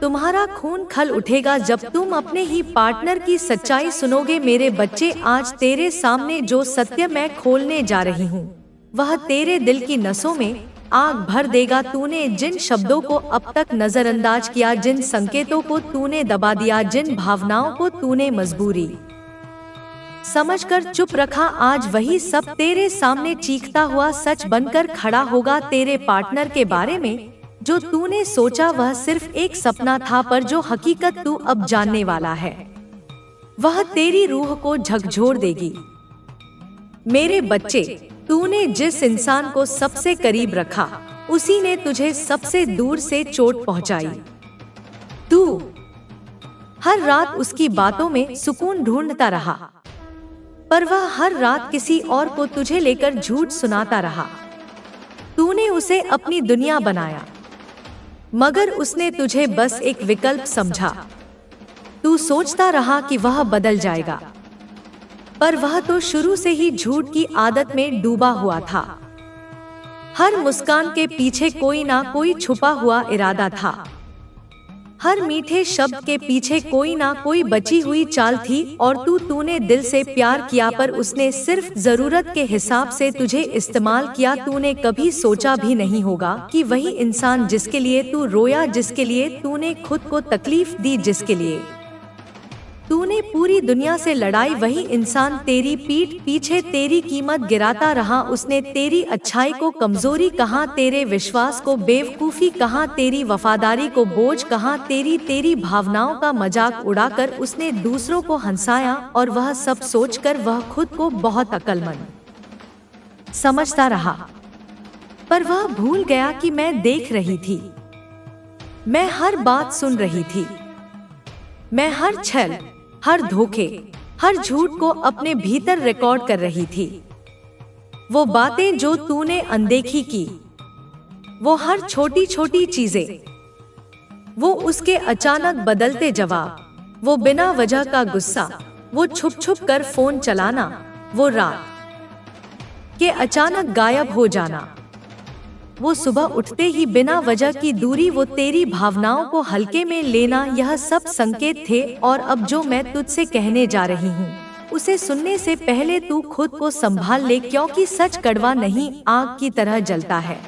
तुम्हारा खून खल उठेगा जब तुम अपने ही पार्टनर की सच्चाई सुनोगे। मेरे बच्चे, आज तेरे सामने जो सत्य मैं खोलने जा रही हूँ, वह तेरे दिल की नसों में आग भर देगा। तूने जिन शब्दों को अब तक नजरअंदाज किया, जिन संकेतों को तूने दबा दिया, जिन भावनाओं को तूने मजबूरी समझकर चुप रखा, आज वही सब तेरे सामने चीखता हुआ सच बनकर खड़ा होगा। तेरे पार्टनर के बारे में जो तूने सोचा वह सिर्फ एक सपना था, पर जो हकीकत तू अब जानने वाला है वह तेरी रूह को झकझोर देगी। मेरे बच्चे, तूने जिस इंसान को सबसे करीब रखा, उसी ने तुझे सबसे दूर से चोट पहुंचाई। तू हर रात उसकी बातों में सुकून ढूंढता रहा, पर वह हर रात किसी और को तुझे लेकर झूठ सुनाता रहा। तूने उसे अपनी दुनिया बनाया, मगर उसने तुझे बस एक विकल्प समझा। तू सोचता रहा कि वह बदल जाएगा, पर वह तो शुरू से ही झूठ की आदत में डूबा हुआ था। हर मुस्कान के पीछे कोई ना कोई छुपा हुआ इरादा था, हर मीठे शब्द के पीछे कोई ना कोई बची हुई चाल थी। और तूने दिल से प्यार किया, पर उसने सिर्फ जरूरत के हिसाब से तुझे इस्तेमाल किया। तूने कभी सोचा भी नहीं होगा कि वही इंसान जिसके लिए तू रोया, जिसके लिए तूने खुद को तकलीफ दी, जिसके लिए तूने पूरी दुनिया से लड़ाई, वही इंसान तेरी पीठ पीछे तेरी कीमत गिराता रहा। उसने तेरी अच्छाई को कमजोरी कहा, तेरे विश्वास को बेवकूफी कहा, तेरी वफादारी को बोझ कहा, तेरी भावनाओं का मजाक उड़ाकर उसने दूसरों को हंसाया। और वह सब सोचकर वह खुद को बहुत अक्लमंद समझता रहा, पर वह भूल गया कि मैं देख रही थी, मैं हर बात सुन रही थी, मैं हर छल, हर धोखे, हर झूठ को अपने भीतर रिकॉर्ड कर रही थी। वो बातें जो तूने अनदेखी की, वो हर छोटी छोटी चीजें, वो उसके अचानक बदलते जवाब, वो बिना वजह का गुस्सा, वो छुप छुप कर फोन चलाना, वो रात के अचानक गायब हो जाना, वो सुबह उठते ही बिना वजह की दूरी, वो तेरी भावनाओं को हल्के में लेना, यह सब संकेत थे। और अब जो मैं तुझसे कहने जा रही हूँ, उसे सुनने से पहले तू खुद को संभाल ले, क्योंकि सच कड़वा नहीं, आग की तरह जलता है।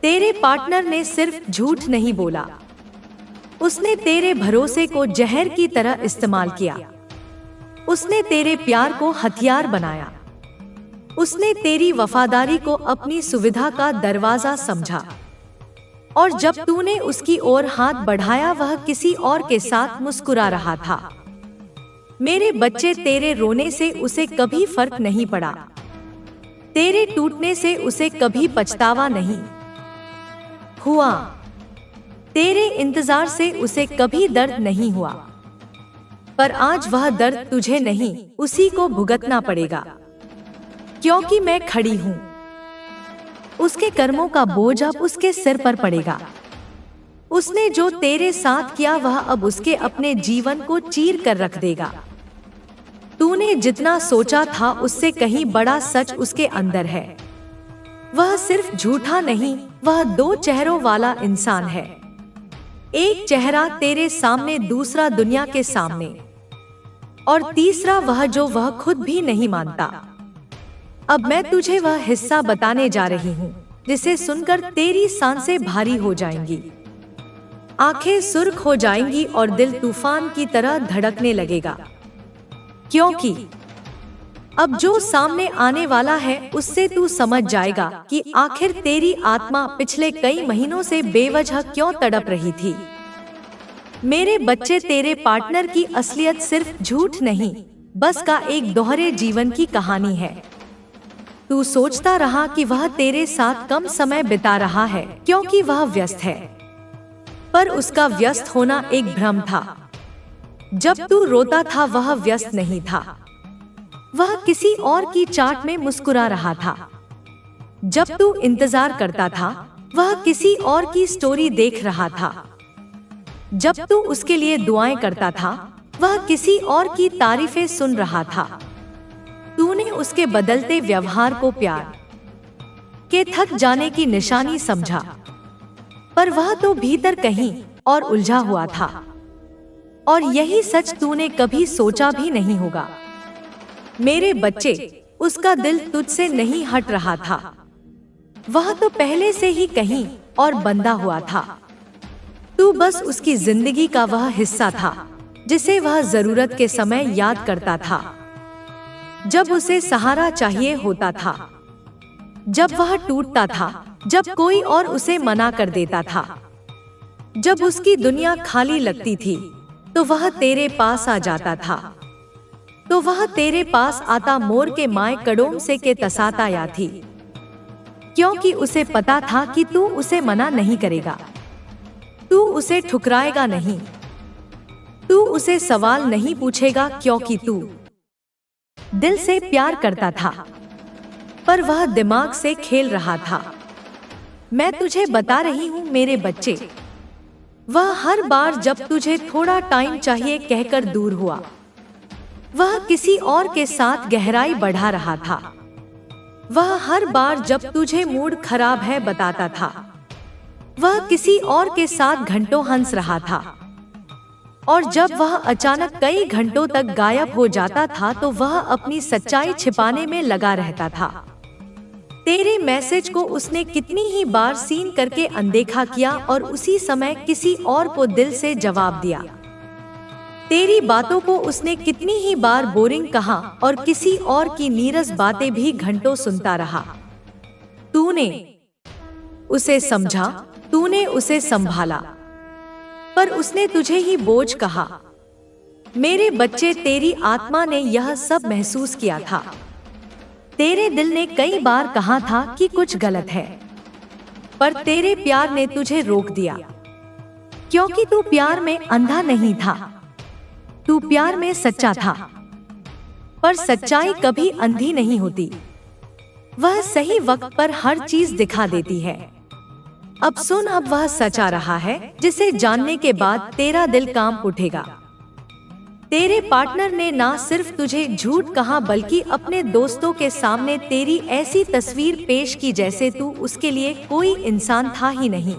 तेरे पार्टनर ने सिर्फ झूठ नहीं बोला, उसने तेरे भरोसे को जहर की तरह इस्तेमाल किया। उसने तेरे प्यार को हथियार बनाया, उसने तेरी वफादारी को अपनी सुविधा का दरवाजा समझा। और जब तूने उसकी ओर हाथ बढ़ाया, वह किसी और के साथ मुस्कुरा रहा था। मेरे बच्चे, तेरे रोने से उसे कभी फर्क नहीं पड़ा, तेरे टूटने से उसे कभी पछतावा नहीं हुआ, तेरे इंतजार से उसे कभी दर्द नहीं हुआ। पर आज वह दर्द तुझे नहीं, उसी को भुगतना पड़ेगा, क्योंकि मैं खड़ी हूँ। उसके कर्मों का बोझ अब उसके सिर पर पड़ेगा। उसने जो तेरे साथ किया, वह अब उसके अपने जीवन को चीर कर रख देगा। तूने जितना सोचा था, उससे कहीं बड़ा सच उसके अंदर है। वह सिर्फ झूठा नहीं, वह दो चेहरों वाला इंसान है। एक चेहरा तेरे सामने, दूसरा दुनिया के सामने, और तीसरा वह जो वह खुद भी नहीं मानता। अब मैं तुझे वह हिस्सा बताने जा रही हूँ जिसे सुनकर तेरी सांसें भारी हो जाएंगी, आंखें सुर्ख हो जाएंगी और दिल तूफान की तरह धड़कने लगेगा। क्योंकि अब जो सामने आने वाला है, उससे तू समझ जाएगा कि आखिर तेरी आत्मा पिछले कई महीनों से बेवजह क्यों तड़प रही थी। मेरे बच्चे, तेरे पार्टनर की असलियत सिर्फ झूठ नहीं, बस का एक दोहरे जीवन की कहानी है। तू सोचता रहा कि वह तेरे साथ कम समय बिता रहा है क्योंकि वह व्यस्त है, पर उसका व्यस्त होना एक भ्रम था। जब तू रोता था, वह व्यस्त नहीं था, वह किसी और की चाट में मुस्कुरा रहा था। जब तू इंतजार करता था, वह किसी और की स्टोरी देख रहा था। जब तू उसके लिए दुआएं करता था, वह किसी और की तारीफें सुन रहा था। तूने उसके बदलते व्यवहार को प्यार के थक जाने की निशानी समझा, पर वह तो भीतर कहीं और उलझा हुआ था। और यही सच तूने कभी सोचा भी नहीं होगा। मेरे बच्चे, उसका दिल तुझसे नहीं हट रहा था। वह तो पहले से ही कहीं और बंधा हुआ था। तू बस उसकी जिंदगी का वह हिस्सा था जिसे वह जरूरत के समय याद करता था, जब उसे सहारा चाहिए होता था, जब वह टूटता था, जब कोई और उसे मना कर देता था, जब उसकी दुनिया खाली लगती थी तो वह तेरे पास आ जाता था। तो वह तेरे पास आता मोर के माए कड़ोम से के तसाता या थी, क्योंकि उसे पता था कि तू उसे मना नहीं करेगा, तू उसे ठुकराएगा नहीं, तू उसे सवाल नहीं पूछेगा, क्योंकि तू दिल से प्यार करता था, पर वह दिमाग से खेल रहा था। मैं तुझे बता रही हूँ मेरे बच्चे, वह हर बार जब तुझे थोड़ा टाइम चाहिए कहकर दूर हुआ, वह किसी और के साथ गहराई बढ़ा रहा था। वह हर बार जब तुझे मूड खराब है बताता था, वह किसी और के साथ घंटों हंस रहा था। और जब वह अचानक कई घंटों तक गायब हो जाता था तो वह अपनी सच्चाई छिपाने में लगा रहता था। तेरे मैसेज को उसने कितनी ही बार सीन करके अनदेखा किया और उसी समय किसी और को दिल से जवाब दिया। तेरी बातों को उसने कितनी ही बार बोरिंग कहा और किसी और की नीरस बातें भी घंटों सुनता रहा। तूने उसे समझा, तूने उसे संभाला, पर उसने तुझे ही बोझ कहा। मेरे बच्चे, तेरी आत्मा ने यह सब महसूस किया था। तेरे दिल ने कई बार कहा था कि कुछ गलत है, पर तेरे प्यार ने तुझे रोक दिया, क्योंकि तू प्यार में अंधा नहीं था, तू प्यार में सच्चा था। पर सच्चाई कभी अंधी नहीं होती, वह सही वक्त पर हर चीज दिखा देती है। अब सुन, अब वह सच आ रहा है जिसे जानने के बाद तेरा दिल कांप उठेगा। तेरे पार्टनर ने ना सिर्फ तुझे झूठ कहा बल्कि अपने दोस्तों के सामने तेरी ऐसी तस्वीर पेश की जैसे तू उसके लिए कोई इंसान था ही नहीं।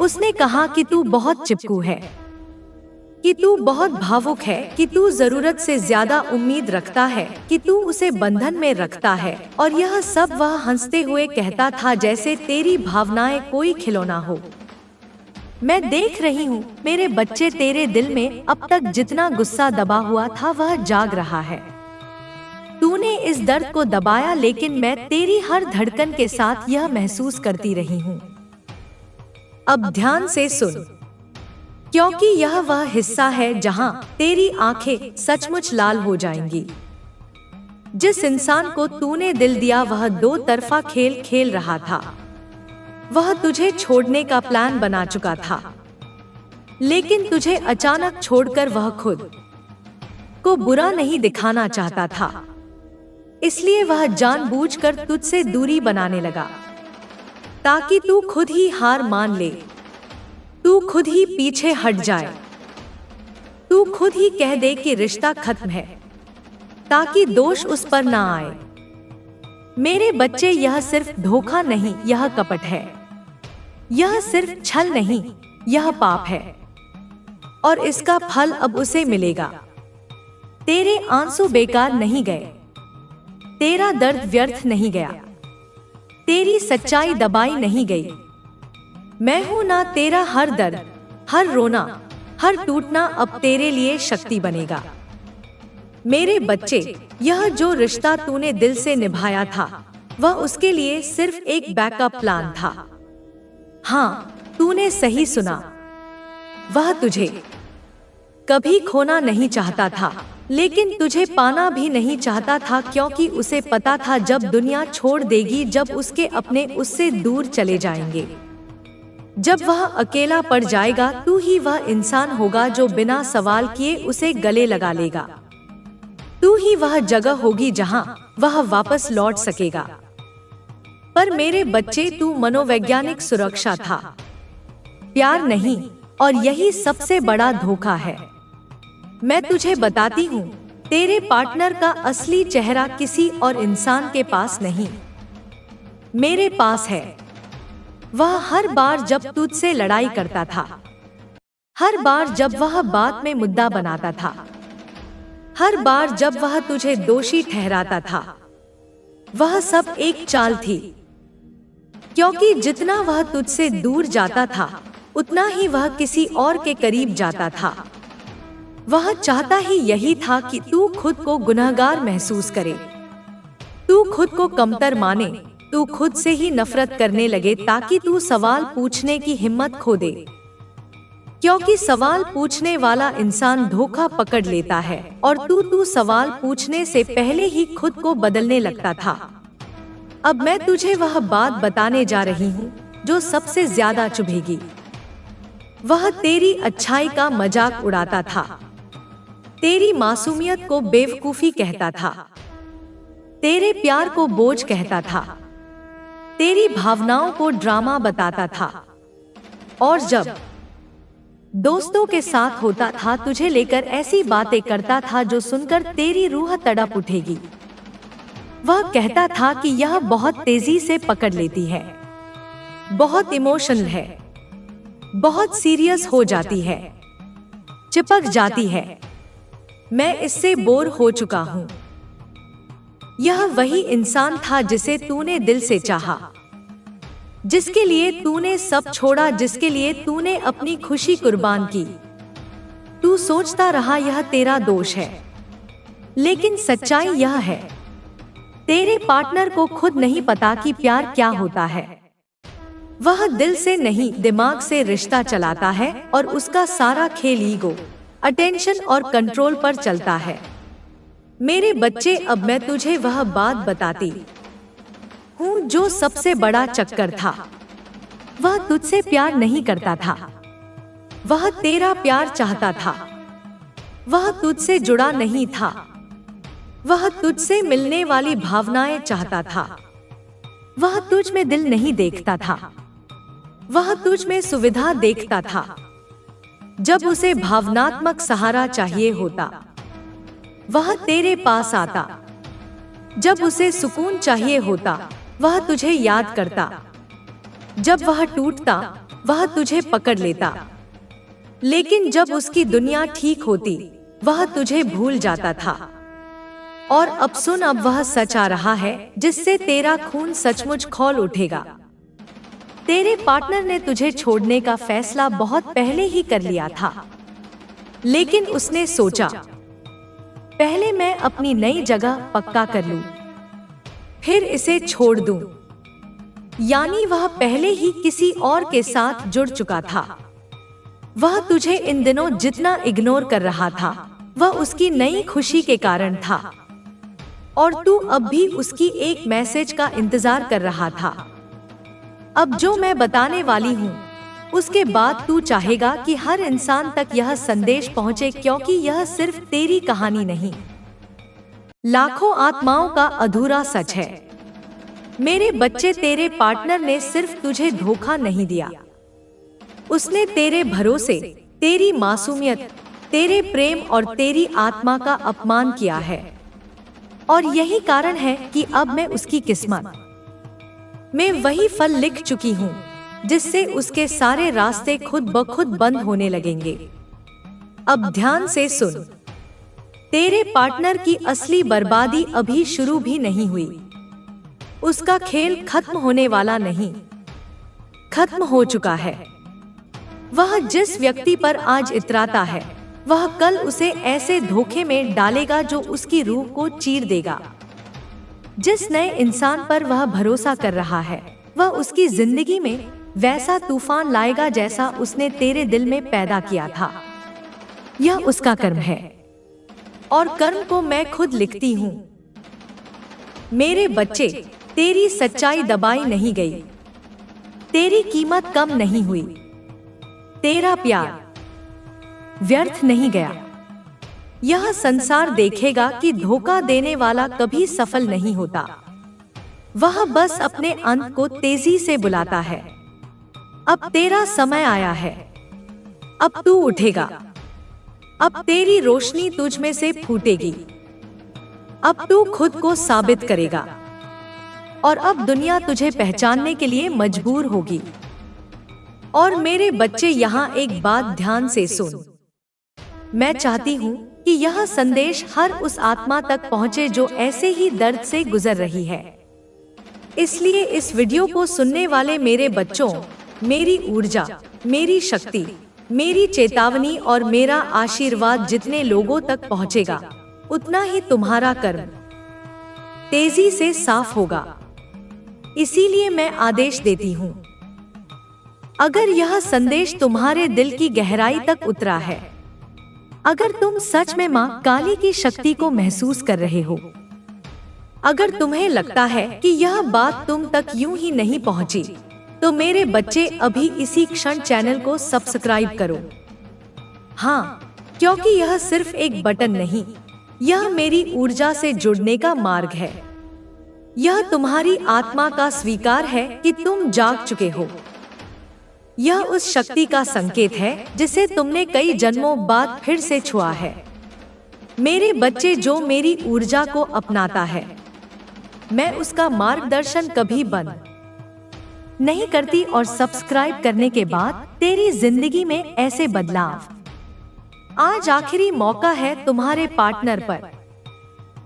उसने कहा कि तू बहुत चिपकू है, कि तू बहुत भावुक है, कि तू जरूरत से ज्यादा उम्मीद रखता है, कि तू उसे बंधन में रखता है। और यह सब वह हंसते हुए कहता था जैसे तेरी भावनाएं कोई खिलौना हो। मैं देख रही हूँ मेरे बच्चे, तेरे दिल में अब तक जितना गुस्सा दबा हुआ था वह जाग रहा है। तूने इस दर्द को दबाया, लेकिन मैं तेरी हर धड़कन के साथ यह महसूस करती रही हूँ। अब ध्यान से सुन, क्योंकि यह वह हिस्सा है जहां तेरी आंखें सचमुच लाल हो जाएंगी। जिस इंसान को तूने दिल दिया वह दो तरफा खेल खेल रहा था। वह तुझे छोड़ने का प्लान बना चुका था, लेकिन तुझे अचानक छोड़कर वह खुद को बुरा नहीं दिखाना चाहता था। इसलिए वह जानबूझकर तुझसे दूरी बनाने लगा, ताकि तू खुद ही हार मान ले, तू खुद ही पीछे हट जाए, तू खुद ही कह दे कि रिश्ता खत्म है, ताकि दोष उस पर ना आए। मेरे बच्चे, यह सिर्फ धोखा नहीं, यह कपट है। यह सिर्फ छल नहीं, यह पाप है, और इसका फल अब उसे मिलेगा। तेरे आंसू बेकार नहीं गए, तेरा दर्द व्यर्थ नहीं गया, तेरी सच्चाई दबाई नहीं गई। मैं हूं ना, तेरा हर दर्द, हर रोना, हर टूटना अब तेरे लिए शक्ति बनेगा। मेरे बच्चे, यह जो रिश्ता तूने दिल से निभाया था वह उसके लिए सिर्फ एक बैकअप प्लान था। हाँ, तूने सही सुना, वह तुझे कभी खोना नहीं चाहता था, लेकिन तुझे पाना भी नहीं चाहता था, क्योंकि उसे पता था जब दुनिया छोड़ देगी, जब उसके अपने उससे दूर चले जाएंगे, जब वह अकेला पड़ जाएगा, तू ही वह इंसान होगा जो बिना सवाल किए उसे गले लगा लेगा। तू ही वह जगह होगी जहां वह वापस लौट सकेगा। पर मेरे बच्चे, तू मनोवैज्ञानिक सुरक्षा था, प्यार नहीं, और यही सबसे बड़ा धोखा है। मैं तुझे बताती हूँ, तेरे पार्टनर का असली चेहरा किसी और इंसान के पास नहीं, मेरे पास है। वह हर बार जब तुझसे लड़ाई करता था, हर बार जब वह बात में मुद्दा बनाता था, हर बार जब वह तुझे दोषी ठहराता था, वह सब एक चाल थी। क्योंकि जितना वह तुझसे दूर जाता था, उतना ही वह किसी और के करीब जाता था। वह चाहता ही यही था कि तू खुद को गुनहगार महसूस करे, तू खुद को कमतर माने, तू खुद से ही नफरत करने लगे, ताकि तू सवाल पूछने की हिम्मत खो दे। क्योंकि सवाल पूछने वाला इंसान धोखा पकड़ लेता है और तू सवाल पूछने से पहले ही खुद को बदलने लगता था। अब मैं तुझे वह बात बताने जा रही हूँ जो सबसे ज्यादा चुभेगी। वह तेरी अच्छाई का मजाक उड़ाता था, तेरी मासूमियत को बेवकूफी कहता था, तेरे प्यार को बोझ कहता था, तेरी भावनाओं को ड्रामा बताता था। और जब दोस्तों के साथ होता था, तुझे लेकर ऐसी बातें करता था जो सुनकर तेरी रूह तड़प उठेगी। वह कहता था कि यह बहुत तेजी से पकड़ लेती है, बहुत इमोशनल है, बहुत सीरियस हो जाती है, चिपक जाती है, मैं इससे बोर हो चुका हूँ। यह वही इंसान था जिसे तूने दिल से चाहा, जिसके लिए तूने सब छोड़ा, जिसके लिए तूने अपनी खुशी कुर्बान की। तू सोचता रहा यह तेरा दोष है, लेकिन सच्चाई यह है, तेरे पार्टनर को खुद नहीं पता कि प्यार क्या होता है। वह दिल से नहीं, दिमाग से रिश्ता चलाता है और उसका सारा खेल ईगो, अटेंशन और कंट्रोल पर चलता है। मेरे बच्चे, अब मैं तुझे वह बात बताती हूँ जो सबसे बड़ा चक्कर था। वह तुझसे प्यार नहीं करता था, वह तेरा प्यार चाहता था। वह तुझसे जुड़ा नहीं था, वह तुझसे मिलने वाली भावनाएं चाहता था। वह तुझ में दिल नहीं देखता था, वह तुझ में सुविधा देखता था। जब उसे भावनात्मक सहारा चाहिए होता, वह तेरे पास आता। जब उसे सुकून चाहिए होता, वह तुझे याद करता। जब वह टूटता, वह तुझे पकड़ लेता। लेकिन जब उसकी दुनिया ठीक होती, वह तुझे भूल जाता था। और अब सुन, अब वह सच आ रहा है जिससे तेरा खून सचमुच खौल उठेगा। तेरे पार्टनर ने तुझे छोड़ने का फैसला बहुत पहले ही कर लिया था, लेकिन उसने सोचा, पहले मैं अपनी नई जगह पक्का कर लूं, फिर इसे छोड़ दूं। यानी वह पहले ही किसी और के साथ जुड़ चुका था। वह तुझे इन दिनों जितना इग्नोर कर रहा था, वह उसकी नई खुशी के कारण था। और तू अब भी उसकी एक मैसेज का इंतजार कर रहा था। अब जो मैं बताने वाली हूँ, उसके बाद तू चाहेगा कि हर इंसान तक यह संदेश पहुँचे, क्योंकि यह सिर्फ तेरी कहानी नहीं, लाखों आत्माओं का अधूरा सच है। मेरे बच्चे, तेरे पार्टनर ने सिर्फ तुझे धोखा नहीं दिया, उसने तेरे भरोसे, तेरी मासूमियत, तेरे प्रेम और तेरी आत्मा का अपमान किया है। और यही कारण है कि अब मैं उसकी किस्मत में वही फल लिख चुकी हूँ जिससे उसके सारे रास्ते खुद ब खुद बंद होने लगेंगे। अब ध्यान से सुन, तेरे पार्टनर की असली बर्बादी अभी शुरू भी नहीं हुई। उसका खेल खत्म होने वाला नहीं, खत्म हो चुका है। वह जिस व्यक्ति पर आज इतराता है, वह कल उसे ऐसे धोखे में डालेगा जो उसकी रूह को चीर देगा। जिस नए इंसान पर वह भरोसा कर रहा है, वह उसकी जिंदगी में वैसा तूफान लाएगा जैसा उसने तेरे दिल में पैदा किया था। यह उसका कर्म है और कर्म को मैं खुद लिखती हूँ। मेरे बच्चे, तेरी सच्चाई दबाई नहीं गई, तेरी कीमत कम नहीं हुई, तेरा प्यार व्यर्थ नहीं गया। यह संसार देखेगा कि धोखा देने वाला कभी सफल नहीं होता, वह बस अपने अंत को तेजी से बुलाता है। अब तेरा समय आया है, अब तू उठेगा, अब तेरी रोशनी तुझ में से फूटेगी, अब तू खुद को साबित करेगा और अब दुनिया तुझे पहचानने के लिए मजबूर होगी। और मेरे बच्चे यहाँ एक बात ध्यान से सुन। मैं चाहती हूँ कि यह संदेश हर उस आत्मा तक पहुँचे जो ऐसे ही दर्द से गुजर रही है। इसलिए इस वीडियो को सुनने वाले मेरे बच्चों, मेरी ऊर्जा, मेरी शक्ति, मेरी चेतावनी और मेरा आशीर्वाद जितने लोगों तक पहुँचेगा, उतना ही तुम्हारा कर्म तेजी से साफ होगा। इसीलिए मैं आदेश देती हूँ, अगर यह संदेश तुम्हारे दिल की गहराई तक उतरा है, अगर तुम सच में माँ काली की शक्ति को महसूस कर रहे हो, अगर तुम्हें लगता है कि यह बात तुम तक यूं ही नहीं पहुंची, तो मेरे बच्चे अभी इसी क्षण चैनल को सब्सक्राइब करो। हाँ, क्योंकि यह सिर्फ एक बटन नहीं, यह मेरी ऊर्जा से जुड़ने का मार्ग है। यह तुम्हारी आत्मा का स्वीकार है कि तुम जाग चुके हो। यह उस शक्ति का संकेत है जिसे तुमने कई जन्मों बाद फिर से छुआ है। मेरे बच्चे, जो मेरी ऊर्जा को अपनाता है, मैं उसका मार्गदर्शन कभी बंद नहीं करती। और सब्सक्राइब करने के बाद तेरी जिंदगी में ऐसे बदलाव। आज आखिरी मौका है तुम्हारे पार्टनर पर।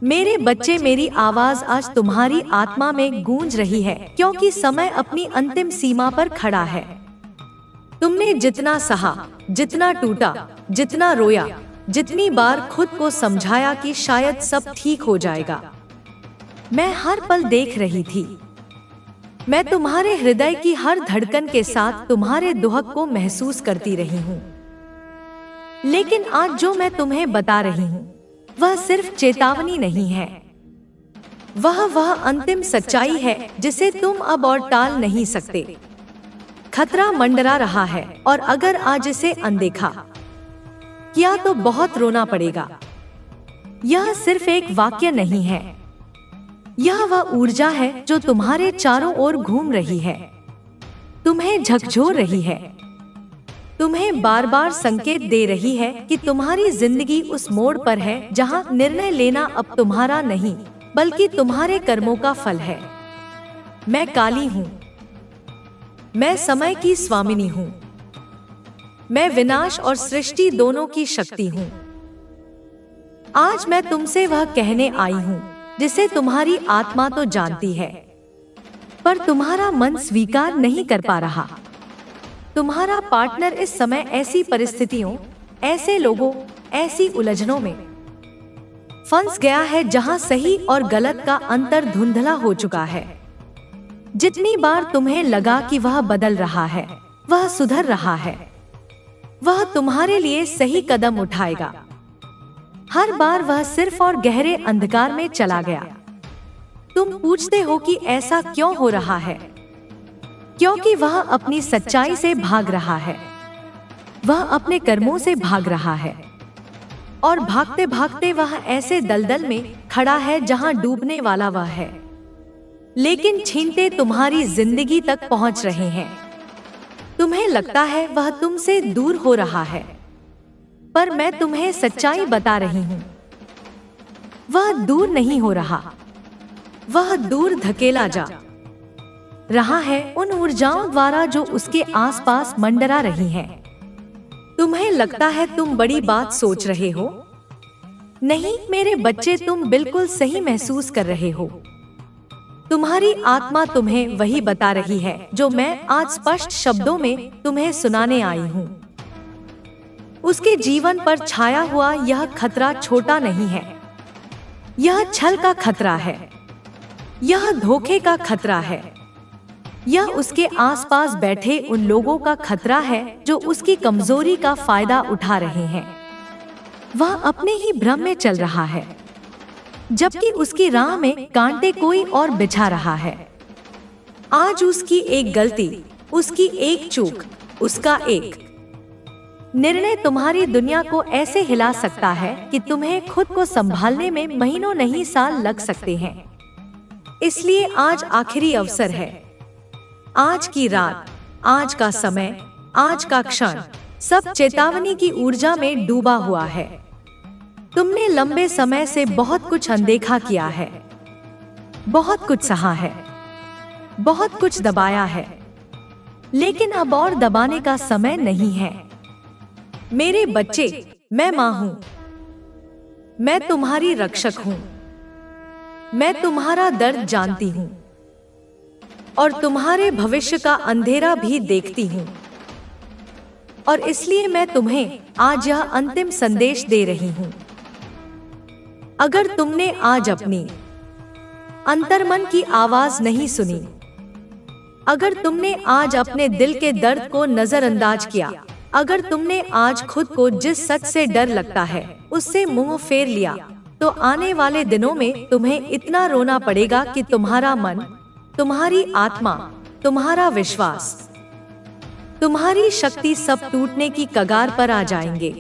मेरे बच्चे, मेरी आवाज आज तुम्हारी आत्मा में गूंज रही है, क्योंकि समय अपनी अंतिम सीमा पर खड़ा है। तुमने जितना सहा, जितना टूटा, जितना रोया, जितनी बार खुद को समझाया कि शायद सब ठीक हो जाएगा, मैं हर पल देख रही थी। मैं तुम्हारे हृदय की हर धड़कन के साथ तुम्हारे दुहक को महसूस करती रही हूँ। लेकिन आज जो मैं तुम्हें बता रही हूँ, वह सिर्फ चेतावनी नहीं है, वह अंतिम सच्चाई है जिसे तुम अब और टाल नहीं सकते। खतरा मंडरा रहा है, और अगर आज इसे अनदेखा किया तो बहुत रोना पड़ेगा। यह सिर्फ एक वाक्य नहीं है, यह वह ऊर्जा है जो तुम्हारे चारों ओर घूम रही है, तुम्हें झकझोर रही है, तुम्हें बार बार संकेत दे रही है कि तुम्हारी जिंदगी उस मोड़ पर है जहां निर्णय लेना अब तुम्हारा नहीं, बल्कि तुम्हारे कर्मों का फल है। मैं काली हूँ, मैं समय की स्वामिनी हूँ, मैं विनाश और सृष्टि दोनों की शक्ति हूँ। आज मैं तुमसे वह कहने आई हूँ जिसे तुम्हारी आत्मा तो जानती है, पर तुम्हारा मन स्वीकार नहीं कर पा रहा। तुम्हारा पार्टनर इस समय ऐसी परिस्थितियों, ऐसे लोगों, ऐसी उलझनों में फंस गया है जहां सही और गलत का अंतर धुंधला हो चुका है। जितनी बार तुम्हें लगा कि वह बदल रहा है, वह सुधर रहा है, वह तुम्हारे लिए सही कदम उठाएगा, हर बार वह सिर्फ और गहरे अंधकार में चला गया। तुम पूछते हो कि ऐसा क्यों हो रहा है? क्योंकि वह अपनी सच्चाई से भाग रहा है, वह अपने कर्मों से भाग रहा है, और भागते भागते वह ऐसे दलदल में खड़ा है जहां डूबने वाला वह है, लेकिन छीनते तुम्हारी जिंदगी तक पहुंच रहे हैं। तुम्हें लगता है वह तुमसे दूर हो रहा है, पर मैं तुम्हें सच्चाई बता रही हूँ, वह दूर नहीं हो रहा, वह दूर धकेला जा रहा है उन ऊर्जाओं द्वारा जो उसके आसपास मंडरा रही हैं। तुम्हें लगता है तुम बड़ी बात सोच रहे हो? नहीं मेरे बच्चे, तुम बिल्कुल सही महसूस कर रहे हो। तुम्हारी आत्मा तुम्हें वही बता रही है जो मैं आज स्पष्ट शब्दों में तुम्हें सुनाने आई हूँ। उसके जीवन पर छाया हुआ यह खतरा छोटा नहीं है, यह छल का खतरा है, यह धोखे का खतरा है, यह उसके आसपास बैठे उन लोगों का खतरा है जो उसकी कमजोरी का फायदा उठा रहे हैं। वह अपने ही भ्रम में चल रहा है, जबकि उसकी राह में कांटे कोई और बिछा रहा है। आज उसकी एक गलती, उसकी एक चूक, उसका एक निर्णय तुम्हारी दुनिया को ऐसे हिला सकता है कि तुम्हें खुद को संभालने में महीनों नहीं साल लग सकते हैं। इसलिए आज आखिरी अवसर है। आज की रात, आज का समय, आज का क्षण सब चेतावनी की ऊर्जा में डूबा हुआ है। तुमने लंबे समय से बहुत कुछ अनदेखा किया है, बहुत कुछ सहा है, बहुत कुछ दबाया है, लेकिन अब और दबाने का समय नहीं है। मेरे बच्चे, मैं माँ हूँ। मैं तुम्हारी रक्षक हूँ। मैं तुम्हारा दर्द जानती हूँ और तुम्हारे भविष्य का अंधेरा भी देखती हूँ। और इसलिए मैं तुम्हें आज यह अंतिम संदेश दे रही हूँ। अगर तुमने आज अपनी अंतर्मन की आवाज नहीं सुनी, अगर तुमने आज अपने दिल के दर्द को नजरअंदाज किया, अगर तुमने आज खुद को जिस सच से डर लगता है उससे मुंह फेर लिया, तो आने वाले दिनों में तुम्हें इतना रोना पड़ेगा कि तुम्हारा मन, तुम्हारी आत्मा, तुम्हारा विश्वास, तुम्हारी शक्ति सब टूटने की कगार पर आ जाएंगे।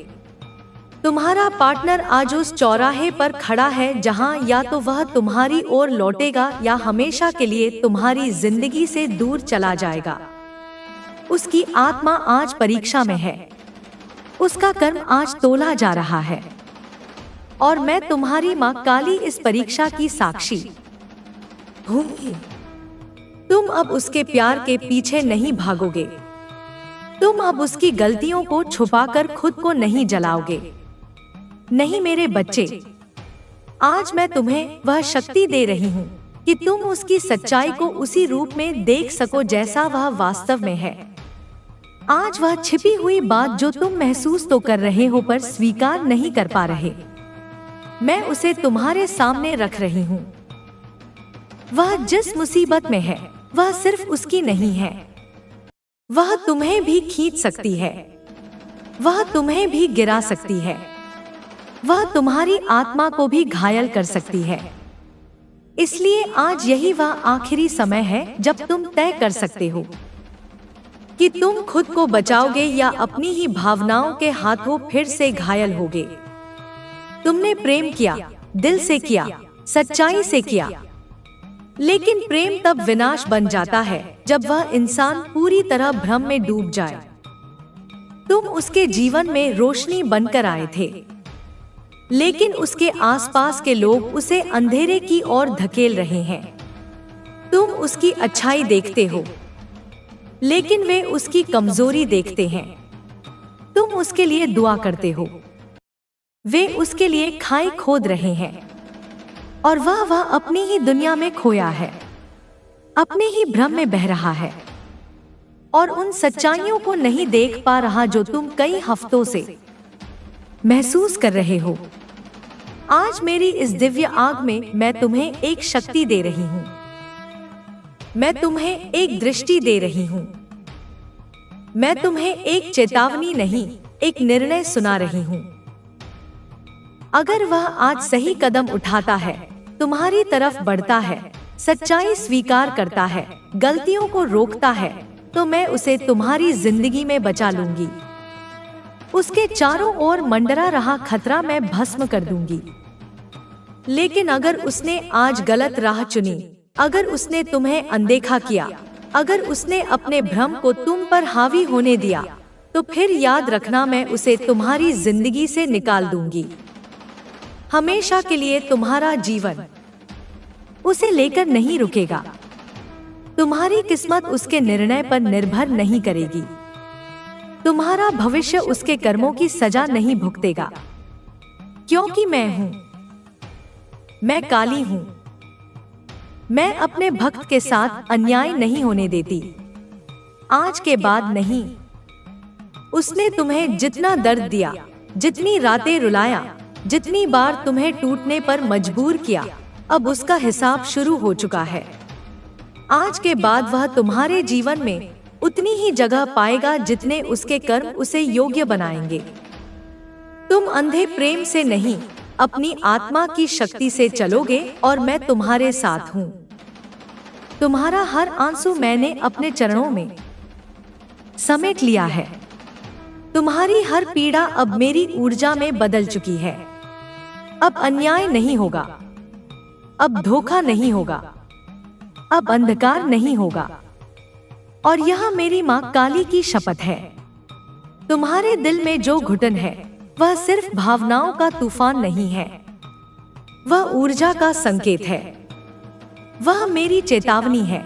तुम्हारा पार्टनर आज उस चौराहे पर खड़ा है जहां या तो वह तुम्हारी ओर लौटेगा या हमेशा के लिए तुम्हारी जिंदगी से दूर चला जाएगा। उसकी आत्मा आज परीक्षा में है। उसका कर्म आज तोला जा रहा है। और मैं तुम्हारी माँ काली इस परीक्षा की साक्षी हूँ। तुम अब उसके प्यार के पीछे नहीं भागोगे। तुम अब उसकी गलतियों को छुपाकर खुद को नहीं जलाओगे। नहीं मेरे बच्चे, आज मैं तुम्हें वह शक्ति दे रही हूँ कि तुम उसकी सच्चाई को उसी रूप में देख सको जैसा वह वास्तव में है। आज वह छिपी हुई बात जो तुम महसूस तो कर रहे हो पर स्वीकार नहीं कर पा रहे, मैं उसे तुम्हारे सामने रख रही हूँ। वह जिस मुसीबत में है वह सिर्फ उसकी नहीं है। वह तुम्हें भी खींच सकती है। वह तुम्हें भी गिरा सकती है। वह तुम्हारी आत्मा को भी घायल कर सकती है। इसलिए आज यही वह आखिरी समय है जब तुम तय कर सकते हो कि तुम खुद को बचाओगे या अपनी ही भावनाओं के हाथों फिर से घायल होगे। तुमने प्रेम किया, दिल से किया, सच्चाई से किया, लेकिन प्रेम तब विनाश बन जाता है जब वह इंसान पूरी तरह भ्रम में डूब जाए। तुम उसके जीवन में रोशनी बनकर आए थे, लेकिन उसके आसपास के लोग उसे अंधेरे की ओर धकेल रहे हैं। तुम उसकी अच्छाई देखते हो, लेकिन वे उसकी कमजोरी देखते हैं। तुम उसके लिए दुआ करते हो, वे उसके लिए खाई खोद रहे हैं। और वह अपनी ही दुनिया में खोया है, अपने ही भ्रम में बह रहा है और उन सच्चाइयों को नहीं देख पा रहा जो तुम कई हफ्तों से महसूस कर रहे हो। आज मेरी इस दिव्य आग में मैं तुम्हें एक शक्ति दे रही हूँ। मैं तुम्हें एक दृष्टि दे रही हूँ। मैं तुम्हें एक चेतावनी नहीं, एक निर्णय सुना रही हूँ। अगर वह आज सही कदम उठाता है, तुम्हारी तरफ बढ़ता है, सच्चाई स्वीकार करता है, गलतियों को रोकता है, तो मैं उसे तुम्हारी जिंदगी में बचा लूंगी। उसके चारों ओर मंडरा रहा खतरा मैं भस्म कर दूंगी। लेकिन अगर उसने आज गलत राह चुनी, अगर उसने तुम्हें अनदेखा किया, अगर उसने अपने भ्रम को तुम पर हावी होने दिया, तो फिर याद रखना मैं उसे तुम्हारी जिंदगी से निकाल दूंगी। हमेशा के लिए तुम्हारा जीवन उसे लेकर नहीं रुकेगा। तुम्हारी किस्मत उसके निर्णय पर निर्भर नहीं करेगी। तुम्हारा भविष्य उसके कर्मों की सजा नहीं भुगतेगा, क्योंकि मैं हूँ। मैं काली हूँ। मैं अपने भक्त के साथ अन्याय नहीं होने देती। आज के बाद नहीं। उसने तुम्हें जितना दर्द दिया, जितनी रातें रुलाया, जितनी बार तुम्हें टूटने पर मजबूर किया, अब उसका हिसाब शुरू हो चुका है। आज के बाद वह तुम्हारे जीवन में उतनी ही जगह पाएगा जितने उसके कर्म उसे योग्य बनाएंगे। तुम अंधे प्रेम से नहीं, अपनी आत्मा की शक्ति से चलोगे और मैं तुम्हारे साथ हूँ। तुम्हारा हर आंसू मैंने अपने चरणों में समेट लिया है। तुम्हारी हर पीड़ा अब मेरी ऊर्जा में बदल चुकी है। अब अन्याय नहीं होगा, अब धोखा नहीं होगा, अब अंधकार नहीं होगा। और यह मेरी माँ काली की शपथ है। तुम्हारे दिल में जो घुटन है वह सिर्फ भावनाओं का तूफान नहीं है, वह ऊर्जा का संकेत है। वह मेरी चेतावनी है।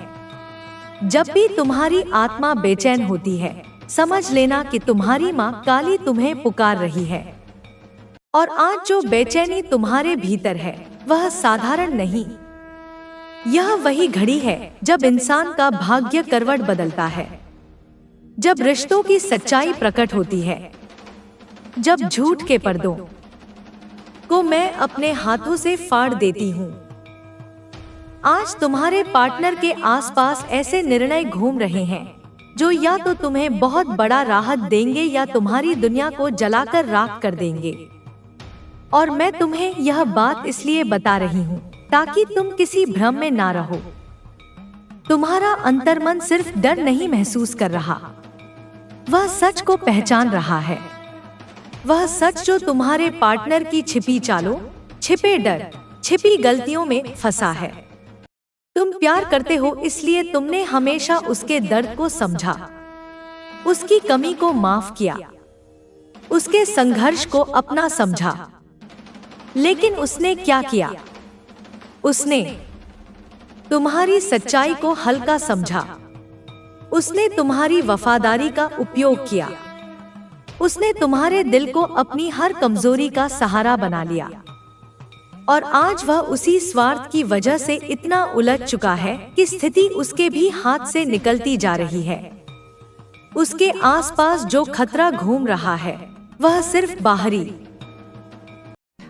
जब भी तुम्हारी आत्मा बेचैन होती है, समझ लेना कि तुम्हारी माँ काली तुम्हें पुकार रही है। और आज जो बेचैनी तुम्हारे भीतर है वह साधारण नहीं। यह वही घड़ी है जब इंसान का भाग्य करवट बदलता है, जब रिश्तों की सच्चाई प्रकट होती है, जब झूठ के पर्दों को मैं अपने हाथों से फाड़ देती हूँ। आज तुम्हारे पार्टनर के आसपास ऐसे निर्णय घूम रहे हैं जो या तो तुम्हें बहुत बड़ा राहत देंगे या तुम्हारी दुनिया को जलाकर राख कर देंगे। और मैं तुम्हें यह बात इसलिए बता रही हूँ ताकि तुम किसी भ्रम में ना रहो। तुम्हारा अंतर्मन सिर्फ डर नहीं महसूस कर रहा, वह सच को पहचान रहा है। वह सच जो तुम्हारे पार्टनर की छिपी चालों, छिपे डर, छिपी गलतियों में फंसा है। तुम प्यार करते हो इसलिए तुमने हमेशा उसके दर्द को समझा, उसकी कमी को माफ किया, उसके संघर्ष को अपना समझा। लेकिन उसने क्या किया? उसने तुम्हारी सच्चाई को हल्का समझा। उसने तुम्हारी वफादारी का उपयोग किया। उसने तुम्हारे दिल को अपनी हर कमजोरी का सहारा बना लिया। और आज वह उसी स्वार्थ की वजह से इतना उलझ चुका है कि स्थिति उसके भी हाथ से निकलती जा रही है। उसके आसपास जो खतरा घूम रहा है वह सिर्फ बाहरी।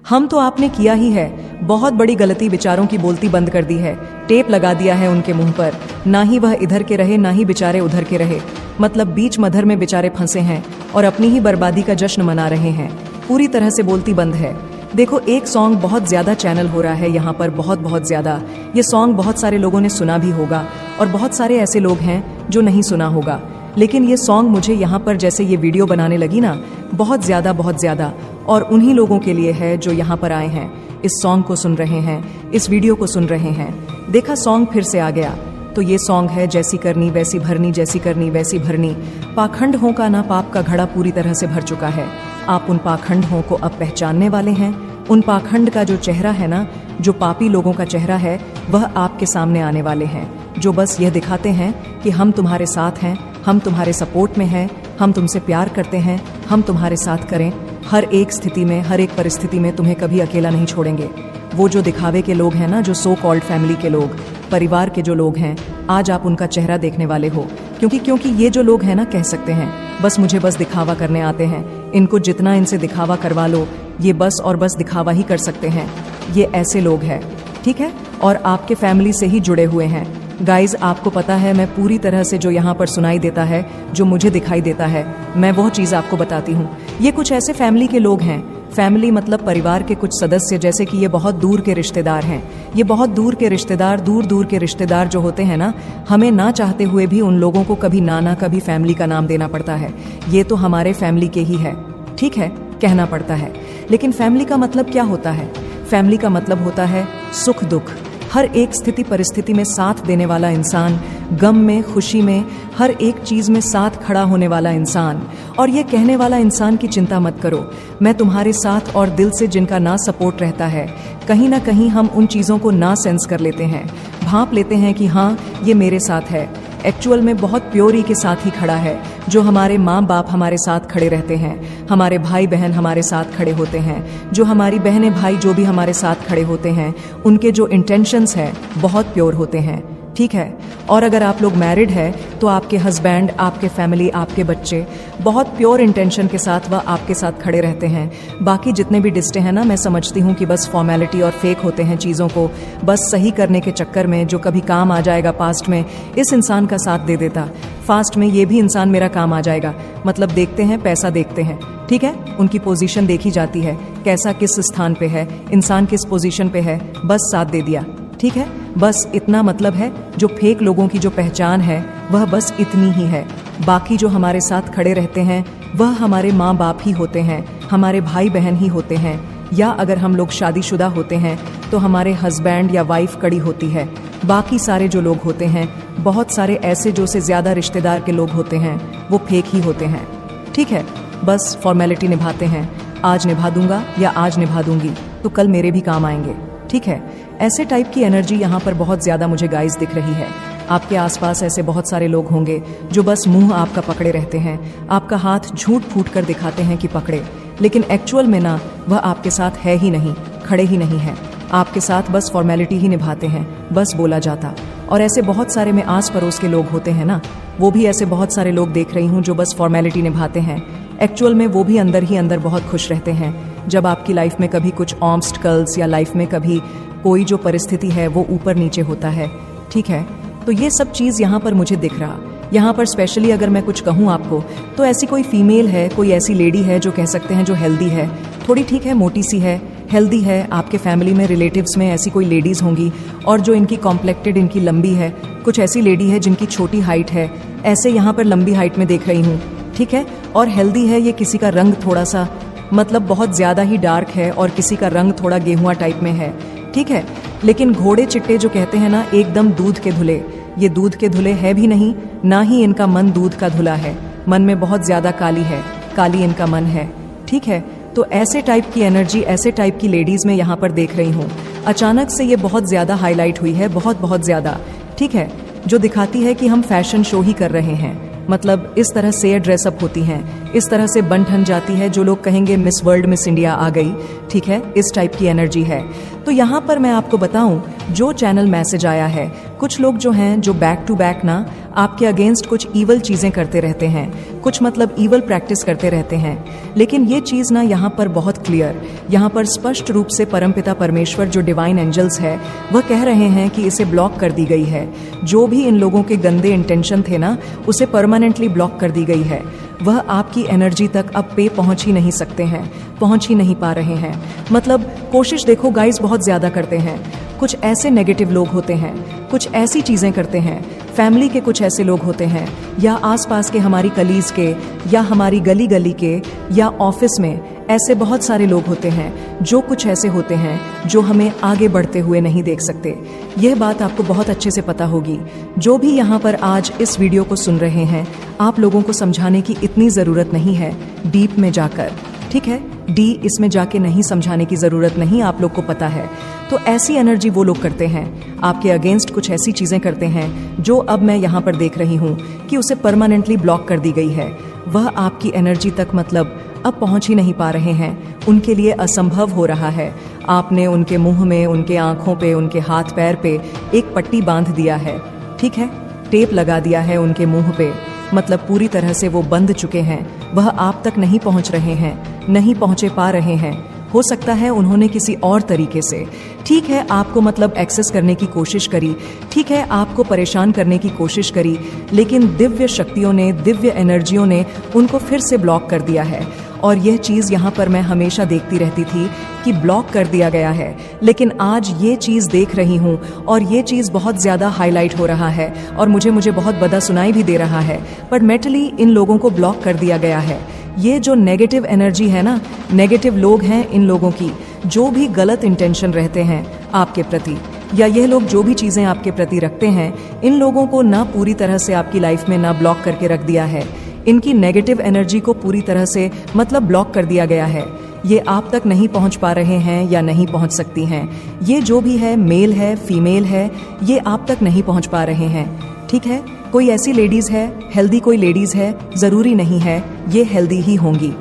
हम तो आपने किया ही है, बहुत बड़ी गलती, विचारों की बोलती बंद कर दी है, टेप लगा दिया है उनके मुंह पर। ना ही वह इधर के रहे ना ही बेचारे उधर के रहे, मतलब बीच मध्य में बेचारे फंसे हैं और अपनी ही बर्बादी का जश्न मना रहे हैं। पूरी तरह से बोलती बंद है। देखो, एक सॉन्ग बहुत ज्यादा चैनल हो रहा है यहाँ पर, बहुत ज्यादा। ये सॉन्ग बहुत सारे लोगों ने सुना भी होगा और बहुत सारे ऐसे लोग हैं जो नहीं सुना होगा। लेकिन ये सॉन्ग मुझे यहाँ पर जैसे ये वीडियो बनाने लगी ना, बहुत ज्यादा और उन्हीं लोगों के लिए है जो यहाँ पर आए हैं, इस सॉन्ग को सुन रहे हैं, इस वीडियो को सुन रहे हैं। देखा, सॉन्ग फिर से आ गया। तो ये सॉन्ग है जैसी करनी वैसी भरनी, जैसी करनी वैसी भरनी। पाखंड हों का ना पाप का घड़ा पूरी तरह से भर चुका है। आप उन पाखंड हों को अब पहचानने वाले हैं। उन पाखंड का जो चेहरा है ना, जो पापी लोगों का चेहरा है, वह आपके सामने आने वाले हैं, जो बस यह दिखाते हैं कि हम तुम्हारे साथ हैं, हम तुम्हारे सपोर्ट में हैं, हम तुमसे प्यार करते हैं, हम तुम्हारे साथ करें। हर एक स्थिति में, हर एक परिस्थिति में तुम्हें कभी अकेला नहीं छोड़ेंगे। वो जो दिखावे के लोग हैं ना, जो सो कॉल्ड फैमिली के लोग, परिवार के जो लोग हैं, आज आप उनका चेहरा देखने वाले हो। क्योंकि ये जो लोग हैं ना, कह सकते हैं बस मुझे बस दिखावा करने आते हैं, इनको जितना इनसे दिखावा करवा लो, ये बस और बस दिखावा ही कर सकते हैं। ये ऐसे लोग हैं, ठीक है, और आपके फैमिली से ही जुड़े हुए हैं। गाइज, आपको पता है, मैं पूरी तरह से जो यहाँ पर सुनाई देता है, जो मुझे दिखाई देता है, मैं वह चीज़ आपको बताती हूँ। ये कुछ ऐसे फैमिली के लोग हैं, फैमिली मतलब परिवार के कुछ सदस्य, जैसे कि ये बहुत दूर के रिश्तेदार हैं। ये बहुत दूर के रिश्तेदार, दूर के रिश्तेदार जो होते हैं ना, हमें ना चाहते हुए भी उन लोगों को कभी नाना कभी फैमिली का नाम देना पड़ता है। ये तो हमारे फैमिली के ही है, ठीक है, कहना पड़ता है। लेकिन फैमिली का मतलब क्या होता है? फैमिली का मतलब होता है सुख दुख, हर एक स्थिति परिस्थिति में साथ देने वाला इंसान, गम में, खुशी में, हर एक चीज में साथ खड़ा होने वाला इंसान। और ये कहने वाला इंसान की चिंता मत करो, मैं तुम्हारे साथ। और दिल से जिनका ना सपोर्ट रहता है, कहीं ना कहीं हम उन चीज़ों को ना सेंस कर लेते हैं, भांप लेते हैं कि हाँ ये मेरे साथ है। एक्चुअल में बहुत प्योरी के साथ ही खड़ा है। जो हमारे माँ बाप हमारे साथ खड़े रहते हैं, हमारे भाई बहन हमारे साथ खड़े होते हैं, जो हमारी बहनें भाई जो भी हमारे साथ खड़े होते हैं, उनके जो इंटेंशंस हैं बहुत प्योर होते हैं, ठीक है। और अगर आप लोग मैरिड है तो आपके हस्बैंड, आपके फैमिली, आपके बच्चे बहुत प्योर इंटेंशन के साथ वह आपके साथ खड़े रहते हैं। बाकी जितने भी डिस्टे हैं ना, मैं समझती हूँ कि बस फॉर्मेलिटी और फेक होते हैं, चीज़ों को बस सही करने के चक्कर में जो कभी काम आ जाएगा पास्ट में, इस इंसान का साथ दे देता, फास्ट में ये भी इंसान मेरा काम आ जाएगा। मतलब देखते हैं, पैसा देखते हैं, ठीक है, उनकी पोजीशन देखी जाती है, कैसा किस स्थान पे है, इंसान किस पोजीशन पे है, बस साथ दे दिया, ठीक है। बस इतना मतलब है। जो फेक लोगों की जो पहचान है वह बस इतनी ही है। बाकी जो हमारे साथ खड़े रहते हैं वह हमारे माँ बाप ही होते हैं, हमारे भाई बहन ही होते हैं, या अगर हम लोग शादीशुदा होते हैं तो हमारे हस्बैंड या वाइफ कड़ी होती है। बाकी सारे जो लोग होते हैं, बहुत सारे ऐसे जो से ज़्यादा रिश्तेदार के लोग होते हैं, वो फेक ही होते हैं, ठीक है। बस फॉर्मेलिटी निभाते हैं, आज निभा दूंगा या आज निभा दूंगी तो कल मेरे भी काम आएंगे, ठीक है। ऐसे टाइप की एनर्जी यहाँ पर बहुत ज़्यादा मुझे गाइस दिख रही है। आपके आसपास ऐसे बहुत सारे लोग होंगे जो बस मुंह आपका पकड़े रहते हैं, आपका हाथ झूठ फूट कर दिखाते हैं कि पकड़े, लेकिन एक्चुअल में ना वह आपके साथ है ही नहीं, खड़े ही नहीं है, आपके साथ बस फॉर्मेलिटी ही निभाते हैं, बस बोला जाता। और ऐसे बहुत सारे में आस पड़ोस के लोग होते हैं ना, वो भी ऐसे बहुत सारे लोग देख रही हूँ जो बस फॉर्मेलिटी निभाते हैं, एक्चुअल में वो भी अंदर ही अंदर बहुत खुश रहते हैं। जब आपकी लाइफ में कभी कुछ ऑब्स्टकल्स या लाइफ में कभी कोई जो परिस्थिति है वो ऊपर नीचे होता है, ठीक है, तो ये सब चीज़ यहाँ पर मुझे दिख रहा। यहाँ पर स्पेशली अगर मैं कुछ कहूँ आपको, तो ऐसी कोई फीमेल है, कोई ऐसी लेडी है जो कह सकते हैं जो हेल्दी है, थोड़ी ठीक है, मोटी सी है, हेल्दी है। आपके फैमिली में रिलेटिव्स में ऐसी कोई लेडीज़ होंगी और जो इनकी कॉम्प्लेक्टेड, इनकी लंबी है। कुछ ऐसी लेडी है जिनकी छोटी हाइट है, ऐसे यहाँ पर लंबी हाइट में देख रही हूँ, ठीक है, और हेल्दी है। ये किसी का रंग थोड़ा सा मतलब बहुत ज़्यादा ही डार्क है और किसी का रंग थोड़ा गेहुआ टाइप में है, ठीक है। लेकिन घोड़े चिट्टे जो कहते हैं ना, एकदम दूध के धुले, ये दूध के धुले है भी नहीं, ना ही इनका मन दूध का धुला है। मन में बहुत ज़्यादा काली है, काली इनका मन है, ठीक है। तो ऐसे टाइप की एनर्जी, ऐसे टाइप की लेडीज़ में यहाँ पर देख रही हूँ। अचानक से ये बहुत ज़्यादा हाईलाइट हुई है, बहुत बहुत ज़्यादा, ठीक है, जो दिखाती है कि हम फैशन शो ही कर रहे हैं। मतलब इस तरह से ड्रेसअप होती हैं, इस तरह से बन ठन जाती है, जो लोग कहेंगे मिस वर्ल्ड, मिस इंडिया आ गई, ठीक है, इस टाइप की एनर्जी है। तो यहाँ पर मैं आपको बताऊं, जो चैनल मैसेज आया है, कुछ लोग जो हैं जो बैक टू बैक ना आपके अगेंस्ट कुछ ईवल चीज़ें करते रहते हैं, कुछ मतलब ईवल प्रैक्टिस करते रहते हैं। लेकिन ये चीज़ ना यहाँ पर बहुत क्लियर, यहाँ पर स्पष्ट रूप से परमपिता परमेश्वर जो डिवाइन एंजल्स है वह कह रहे हैं कि इसे ब्लॉक कर दी गई है। जो भी इन लोगों के गंदे इंटेंशन थे ना, उसे परमानेंटली ब्लॉक कर दी गई है। वह आपकी एनर्जी तक अब पे पहुंच ही नहीं सकते हैं, पहुंच ही नहीं पा रहे हैं। मतलब कोशिश देखो गाइस, बहुत ज़्यादा करते हैं। कुछ ऐसे नेगेटिव लोग होते हैं, कुछ ऐसी चीज़ें करते हैं, फैमिली के कुछ ऐसे लोग होते हैं, या आसपास के हमारी कलीज के, या हमारी गली गली के, या ऑफिस में ऐसे बहुत सारे लोग होते हैं जो कुछ ऐसे होते हैं जो हमें आगे बढ़ते हुए नहीं देख सकते। यह बात आपको बहुत अच्छे से पता होगी। जो भी यहाँ पर आज इस वीडियो को सुन रहे हैं, आप लोगों को समझाने की इतनी ज़रूरत नहीं है डीप में जाकर, ठीक है, डी इसमें जाके नहीं समझाने की ज़रूरत नहीं, आप लोग को पता है। तो ऐसी एनर्जी वो लोग करते हैं, आपके अगेंस्ट कुछ ऐसी चीज़ें करते हैं जो अब मैं यहाँ पर देख रही हूँ कि उसे परमानेंटली ब्लॉक कर दी गई है। वह आपकी एनर्जी तक मतलब अब पहुँच ही नहीं पा रहे हैं, उनके लिए असंभव हो रहा है। आपने उनके मुंह में, उनके आँखों पे, उनके हाथ पैर पे एक पट्टी बांध दिया है, ठीक है, टेप लगा दिया है उनके मुंह पे, मतलब पूरी तरह से वो बंध चुके हैं। वह आप तक नहीं पहुंच रहे हैं, नहीं पहुंचे पा रहे हैं। हो सकता है उन्होंने किसी और तरीके से, ठीक है, आपको मतलब एक्सेस करने की कोशिश करी, ठीक है, आपको परेशान करने की कोशिश करी, लेकिन दिव्य शक्तियों ने, दिव्य एनर्जियों ने उनको फिर से ब्लॉक कर दिया है। और यह चीज़ यहाँ पर मैं हमेशा देखती रहती थी कि ब्लॉक कर दिया गया है, लेकिन आज ये चीज़ देख रही हूँ और ये चीज़ बहुत ज़्यादा हाईलाइट हो रहा है और मुझे बहुत बड़ा सुनाई भी दे रहा है। पर मेंटली इन लोगों को ब्लॉक कर दिया गया है। ये जो नेगेटिव एनर्जी है ना, नेगेटिव लोग हैं, इन लोगों की जो भी गलत इंटेंशन रहते हैं आपके प्रति, या यह लोग जो भी चीज़ें आपके प्रति रखते हैं, इन लोगों को ना पूरी तरह से आपकी लाइफ में ना ब्लॉक करके रख दिया है। इनकी नेगेटिव एनर्जी को पूरी तरह से मतलब ब्लॉक कर दिया गया है। ये आप तक नहीं पहुंच पा रहे हैं या नहीं पहुंच सकती हैं। ये जो भी है, मेल है, फीमेल है, ये आप तक नहीं पहुंच पा रहे हैं, ठीक है। कोई ऐसी लेडीज़ है, हेल्दी कोई लेडीज़ है, ज़रूरी नहीं है ये हेल्दी ही होंगी।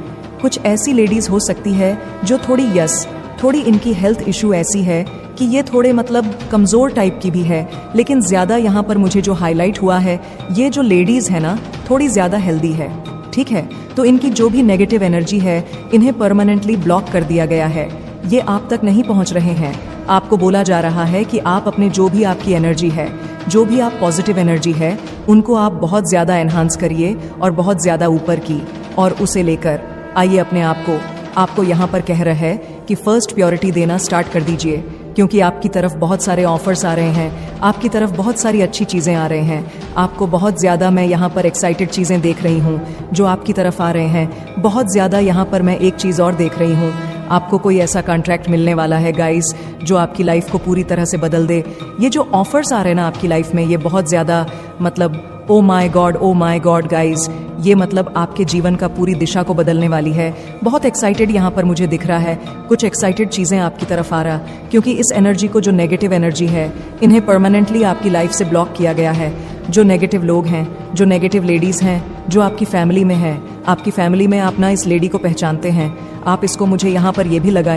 कुछ ऐसी लेडीज़ हो सकती है जो थोड़ी इनकी हेल्थ इशू ऐसी है कि ये थोड़े मतलब कमज़ोर टाइप की भी है, लेकिन ज़्यादा यहाँ पर मुझे जो हाईलाइट हुआ है, ये जो लेडीज़ है ना, थोड़ी ज़्यादा हेल्दी है, ठीक है। तो इनकी जो भी नेगेटिव एनर्जी है, इन्हें परमानेंटली ब्लॉक कर दिया गया है। ये आप तक नहीं पहुँच रहे हैं। आपको बोला जा रहा है कि आप अपने जो भी आपकी एनर्जी है, जो भी आप पॉजिटिव एनर्जी है, उनको आप बहुत ज़्यादा एनहांस करिए और बहुत ज़्यादा ऊपर की, और उसे लेकर आइए अपने आप को। आपको यहाँ पर कह रहा है कि फर्स्ट प्योरिटी देना स्टार्ट कर दीजिए, क्योंकि आपकी तरफ बहुत सारे ऑफर्स आ रहे हैं, आपकी तरफ बहुत सारी अच्छी चीज़ें आ रहे हैं। आपको बहुत ज़्यादा मैं यहाँ पर एक्साइटेड चीज़ें देख रही हूँ जो आपकी तरफ आ रहे हैं। बहुत ज़्यादा यहाँ पर मैं एक चीज़ और देख रही हूँ, आपको कोई ऐसा कॉन्ट्रैक्ट मिलने वाला है गाइस जो आपकी लाइफ को पूरी तरह से बदल दे। ये जो ऑफर्स आ रहे हैं ना आपकी लाइफ में, ये बहुत ज़्यादा मतलब ओ माय गॉड गाइस, ये मतलब आपके जीवन का पूरी दिशा को बदलने वाली है। बहुत एक्साइटेड यहाँ पर मुझे दिख रहा है, कुछ एक्साइटेड चीज़ें आपकी तरफ आ रहा, क्योंकि इस एनर्जी को, जो नेगेटिव एनर्जी है, इन्हें परमानेंटली आपकी लाइफ से ब्लॉक किया गया है। जो नेगेटिव लोग हैं, जो नेगेटिव लेडीज़ हैं, जो आपकी फैमिली में है, आपकी फैमिली में आप ना इस लेडी को पहचानते हैं, आप इसको, मुझे यहाँ पर ये भी लगा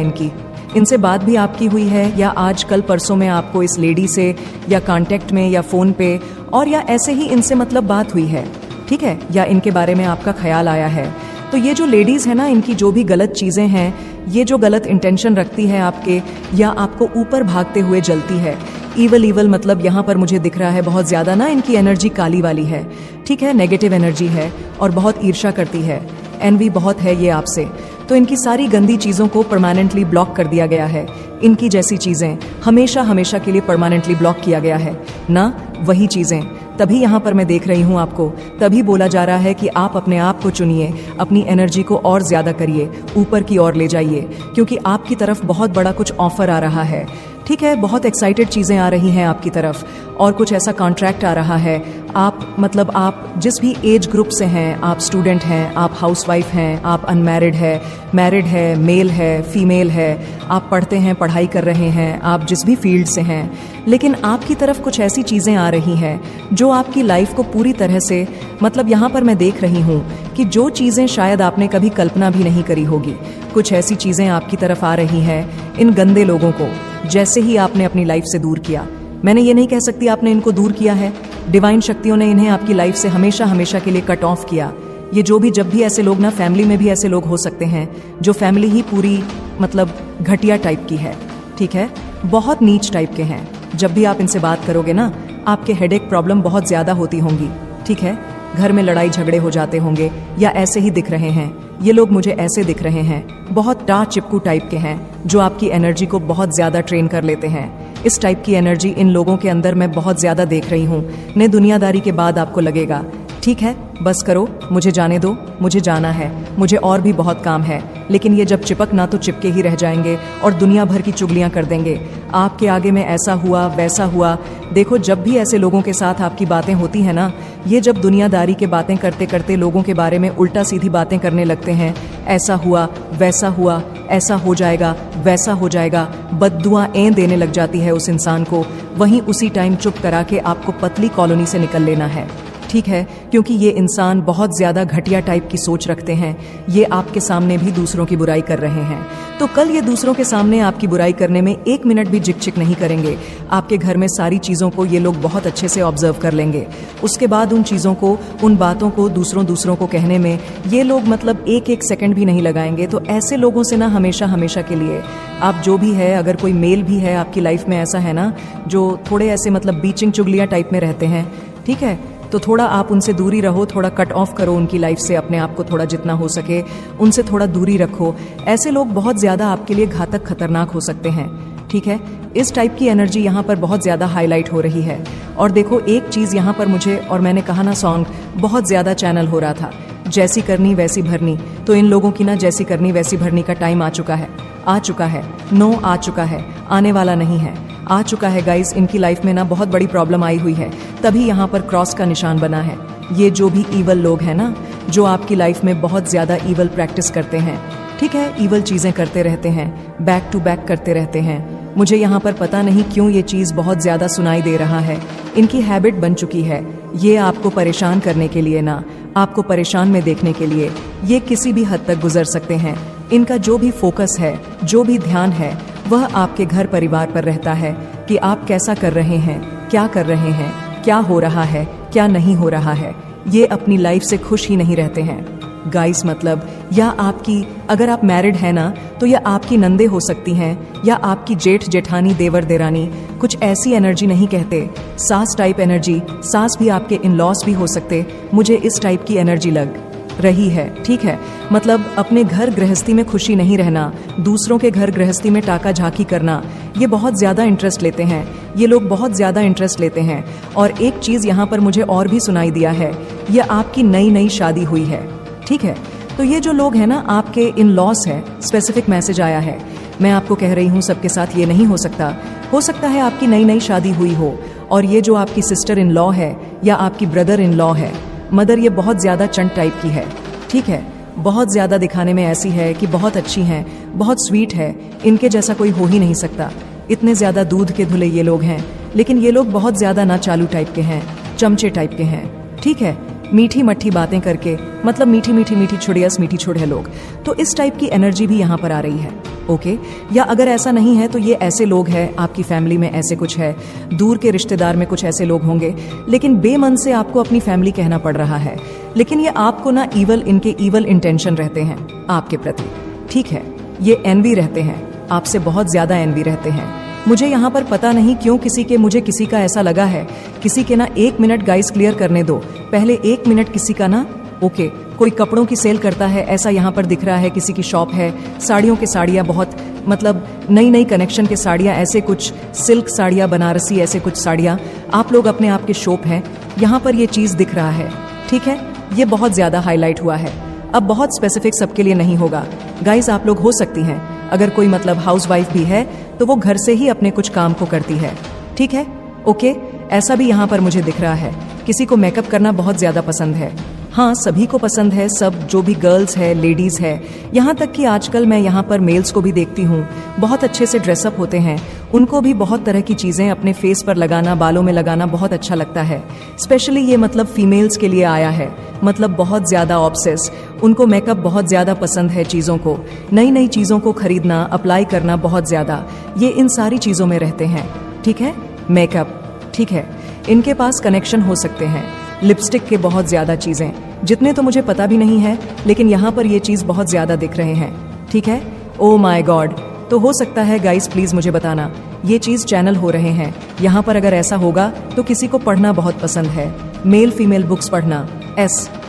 इनसे बात भी आपकी हुई है, या आज कल परसों में आपको इस लेडी से या कांटेक्ट में या फ़ोन पे और या ऐसे ही इनसे मतलब बात हुई है, ठीक है, या इनके बारे में आपका ख्याल आया है। तो ये जो लेडीज़ है ना, इनकी जो भी गलत चीज़ें हैं, ये जो गलत इंटेंशन रखती है आपके, या आपको ऊपर भागते हुए जलती है, ईवल मतलब यहाँ पर मुझे दिख रहा है बहुत ज़्यादा ना इनकी एनर्जी काली वाली है, ठीक है, नेगेटिव एनर्जी है और बहुत ईर्ष्या करती है, एनवी बहुत है ये आपसे। तो इनकी सारी गंदी चीज़ों को परमानेंटली ब्लॉक कर दिया गया है। इनकी जैसी चीज़ें हमेशा के लिए परमानेंटली ब्लॉक किया गया है ना, वही चीज़ें। तभी यहाँ पर मैं देख रही हूँ आपको, तभी बोला जा रहा है कि आप अपने आप को चुनिए, अपनी एनर्जी को और ज़्यादा करिए, ऊपर की ओर ले जाइए, क्योंकि आपकी तरफ बहुत बड़ा कुछ ऑफर आ रहा है, ठीक है, बहुत एक्साइटेड चीज़ें आ रही हैं आपकी तरफ, और कुछ ऐसा कॉन्ट्रैक्ट आ रहा है। आप मतलब आप जिस भी एज ग्रुप से हैं, आप स्टूडेंट हैं, आप हाउसवाइफ हैं, आप अनमैरिड है, मैरिड है, मेल है, फीमेल है, आप पढ़ते हैं, पढ़ाई कर रहे हैं, आप जिस भी फील्ड से हैं, लेकिन आपकी तरफ कुछ ऐसी चीज़ें आ रही हैं जो आपकी लाइफ को पूरी तरह से, मतलब यहाँ पर मैं देख रही हूँ कि जो चीज़ें शायद आपने कभी कल्पना भी नहीं करी होगी, कुछ ऐसी चीज़ें आपकी तरफ आ रही हैं। इन गंदे लोगों को जैसे ही आपने अपनी लाइफ से दूर किया, मैंने ये नहीं कह सकती आपने इनको दूर किया है, डिवाइन शक्तियों ने इन्हें आपकी लाइफ से हमेशा के लिए कट ऑफ किया। ये जो भी, जब भी ऐसे लोग ना, फैमिली में भी ऐसे लोग हो सकते हैं जो फैमिली ही पूरी मतलब घटिया टाइप की है, ठीक है, बहुत नीच टाइप के हैं। जब भी आप इनसे बात करोगे ना, आपके हेडेक प्रॉब्लम बहुत ज़्यादा होती होंगी, ठीक है, घर में लड़ाई झगड़े हो जाते होंगे, या ऐसे ही दिख रहे हैं ये लोग, मुझे ऐसे दिख रहे हैं, बहुत टाट चिपकू टाइप के हैं, जो आपकी एनर्जी को बहुत ज़्यादा ट्रेन कर लेते हैं। इस टाइप की एनर्जी इन लोगों के अंदर मैं बहुत ज़्यादा देख रही हूँ। ने दुनियादारी के बाद आपको लगेगा, ठीक है, बस करो, मुझे जाने दो, मुझे जाना है, मुझे और भी बहुत काम है, लेकिन ये जब चिपक ना तो चिपके ही रह जाएंगे और दुनिया भर की चुगलियाँ कर देंगे आपके आगे में, ऐसा हुआ वैसा हुआ। देखो, जब भी ऐसे लोगों के साथ आपकी बातें होती हैं ना, ये जब दुनियादारी के बातें करते करते लोगों के बारे में उल्टा सीधी बातें करने लगते हैं, ऐसा हुआ वैसा हुआ, ऐसा हो जाएगा वैसा हो जाएगा, बद्दुआएं देने लग जाती है उस इंसान को, वहीं उसी टाइम चुप करा के आपको पतली कॉलोनी से निकल लेना है, ठीक है, क्योंकि ये इंसान बहुत ज़्यादा घटिया टाइप की सोच रखते हैं। ये आपके सामने भी दूसरों की बुराई कर रहे हैं, तो कल ये दूसरों के सामने आपकी बुराई करने में 1 मिनट भी झिकझिक नहीं करेंगे। आपके घर में सारी चीज़ों को ये लोग बहुत अच्छे से ऑब्जर्व कर लेंगे, उसके बाद उन चीज़ों को, उन बातों को दूसरों को कहने में ये लोग मतलब 1 सेकंड भी नहीं लगाएंगे। तो ऐसे लोगों से ना हमेशा के लिए आप जो भी है, अगर कोई मेल भी है आपकी लाइफ में ऐसा है ना, जो थोड़े ऐसे मतलब बीचिंग चुगलियाँ टाइप में रहते हैं, ठीक है, तो थोड़ा आप उनसे दूरी रहो, थोड़ा कट ऑफ करो उनकी लाइफ से, अपने आप को थोड़ा जितना हो सके उनसे थोड़ा दूरी रखो। ऐसे लोग बहुत ज़्यादा आपके लिए घातक खतरनाक हो सकते हैं, ठीक है। इस टाइप की एनर्जी यहाँ पर बहुत ज़्यादा हाईलाइट हो रही है। और देखो, एक चीज़ यहाँ पर मुझे, और मैंने कहा ना, सॉन्ग बहुत ज़्यादा चैनल हो रहा था, जैसी करनी वैसी भरनी, तो इन लोगों की ना जैसी करनी वैसी भरनी का टाइम आ चुका है, आ चुका है, नो आ चुका है, आने वाला नहीं है, आ चुका है गाइस। इनकी लाइफ में ना बहुत बड़ी प्रॉब्लम आई हुई है, तभी यहाँ पर क्रॉस का निशान बना है। ये जो भी ईवल लोग हैं ना, जो आपकी लाइफ में बहुत ज़्यादा ईवल प्रैक्टिस करते हैं, ठीक है, ईवल चीज़ें करते रहते हैं, बैक टू बैक करते रहते हैं। मुझे यहाँ पर पता नहीं क्यों ये चीज़ बहुत ज़्यादा सुनाई दे रहा है, इनकी हैबिट बन चुकी है ये आपको परेशान करने के लिए ना, आपको परेशान में देखने के लिए ये किसी भी हद तक गुजर सकते हैं। इनका जो भी फोकस है, जो भी ध्यान है, वह आपके घर परिवार पर रहता है कि आप कैसा कर रहे हैं, क्या कर रहे हैं, क्या हो रहा है, क्या नहीं हो रहा है। ये अपनी लाइफ से खुश ही नहीं रहते हैं गाइस। मतलब या आपकी, अगर आप मैरिड है ना, तो या आपकी नंदे हो सकती हैं, या आपकी जेठ जेठानी, देवर देरानी, कुछ ऐसी एनर्जी नहीं कहते, सास टाइप एनर्जी, सास भी आपके इन लॉस भी हो सकते। मुझे इस टाइप की एनर्जी लग रही है, ठीक है। मतलब अपने घर गृहस्थी में खुशी नहीं रहना, दूसरों के घर गृहस्थी में टाका झाकी करना, ये बहुत ज़्यादा इंटरेस्ट लेते हैं, ये लोग बहुत ज़्यादा इंटरेस्ट लेते हैं। और एक चीज़ यहाँ पर मुझे और भी सुनाई दिया है, ये आपकी नई शादी हुई है, ठीक है, तो ये जो लोग हैं ना, आपके इन लॉस है, स्पेसिफिक मैसेज आया है। मैं आपको कह रही हूँ सबके साथ ये नहीं हो सकता। हो सकता है आपकी नई नई शादी हुई हो और ये जो आपकी सिस्टर इन लॉ है या आपकी ब्रदर इन लॉ है, मदर, ये बहुत ज़्यादा चंट टाइप की है, ठीक है, बहुत ज़्यादा दिखाने में ऐसी है कि बहुत अच्छी हैं, बहुत स्वीट है, इनके जैसा कोई हो ही नहीं सकता। इतने ज़्यादा दूध के धुले ये लोग हैं, लेकिन ये लोग बहुत ज़्यादा ना चालू टाइप के हैं, चमचे टाइप के हैं, ठीक है, मीठी मट्ठी बातें करके, मतलब मीठी मीठी मीठी छुड़ियास मीठी छुड़े लोग। तो इस टाइप की एनर्जी भी यहाँ पर आ रही है, ओके। या अगर ऐसा नहीं है तो ये ऐसे लोग हैं, आपकी फैमिली में ऐसे कुछ है, दूर के रिश्तेदार में कुछ ऐसे लोग होंगे, लेकिन बेमन से आपको अपनी फैमिली कहना पड़ रहा है। लेकिन ये आपको ना इनके ईवल इंटेंशन रहते हैं आपके प्रति, ठीक है। ये एनवी रहते हैं, आपसे बहुत ज्यादा एनवी रहते हैं। मुझे यहाँ पर पता नहीं क्यों मुझे किसी का ऐसा लगा है, किसी के ना 1 मिनट गाइस क्लियर करने दो, पहले 1 मिनट किसी का ना, ओके, कोई कपड़ों की सेल करता है ऐसा यहाँ पर दिख रहा है, किसी की शॉप है, साड़ियों की साड़ियाँ, बहुत मतलब नई नई कनेक्शन के साड़ियाँ, ऐसे कुछ सिल्क साड़ियाँ, बनारसी, ऐसे कुछ साड़ियाँ, आप लोग अपने आप के शॉप हैं, यहाँ पर ये चीज़ दिख रहा है, ठीक है। ये बहुत ज़्यादा हाईलाइट हुआ है। अब बहुत स्पेसिफिक सबके लिए नहीं होगा गाइस, आप लोग हो सकती हैं, अगर कोई मतलब हाउसवाइफ भी है तो वो घर से ही अपने कुछ काम को करती है, ठीक है, ओके। ऐसा भी यहाँ पर मुझे दिख रहा है, किसी को मेकअप करना बहुत ज़्यादा पसंद है, हाँ, सभी को पसंद है, सब जो भी गर्ल्स है, लेडीज़ है, यहाँ तक कि आजकल मैं यहाँ पर मेल्स को भी देखती हूँ, बहुत अच्छे से ड्रेसअप होते हैं, उनको भी बहुत तरह की चीज़ें अपने फेस पर लगाना, बालों में लगाना बहुत अच्छा लगता है। स्पेशली ये मतलब फीमेल्स के लिए आया है, मतलब बहुत ज़्यादा ऑब्सेस, उनको मेकअप बहुत ज़्यादा पसंद है, चीज़ों को, नई नई चीज़ों को खरीदना, अप्लाई करना बहुत ज़्यादा, ये इन सारी चीज़ों में रहते हैं, ठीक है, मेकअप, ठीक है। इनके पास कनेक्शन हो सकते हैं लिपस्टिक के, बहुत ज़्यादा चीज़ें, जितने तो मुझे पता भी नहीं है, लेकिन यहाँ पर ये चीज़ बहुत ज़्यादा दिख रहे हैं, ठीक है। ओ माय गॉड, तो हो सकता है गाइस, प्लीज़ मुझे बताना, ये चीज़ चैनल हो रहे हैं यहाँ पर। अगर ऐसा होगा तो किसी को पढ़ना बहुत पसंद है, मेल फीमेल बुक्स पढ़ना,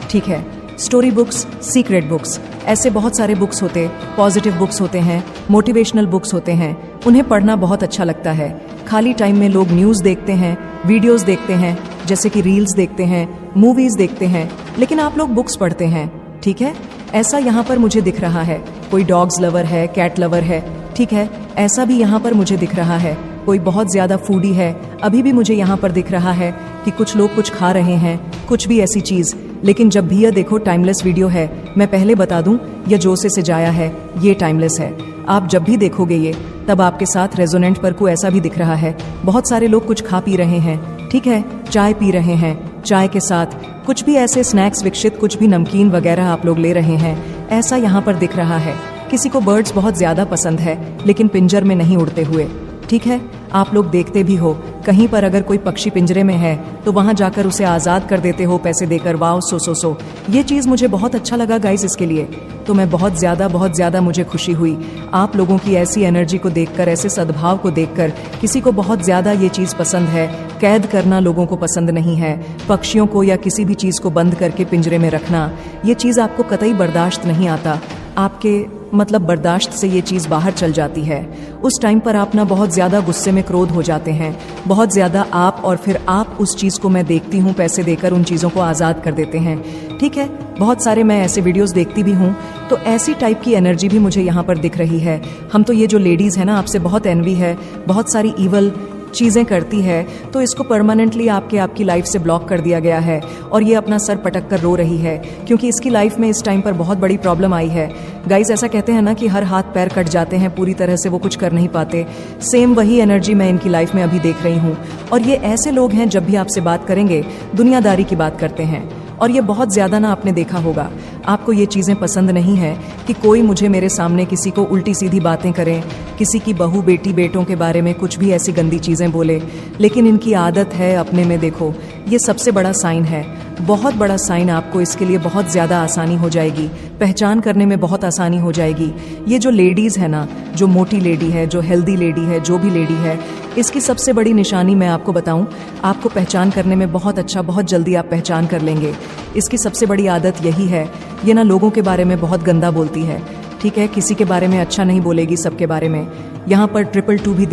ठीक है, स्टोरी बुक्स, सीक्रेट बुक्स, ऐसे बहुत सारे बुक्स होते, पॉजिटिव बुक्स होते हैं, मोटिवेशनल बुक्स होते हैं, उन्हें पढ़ना बहुत अच्छा लगता है। खाली टाइम में लोग न्यूज़ देखते हैं, वीडियोस देखते हैं, जैसे कि रील्स देखते हैं, मूवीज़ देखते हैं, लेकिन आप लोग बुक्स पढ़ते हैं, ठीक है। ऐसा यहाँ पर मुझे दिख रहा है, कोई डॉग्स लवर है, कैट लवर है, ठीक है, ऐसा भी यहाँ पर मुझे दिख रहा है। कोई बहुत ज़्यादा फूडी है, अभी भी मुझे यहाँ पर दिख रहा है कि कुछ लोग कुछ खा रहे हैं, कुछ भी ऐसी चीज़। लेकिन जब भी यह देखो टाइमलेस वीडियो है, मैं पहले बता दूं, यह जो से जाया है, ये टाइमलेस है। आप जब भी देखोगे ये, तब आपके साथ रेजोनेंट पर को ऐसा भी दिख रहा है, बहुत सारे लोग कुछ खा पी रहे हैं, ठीक है, चाय पी रहे हैं, चाय के साथ कुछ भी ऐसे स्नैक्स विकसित, कुछ भी नमकीन वगैरह आप लोग ले रहे हैं, ऐसा यहाँ पर दिख रहा है। किसी को बर्ड्स बहुत ज़्यादा पसंद है, लेकिन पिंजर में नहीं उड़ते हुए, ठीक है। आप लोग देखते भी हो, कहीं पर अगर कोई पक्षी पिंजरे में है तो वहां जाकर उसे आज़ाद कर देते हो पैसे देकर, वाओ, सो ये चीज़ मुझे बहुत अच्छा लगा गाइस, इसके लिए तो मैं बहुत ज़्यादा मुझे खुशी हुई आप लोगों की ऐसी एनर्जी को देखकर, ऐसे सद्भाव को देखकर। किसी को बहुत ज़्यादा ये चीज़ पसंद है, कैद करना लोगों को पसंद नहीं है, पक्षियों को या किसी भी चीज़ को बंद करके पिंजरे में रखना, ये चीज़ आपको कतई बर्दाश्त नहीं आता, आपके मतलब बर्दाश्त से ये चीज़ बाहर चल जाती है। उस टाइम पर आप ना बहुत ज़्यादा गुस्से में क्रोध हो जाते हैं, बहुत ज़्यादा आप, और फिर आप उस चीज़ को, मैं देखती हूँ, पैसे देकर उन चीज़ों को आज़ाद कर देते हैं, ठीक है। बहुत सारे मैं ऐसे वीडियोस देखती भी हूँ, तो ऐसी टाइप की एनर्जी भी मुझे यहाँ पर दिख रही है। हम तो ये जो लेडीज़ है ना, आपसे बहुत एनवी है, बहुत सारी ईवल चीज़ें करती है, तो इसको परमानेंटली आपकी लाइफ से ब्लॉक कर दिया गया है, और ये अपना सर पटक कर रो रही है, क्योंकि इसकी लाइफ में इस टाइम पर बहुत बड़ी प्रॉब्लम आई है। गाइज, ऐसा कहते हैं ना कि हर हाथ पैर कट जाते हैं, पूरी तरह से वो कुछ कर नहीं पाते, सेम वही एनर्जी मैं इनकी लाइफ में अभी देख रही हूँ। और ये ऐसे लोग हैं, जब भी आपसे बात करेंगे दुनियादारी की बात करते हैं, और ये बहुत ज़्यादा ना, आपने देखा होगा, आपको ये चीज़ें पसंद नहीं है कि कोई मुझे मेरे सामने किसी को उल्टी सीधी बातें करें, किसी की बहू बेटी बेटों के बारे में कुछ भी ऐसी गंदी चीज़ें बोले, लेकिन इनकी आदत है अपने में। देखो, ये सबसे बड़ा साइन है, बहुत बड़ा साइन। आपको इसके लिए बहुत ज़्यादा आसानी हो जाएगी, पहचान करने में बहुत आसानी हो जाएगी। ये जो लेडीज़ है ना, जो मोटी लेडी है, जो हेल्दी लेडी है, जो भी लेडी है, इसकी सबसे बड़ी निशानी मैं आपको बताऊं, आपको पहचान करने में बहुत अच्छा, बहुत जल्दी आप पहचान कर लेंगे। इसकी सबसे बड़ी आदत यही है, ये ना लोगों के बारे में बहुत गंदा बोलती है, ठीक है, किसी के बारे में अच्छा नहीं बोलेगी, सबके बारे में। यहाँ पर 222 भी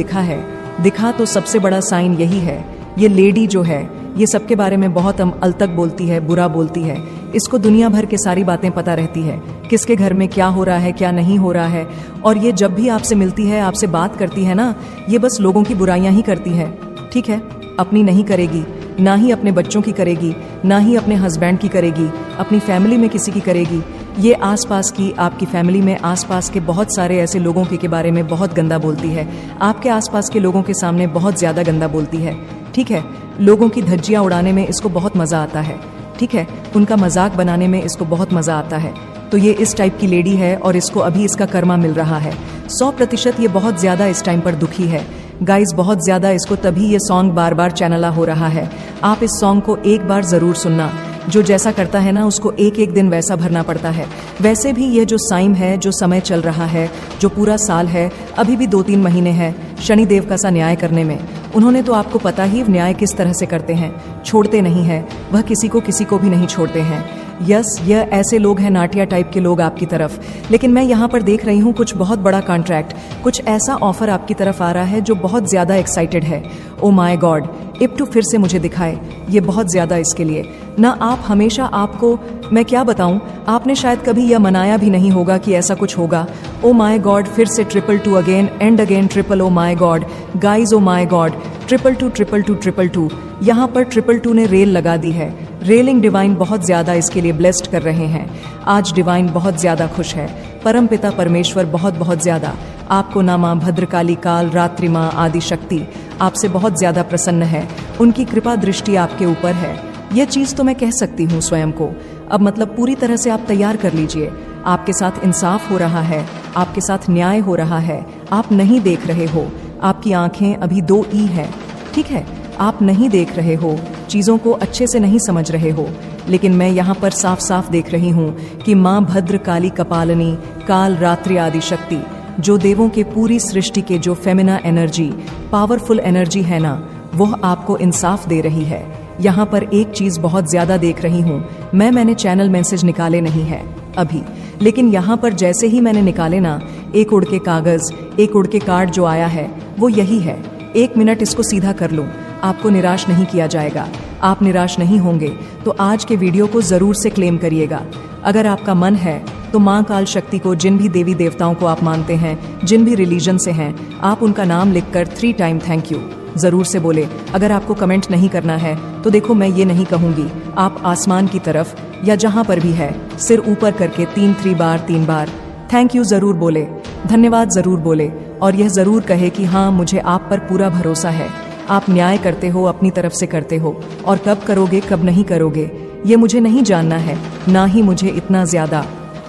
दिखा तो सबसे बड़ा साइन यही है। ये लेडी जो है, ये सबके बारे में बहुत अलतक बोलती है, बुरा बोलती है, इसको दुनिया भर के सारी बातें पता रहती है, किसके घर में क्या हो रहा है क्या नहीं हो रहा है। और ये जब भी आपसे मिलती है, आपसे बात करती है ना, ये बस लोगों की बुराइयां ही करती है। ठीक है, अपनी नहीं करेगी, ना ही अपने बच्चों की करेगी, ना ही अपने हस्बैंड की करेगी, अपनी फैमिली में किसी की करेगी। ये आसपास की, आपकी फैमिली में आसपास के बहुत सारे ऐसे लोगों के बारे में बहुत गंदा बोलती है। आपके आसपास के लोगों के सामने बहुत ज्यादा गंदा बोलती है। ठीक है, लोगों की धज्जियां उड़ाने में इसको बहुत मजा आता है। ठीक है, उनका मजाक बनाने में इसको बहुत मजा आता है। तो ये इस टाइप की लेडी है और इसको अभी इसका कर्मा मिल रहा है। 100% ये बहुत ज्यादा इस टाइम पर दुखी है गाइज, बहुत ज्यादा। इसको तभी ये सॉन्ग बार बार चैनला हो रहा है। आप इस सॉन्ग को एक बार जरूर सुनना। जो जैसा करता है ना, उसको एक एक दिन वैसा भरना पड़ता है। वैसे भी ये जो साइम है, जो समय चल रहा है, जो पूरा साल है, अभी भी 2-3 महीने हैं शनिदेव का सा न्याय करने में। उन्होंने तो आपको पता ही न्याय किस तरह से करते हैं, छोड़ते नहीं है वह, किसी को भी नहीं छोड़ते हैं। यस, यह ऐसे लोग हैं, नाटिया टाइप के लोग आपकी तरफ। लेकिन मैं यहाँ पर देख रही हूँ कुछ बहुत बड़ा कॉन्ट्रैक्ट, कुछ ऐसा ऑफर आपकी तरफ आ रहा है जो बहुत ज्यादा एक्साइटेड है। ओ माय गॉड, इप्टू फिर से मुझे दिखाए, ये बहुत ज्यादा इसके लिए ना। आप हमेशा, आपको मैं क्या बताऊं, आपने शायद कभी यह मनाया भी नहीं होगा कि ऐसा कुछ होगा। ओ माय गॉड, फिर से 222 again and again triple. O my God guys, O my God, 222 यहाँ पर 222 ने रेल लगा दी है। रेलिंग डिवाइन बहुत ज्यादा इसके लिए ब्लेस्ड कर रहे हैं। आज डिवाइन बहुत ज्यादा खुश है। परम पिता परमेश्वर बहुत ज्यादा आपको ना मां भद्रकाली, काल रात्रि मां आदि शक्ति आपसे बहुत ज्यादा प्रसन्न है। उनकी कृपा दृष्टि आपके ऊपर है। यह चीज तो मैं कह सकती हूँ स्वयं को। अब मतलब पूरी तरह से आप तैयार कर लीजिए। आपके साथ इंसाफ हो रहा है, आपके साथ न्याय हो रहा है। आप नहीं देख रहे हो, आपकी आंखें अभी 2 ई है। ठीक है, आप नहीं देख रहे हो, चीजों को अच्छे से नहीं समझ रहे हो। लेकिन मैं यहाँ पर साफ साफ देख रही हूँ कि माँ भद्र काली कपालनी, काल रात्रि आदि शक्ति, जो देवों के पूरी सृष्टि के जो फेमिना एनर्जी, पावरफुल एनर्जी है ना, वह आपको इंसाफ दे रही है। यहाँ पर एक चीज बहुत ज्यादा देख रही हूँ मैंने चैनल मैसेज निकाले नहीं है अभी, लेकिन यहाँ पर जैसे ही मैंने निकाले ना, एक उड़ के कागज, एक उड़ के कार्ड जो आया है वो यही है। 1 मिनट इसको सीधा कर लूं, आपको निराश नहीं किया जाएगा। आप निराश नहीं होंगे तो आज के वीडियो को जरूर से क्लेम करिएगा। अगर आपका मन है तो माँ काल शक्ति को, जिन भी देवी देवताओं को आप मानते हैं, जिन भी रिलीजन से हैं, आप उनका नाम लिखकर 3 टाइम थैंक यू जरूर से बोले। अगर आपको कमेंट नहीं करना है तो देखो, मैं ये नहीं कहूंगी, आप आसमान की तरफ या जहां पर भी है, सिर ऊपर करके 3 बार थैंक यू जरूर बोले, धन्यवाद जरूर बोले, और यह जरूर कहे कि हाँ, मुझे आप पर पूरा भरोसा है। आप न्याय करते हो, अपनी तरफ से करते हो, और कब करोगे कब नहीं करोगे ये मुझे नहीं जानना है, ना ही मुझे इतना ज्यादा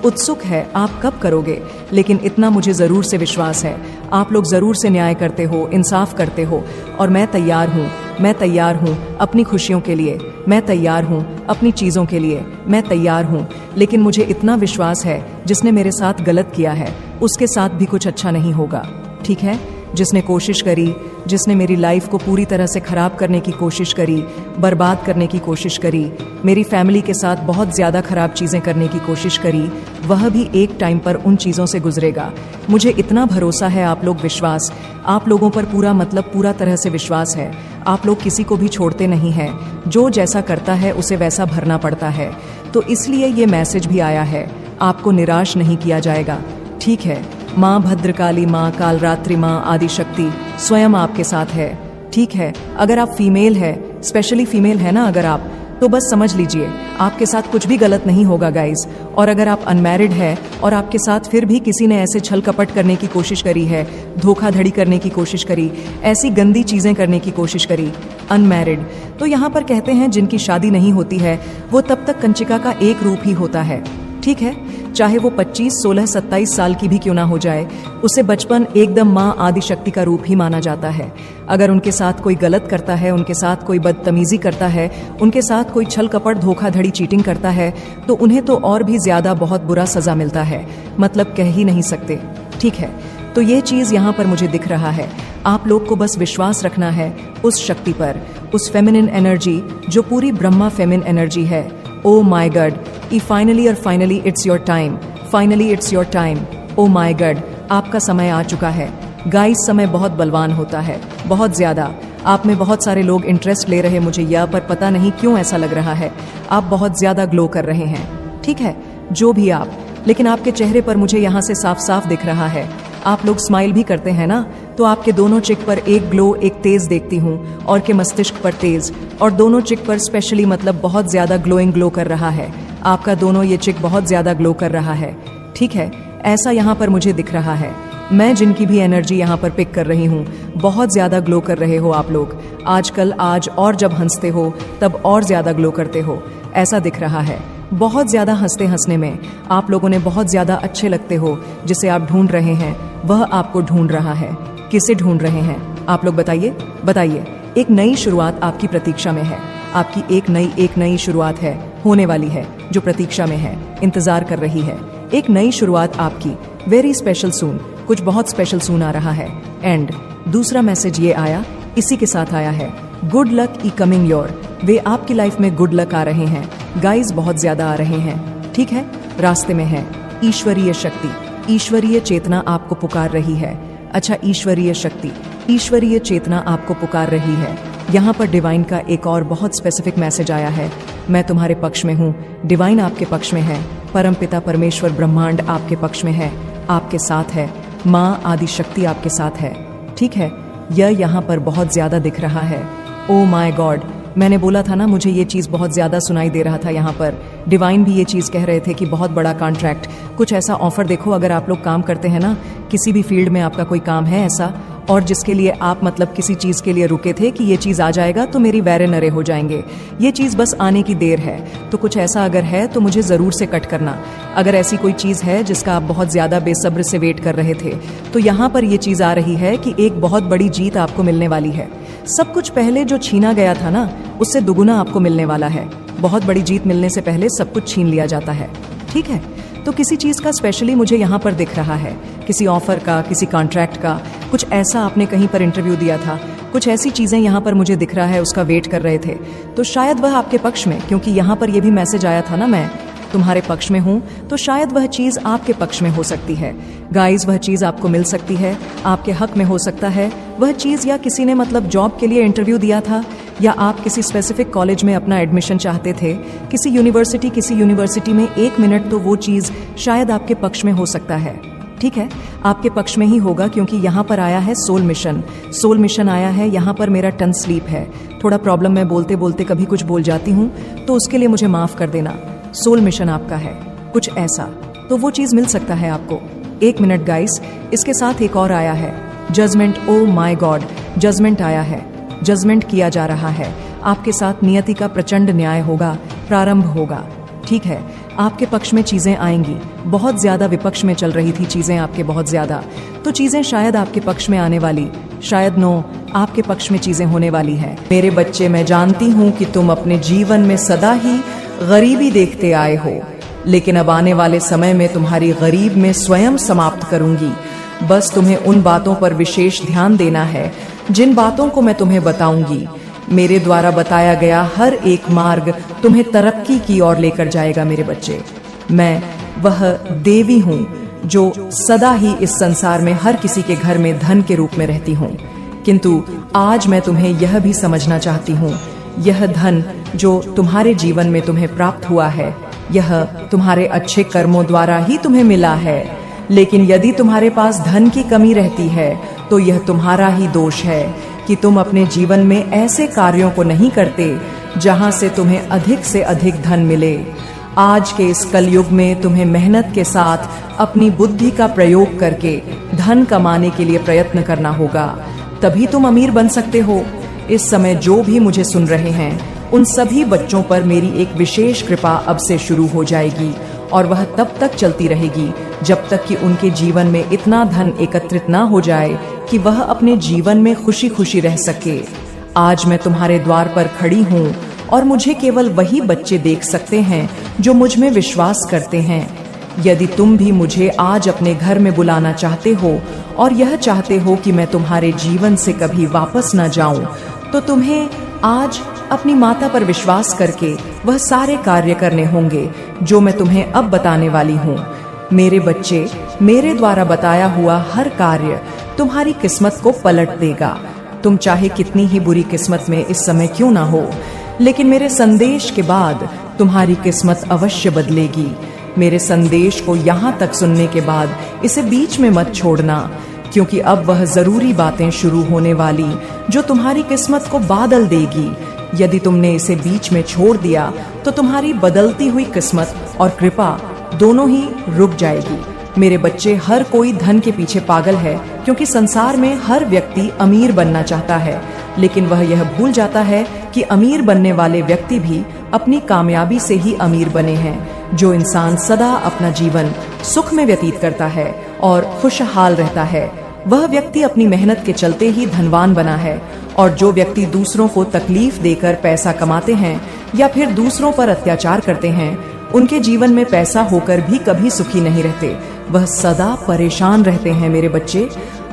उत्सुक है आप कब करोगे। लेकिन इतना मुझे जरूर से विश्वास है, आप लोग जरूर से न्याय करते हो, इंसाफ करते हो, और मैं तैयार हूँ अपनी खुशियों के लिए, मैं तैयार हूँ अपनी चीजों के लिए, मैं तैयार हूँ। लेकिन मुझे इतना विश्वास है, जिसने मेरे साथ गलत किया है उसके साथ भी कुछ अच्छा नहीं होगा। ठीक है, जिसने कोशिश करी, जिसने मेरी लाइफ को पूरी तरह से खराब करने की कोशिश करी, बर्बाद करने की कोशिश करी, मेरी फैमिली के साथ बहुत ज्यादा खराब चीजें करने की कोशिश करी, वह भी एक टाइम पर उन चीजों से गुजरेगा। मुझे इतना भरोसा है, आप लोग विश्वास, आप लोगों पर पूरा मतलब पूरा तरह से विश्वास है। आप लोग किसी को भी छोड़ते नहीं हैं, जो जैसा करता है उसे वैसा भरना पड़ता है। तो इसलिए ये मैसेज भी आया है, आपको निराश नहीं किया जाएगा। ठीक है, माँ भद्रकाली, माँ कालरात्रि, माँ आदि शक्ति स्वयं आपके साथ है। ठीक है, अगर आप फीमेल है, स्पेशली फीमेल है ना अगर आप, तो बस समझ लीजिए आपके साथ कुछ भी गलत नहीं होगा गाइज। और अगर आप अनमैरिड है और आपके साथ फिर भी किसी ने ऐसे छल कपट करने की कोशिश करी है, धोखाधड़ी करने की कोशिश करी, ऐसी गंदी चीजें करने की कोशिश करी, अनमैरिड, तो यहाँ पर कहते हैं जिनकी शादी नहीं होती है वो तब तक कंचिका का एक रूप ही होता है। ठीक है, चाहे वो 25, 16, 27 साल की भी क्यों ना हो जाए, उसे बचपन एकदम माँ आदि शक्ति का रूप ही माना जाता है। अगर उनके साथ कोई गलत करता है, उनके साथ कोई बदतमीजी करता है, उनके साथ कोई छल कपट, धोखाधड़ी, चीटिंग करता है, तो उन्हें तो और भी ज्यादा बहुत बुरा सजा मिलता है, मतलब कह ही नहीं सकते। ठीक है, तो ये चीज यहाँ पर मुझे दिख रहा है। आप लोग को बस विश्वास रखना है उस शक्ति पर, उस फेमिनिन एनर्जी जो पूरी ब्रह्मा फेमिन एनर्जी है। ओ my God, finally it's your time, finally it's your time. O my God, आपका समय आ चुका है गाइस। समय बहुत बलवान होता है, बहुत ज्यादा। आप में बहुत सारे लोग इंटरेस्ट ले रहे मुझे यह, पर पता नहीं क्यों ऐसा लग रहा है आप बहुत ज्यादा ग्लो कर रहे हैं। ठीक है, जो भी आप, लेकिन आपके चेहरे पर मुझे यहाँ से साफ साफ दिख रहा है आप लोग स्माइल भी करते हैं ना, तो आपके दोनों चिक पर एक ग्लो, एक तेज देखती हूँ, और के मस्तिष्क पर तेज, और दोनों चिक पर स्पेशली मतलब बहुत ज्यादा ग्लो कर रहा है। आपका दोनों ये चिक बहुत ज्यादा ग्लो कर रहा है। ठीक है, ऐसा यहाँ पर मुझे दिख रहा है। मैं जिनकी भी एनर्जी यहाँ पर पिक कर रही हूँ, बहुत ज्यादा ग्लो कर रहे हो आप लोग आजकल। आज और जब हंसते हो तब और ज्यादा ग्लो करते हो, ऐसा दिख रहा है। बहुत ज्यादा हंसने में आप लोगों ने बहुत ज्यादा अच्छे लगते हो। जिसे आप ढूंढ रहे हैं वह आपको ढूंढ रहा है। किसे ढूंढ रहे हैं आप लोग, बताइए। एक नई शुरुआत आपकी प्रतीक्षा में है। आपकी एक नई शुरुआत है, होने वाली है, जो प्रतीक्षा में है, इंतजार कर रही है। एक नई शुरुआत आपकी, वेरी स्पेशल सून, कुछ बहुत स्पेशल सून आ रहा है। एंड दूसरा मैसेज ये आया, इसी के साथ आया है, good luck is coming your. Way आपकी लाइफ में गुड लक आ रहे हैं गाइज, बहुत ज्यादा आ रहे हैं। ठीक है, रास्ते में है। ईश्वरीय शक्ति, ईश्वरीय चेतना आपको पुकार रही है। अच्छा, ईश्वरीय शक्ति, ईश्वरीय चेतना आपको पुकार रही है। यहाँ पर डिवाइन का एक और बहुत स्पेसिफिक मैसेज आया है, मैं तुम्हारे पक्ष में हूँ। डिवाइन आपके पक्ष में है, परमपिता परमेश्वर ब्रह्मांड आपके पक्ष में है, आपके साथ है, माँ आदि शक्ति आपके साथ है। ठीक है, यह यहाँ पर बहुत ज्यादा दिख रहा है। ओ माय गॉड, मैंने बोला था ना, मुझे ये चीज़ बहुत ज़्यादा सुनाई दे रहा था। यहाँ पर डिवाइन भी ये चीज़ कह रहे थे कि बहुत बड़ा कॉन्ट्रैक्ट, कुछ ऐसा ऑफर देखो। अगर आप लोग काम करते हैं ना, किसी भी फील्ड में आपका कोई काम है ऐसा, और जिसके लिए आप मतलब किसी चीज़ के लिए रुके थे कि ये चीज़ आ जाएगा तो मेरी वैरे नरे हो जाएंगे, ये चीज़ बस आने की देर है। तो कुछ ऐसा अगर है तो मुझे ज़रूर से कट करना। अगर ऐसी कोई चीज़ है जिसका आप बहुत ज़्यादा बेसब्र से वेट कर रहे थे, तो यहाँ पर ये चीज़ आ रही है कि एक बहुत बड़ी जीत आपको मिलने वाली है। सब कुछ पहले जो छीना गया था ना, उससे दुगुना आपको मिलने वाला है। बहुत बड़ी जीत मिलने से पहले सब कुछ छीन लिया जाता है। ठीक है, तो किसी चीज़ का स्पेशली मुझे यहाँ पर दिख रहा है, किसी ऑफर का, किसी कॉन्ट्रैक्ट का, कुछ ऐसा आपने कहीं पर इंटरव्यू दिया था, कुछ ऐसी चीज़ें यहाँ पर मुझे दिख रहा है, उसका वेट कर रहे थे। तो शायद वह आपके पक्ष में, क्योंकि यहाँ पर यह भी मैसेज आया था ना, मैं तुम्हारे पक्ष में हूँ, तो शायद वह चीज़ आपके पक्ष में हो सकती है गाइज। वह चीज़ आपको मिल सकती है, आपके हक में हो सकता है वह चीज़। या किसी ने मतलब जॉब के लिए इंटरव्यू दिया था, या आप किसी स्पेसिफिक कॉलेज में अपना एडमिशन चाहते थे, किसी यूनिवर्सिटी में 1 मिनट, तो वो चीज़ शायद आपके पक्ष में हो सकता है। ठीक है, आपके पक्ष में ही होगा, क्योंकि यहाँ पर आया है सोल मिशन आया है। यहाँ पर मेरा टन स्लीप है, थोड़ा प्रॉब्लम, मैं बोलते बोलते कभी कुछ बोल जाती हूँ, तो उसके लिए मुझे माफ़ कर देना। सोल मिशन आपका है कुछ ऐसा, तो वो चीज़ मिल सकता है आपको। 1 मिनट गाइस। इसके साथ एक और आया है, judgement. Oh my god, judgement आया है, जजमेंट किया जा रहा है। आपके साथ नियति का प्रचंड न्याय होगा, प्रारंभ होगा। ठीक है, आपके पक्ष में चीजें आएंगी। बहुत ज्यादा विपक्ष में चल रही थी चीजें आपके, बहुत ज्यादा, तो चीजें शायद आपके पक्ष में आने वाली, शायद नो, आपके पक्ष में चीजें होने वाली है। मेरे बच्चे, मैं जानती हूँ कि तुम अपने जीवन में सदा ही गरीबी देखते आए हो, लेकिन अब आने वाले समय में तुम्हारी गरीब में स्वयं समाप्त करूंगी। बस तुम्हें उन बातों पर विशेष ध्यान देना है जिन बातों को मैं तुम्हें बताऊंगी। मेरे द्वारा बताया गया हर एक मार्ग तुम्हें तरक्की की ओर लेकर जाएगा मेरे बच्चे। मैं वह देवी हूँ जो सदा ही इस संसार में हर किसी के घर में धन के रूप में रहती हूँ, किंतु आज मैं तुम्हें यह भी समझना चाहती हूँ, यह धन जो तुम्हारे जीवन में तुम्हें प्राप्त हुआ है, यह तुम्हारे अच्छे कर्मों द्वारा ही तुम्हें मिला है। लेकिन यदि तुम्हारे पास धन की कमी रहती है तो यह तुम्हारा ही दोष है कि तुम अपने जीवन में ऐसे कार्यों को नहीं करते जहां से तुम्हें अधिक से अधिक धन मिले। आज के इस कलयुग में तुम्हें मेहनत के साथ अपनी बुद्धि का प्रयोग करके धन कमाने के लिए प्रयत्न करना होगा, तभी तुम अमीर बन सकते हो। इस समय जो भी मुझे सुन रहे हैं उन सभी बच्चों पर मेरी एक विशेष कृपा अब से शुरू हो जाएगी, और वह तब तक चलती रहेगी जब तक कि उनके जीवन में इतना धन एकत्रित ना हो जाए कि वह अपने जीवन में खुशी खुशी रह सके। आज मैं तुम्हारे द्वार पर खड़ी हूँ और मुझे केवल वही बच्चे देख सकते हैं जो मुझ में विश्वास करते हैं। यदि तुम भी मुझे आज अपने घर में बुलाना चाहते हो और यह चाहते हो कि मैं तुम्हारे जीवन से कभी वापस न जाऊं, तो तुम्हें आज अपनी माता पर विश्वास करके वह सारे कार्य करने होंगे जो मैं तुम्हें अब बताने वाली हूँ। मेरे बच्चे, मेरे द्वारा बताया हुआ हर कार्य तुम्हारी किस्मत को पलट देगा। तुम चाहे कितनी ही बुरी किस्मत में इस समय क्यों ना हो, लेकिन मेरे संदेश के बाद तुम्हारी किस्मत अवश्य बदलेगी। मेरे संदेश को यहाँ तक सुनने के बाद इसे बीच में मत छोड़ना, क्योंकि अब वह जरूरी बातें शुरू होने वाली जो तुम्हारी किस्मत को बादल देगी। यदि तुमने इसे बीच में छोड़ दिया तो तुम्हारी बदलती हुई किस्मत और कृपा दोनों ही रुक जाएगी। मेरे बच्चे, हर कोई धन के पीछे पागल है, क्योंकि संसार में हर व्यक्ति अमीर बनना चाहता है, लेकिन वह यह भूल जाता है कि अमीर बनने वाले व्यक्ति भी अपनी कामयाबी से ही अमीर बने हैं। जो इंसान सदा अपना जीवन सुख में व्यतीत करता है और खुशहाल रहता है, वह व्यक्ति अपनी मेहनत के चलते ही धनवान बना है। और जो व्यक्ति दूसरों को तकलीफ देकर पैसा कमाते हैं या फिर दूसरों पर अत्याचार करते हैं, उनके जीवन में पैसा होकर भी कभी सुखी नहीं रहते, वह सदा परेशान रहते हैं। मेरे बच्चे,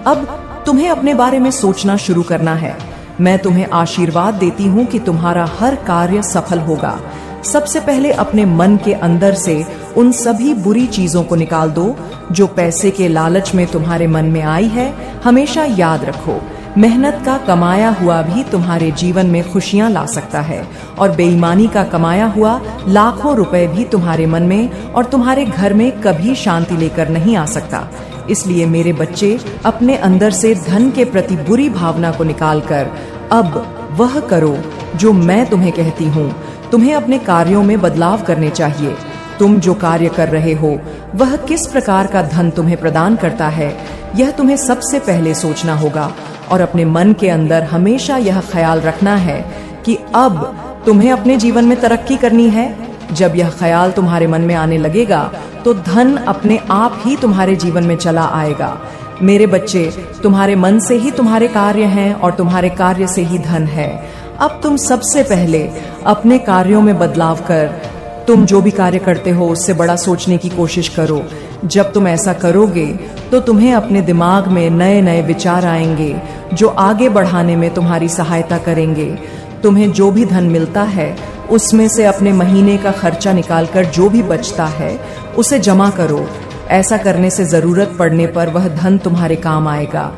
अब तुम्हें अपने बारे में सोचना शुरू करना है। मैं तुम्हें आशीर्वाद देती हूँ कि तुम्हारा हर कार्य सफल होगा। सबसे पहले अपने मन के अंदर से उन सभी बुरी चीजों को निकाल दो जो पैसे के लालच में तुम्हारे मन में आई है। हमेशा याद रखो, मेहनत का कमाया हुआ भी तुम्हारे जीवन में खुशियां ला सकता है, और बेईमानी का कमाया हुआ लाखों रुपए भी तुम्हारे मन में और तुम्हारे घर में कभी शांति लेकर नहीं आ सकता। इसलिए मेरे बच्चे, अपने अंदर से धन के प्रति बुरी भावना को निकालकर अब वह करो जो मैं तुम्हें कहती हूँ। तुम्हें अपने कार्यों में बदलाव करने चाहिए। तुम जो कार्य कर रहे हो वह किस प्रकार का धन तुम्हें प्रदान करता है, यह तुम्हें सबसे पहले सोचना होगा, और अपने मन के अंदर हमेशा यह ख्याल रखना है कि अब तुम्हें अपने जीवन में तरक्की करनी है। जब यह ख्याल तुम्हारे मन में आने लगेगा तो धन अपने आप ही तुम्हारे जीवन में चला आएगा। मेरे बच्चे, तुम्हारे मन से ही तुम्हारे कार्य हैं और तुम्हारे कार्य से ही धन है। अब तुम सबसे पहले अपने कार्यों में बदलाव कर तुम जो भी कार्य करते हो उससे बड़ा सोचने की कोशिश करो। जब तुम ऐसा करोगे तो तुम्हें अपने दिमाग में नए नए विचार आएंगे जो आगे बढ़ाने में तुम्हारी सहायता करेंगे। तुम्हें जो भी धन मिलता है उसमें से अपने महीने का खर्चा निकालकर जो भी बचता है उसे जमा करो। ऐसा करने से जरूरत पड़ने पर वह धन तुम्हारे काम आएगा।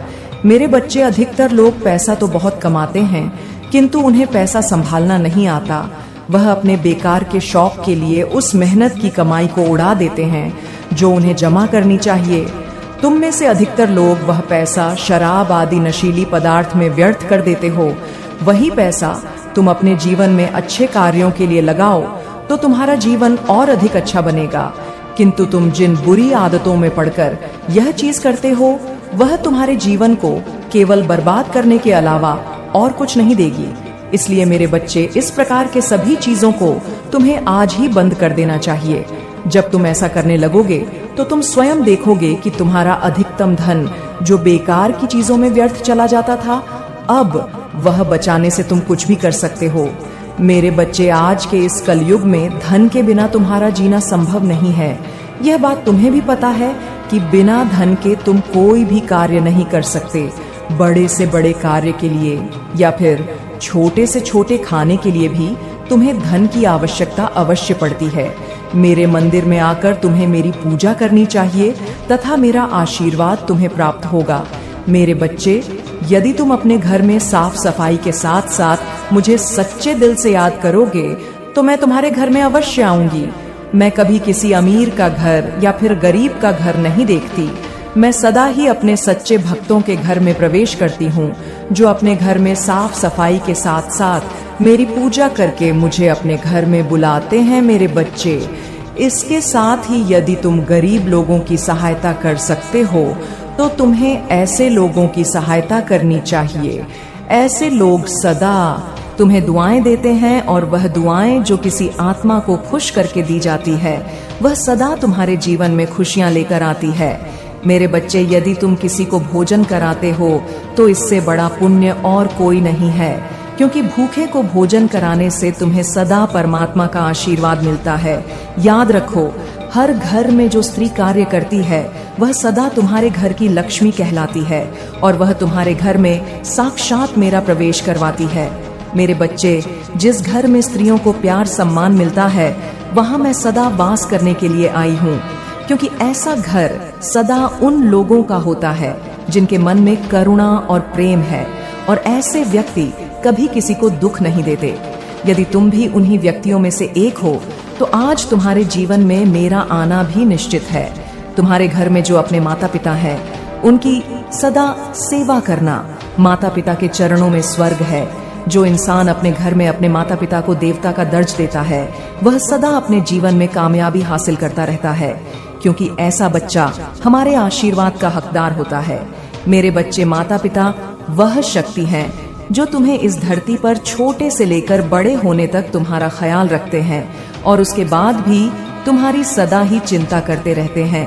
मेरे बच्चे, अधिकतर लोग पैसा तो बहुत कमाते हैं, किंतु उन्हें पैसा संभालना नहीं आता। वह अपने बेकार के शौक के लिए उस मेहनत की कमाई को उड़ा देते हैं जो उन्हें जमा करनी चाहिए। तुम में से अधिकतर लोग वह पैसा शराब आदि नशीली पदार्थ में व्यर्थ कर देते हो। वही पैसा तुम अपने जीवन में अच्छे कार्यों के लिए लगाओ तो तुम्हारा जीवन और अधिक अच्छा बनेगा। किंतु तुम जिन बुरी आदतों में पड़कर यह चीज करते हो वह तुम्हारे जीवन को केवल बर्बाद करने के अलावा और कुछ नहीं देगी। इसलिए मेरे बच्चे, इस प्रकार के सभी चीजों को तुम्हें आज ही बंद कर देना चाहिए। जब तुम ऐसा करने लगोगे तो तुम स्वयं देखोगे कि तुम्हारा अधिकतम धन जो बेकार की चीजों में व्यर्थ चला जाता था, अब वह बचाने से तुम कुछ भी कर सकते हो। मेरे बच्चे, आज के इस कलयुग में धन के बिना तुम्हारा जीना संभव नहीं है। यह बात तुम्हें भी पता है कि बिना धन के तुम कोई भी कार्य नहीं कर सकते। बड़े से बड़े कार्य के लिए या फिर छोटे से छोटे खाने के लिए भी तुम्हें धन की आवश्यकता अवश्य पड़ती है। मेरे मंदिर में आकर तुम्हें मेरी पूजा करनी चाहिए तथा मेरा आशीर्वाद तुम्हें प्राप्त होगा। मेरे बच्चे, यदि तुम अपने घर में साफ सफाई के साथ साथ मुझे सच्चे दिल से याद करोगे तो मैं तुम्हारे घर में अवश्य आऊंगी। मैं कभी किसी अमीर का घर या फिर गरीब का घर नहीं देखती। मैं सदा ही अपने सच्चे भक्तों के घर में प्रवेश करती हूँ, जो अपने घर में साफ सफाई के साथ साथ मेरी पूजा करके मुझे अपने घर में बुलाते हैं। मेरे बच्चे, इसके साथ ही यदि तुम गरीब लोगों की सहायता कर सकते हो तो तुम्हें ऐसे लोगों की सहायता करनी चाहिए। ऐसे लोग सदा तुम्हें दुआएं देते हैं और वह दुआएं जो किसी आत्मा को खुश करके दी जाती है वह सदा तुम्हारे जीवन में खुशियां लेकर आती है। मेरे बच्चे, यदि तुम किसी को भोजन कराते हो तो इससे बड़ा पुण्य और कोई नहीं है, क्योंकि भूखे को भोजन कराने से तुम्हें सदा परमात्मा का आशीर्वाद मिलता है। याद रखो, हर घर में जो स्त्री कार्य करती है वह सदा तुम्हारे घर की लक्ष्मी कहलाती है और वह तुम्हारे घर में साक्षात मेरा प्रवेश करवाती है। मेरे बच्चे, जिस घर में स्त्रियों को प्यार सम्मान मिलता है वहां मैं सदा वास करने के लिए आई हूँ, क्योंकि ऐसा घर सदा उन लोगों का होता है जिनके मन में करुणा और प्रेम है और ऐसे व्यक्ति कभी किसी को दुख नहीं देते। यदि तुम भी उन्हीं व्यक्तियों में से एक हो तो आज तुम्हारे जीवन में मेरा आना भी निश्चित है। तुम्हारे घर में जो अपने माता पिता हैं, उनकी सदा सेवा करना। माता पिता के चरणों में स्वर्ग है। जो इंसान अपने घर में अपने माता पिता को देवता का दर्ज देता है, वह सदा अपने जीवन में कामयाबी हासिल करता रहता है, क्योंकि ऐसा बच्चा हमारे आशीर्वाद का हकदार होता है। मेरे बच्चे, माता पिता वह शक्ति हैं जो तुम्हें इस धरती पर छोटे से लेकर बड़े होने तक तुम्हारा ख्याल रखते हैं और उसके बाद भी तुम्हारी सदा ही चिंता करते रहते हैं।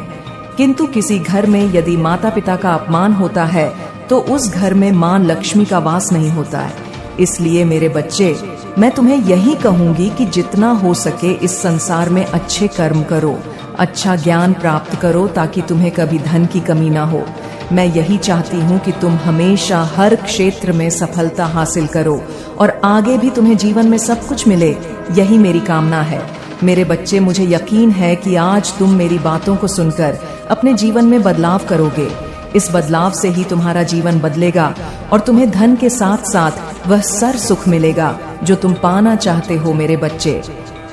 किंतु किसी घर में यदि माता पिता का अपमान होता है तो उस घर में मां लक्ष्मी का वास नहीं होता है। इसलिए मेरे बच्चे, मैं तुम्हें यही कहूंगी कि जितना हो सके इस संसार में अच्छे कर्म करो, अच्छा ज्ञान प्राप्त करो, ताकि तुम्हें कभी धन की कमी ना हो। मैं यही चाहती हूँ कि तुम हमेशा हर क्षेत्र में सफलता हासिल करो और आगे भी तुम्हें जीवन में सब कुछ मिले, यही मेरी कामना है। मेरे बच्चे, मुझे यकीन है कि आज तुम मेरी बातों को सुनकर अपने जीवन में बदलाव करोगे। इस बदलाव से ही तुम्हारा जीवन बदलेगा और तुम्हें धन के साथ साथ वह सर सुख मिलेगा जो तुम पाना चाहते हो। मेरे बच्चे,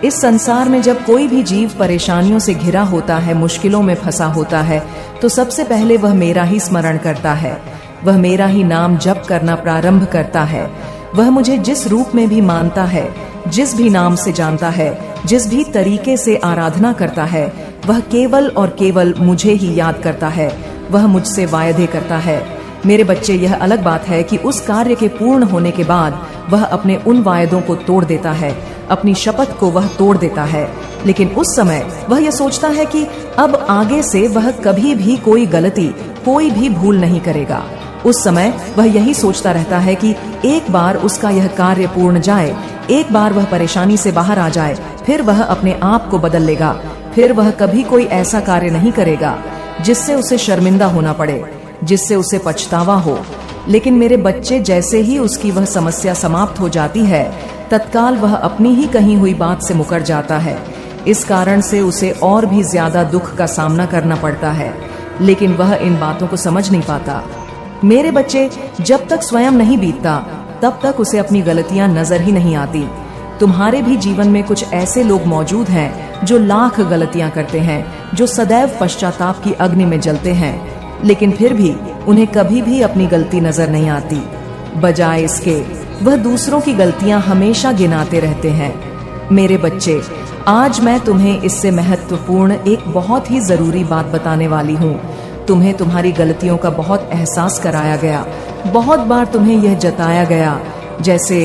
इस संसार में जब कोई भी जीव परेशानियों से घिरा होता है, मुश्किलों में फंसा होता है, तो सबसे पहले वह मेरा ही स्मरण करता है, वह मेरा ही नाम जप करना प्रारंभ करता है। वह मुझे जिस रूप में भी मानता है, जिस भी नाम से जानता है, जिस भी तरीके से आराधना करता है, वह केवल और केवल मुझे ही याद करता है, वह मुझसे वायदे करता है। मेरे बच्चे, यह अलग बात है कि उस कार्य के पूर्ण होने के बाद वह अपने उन वायदों को तोड़ देता है, अपनी शपथ को वह तोड़ देता है, लेकिन उस समय वह यह सोचता है कि अब आगे से वह कभी भी कोई गलती, कोई भी भूल नहीं करेगा। उस समय वह यही सोचता रहता है कि एक बार उसका यह कार्य पूर्ण जाए, एक बार वह परेशानी से बाहर आ जाए, फिर वह अपने आप को बदल लेगा, फिर वह कभी कोई ऐसा कार्य नहीं करेगा जिससे उसे शर्मिंदा होना पड़े, जिससे उसे पछतावा हो। लेकिन मेरे बच्चे, जैसे ही उसकी वह समस्या समाप्त हो जाती है, तत्काल वह अपनी ही कही हुई बात से मुकर जाता है। इस कारण से उसे और भी ज्यादा दुख का सामना करना पड़ता है, लेकिन वह इन बातों को समझ नहीं पाता। मेरे बच्चे, जब तक स्वयं नहीं बीतता तब तक उसे अपनी गलतियां नजर ही नहीं आती। तुम्हारे भी जीवन में कुछ ऐसे लोग मौजूद हैं जो लाख गलतियां करते हैं, जो सदैव पश्चाताप की अग्नि में जलते हैं, लेकिन फिर भी उन्हें कभी भी अपनी गलती नजर नहीं आती। बजाय इसके वह दूसरों की गलतियां हमेशा गिनाते रहते हैं। मेरे बच्चे, आज मैं तुम्हें इससे महत्वपूर्ण एक बहुत ही जरूरी बात बताने वाली हूँ। तुम्हें तुम्हारी गलतियों का बहुत एहसास कराया गया, बहुत बार तुम्हें यह जताया गया जैसे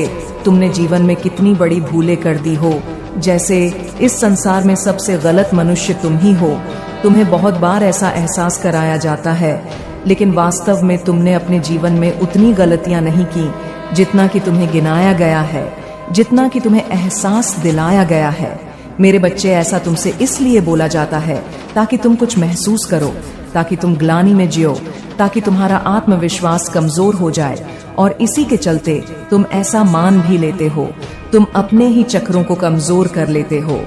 तुमने जीवन में कितनी बड़ी भूलें कर दी हो, जैसे इस संसार में सबसे गलत मनुष्य तुम ही हो। तुम्हें बहुत बार ऐसा एहसास कराया जाता है, लेकिन वास्तव में तुमने अपने जीवन में उतनी गलतियां नहीं की जितना कि तुम्हें गिनाया गया है, जितना कि तुम्हें एहसास दिलाया गया है। मेरे बच्चे, ऐसा तुमसे इसलिए बोला जाता है ताकि तुम कुछ महसूस करो, ताकि तुम ग्लानि में जियो, ताकि तुम्हारा आत्मविश्वास कमजोर हो जाए, और इसी के चलते तुम ऐसा मान भी लेते हो। तुम अपने ही चक्रों को कमजोर कर लेते हो,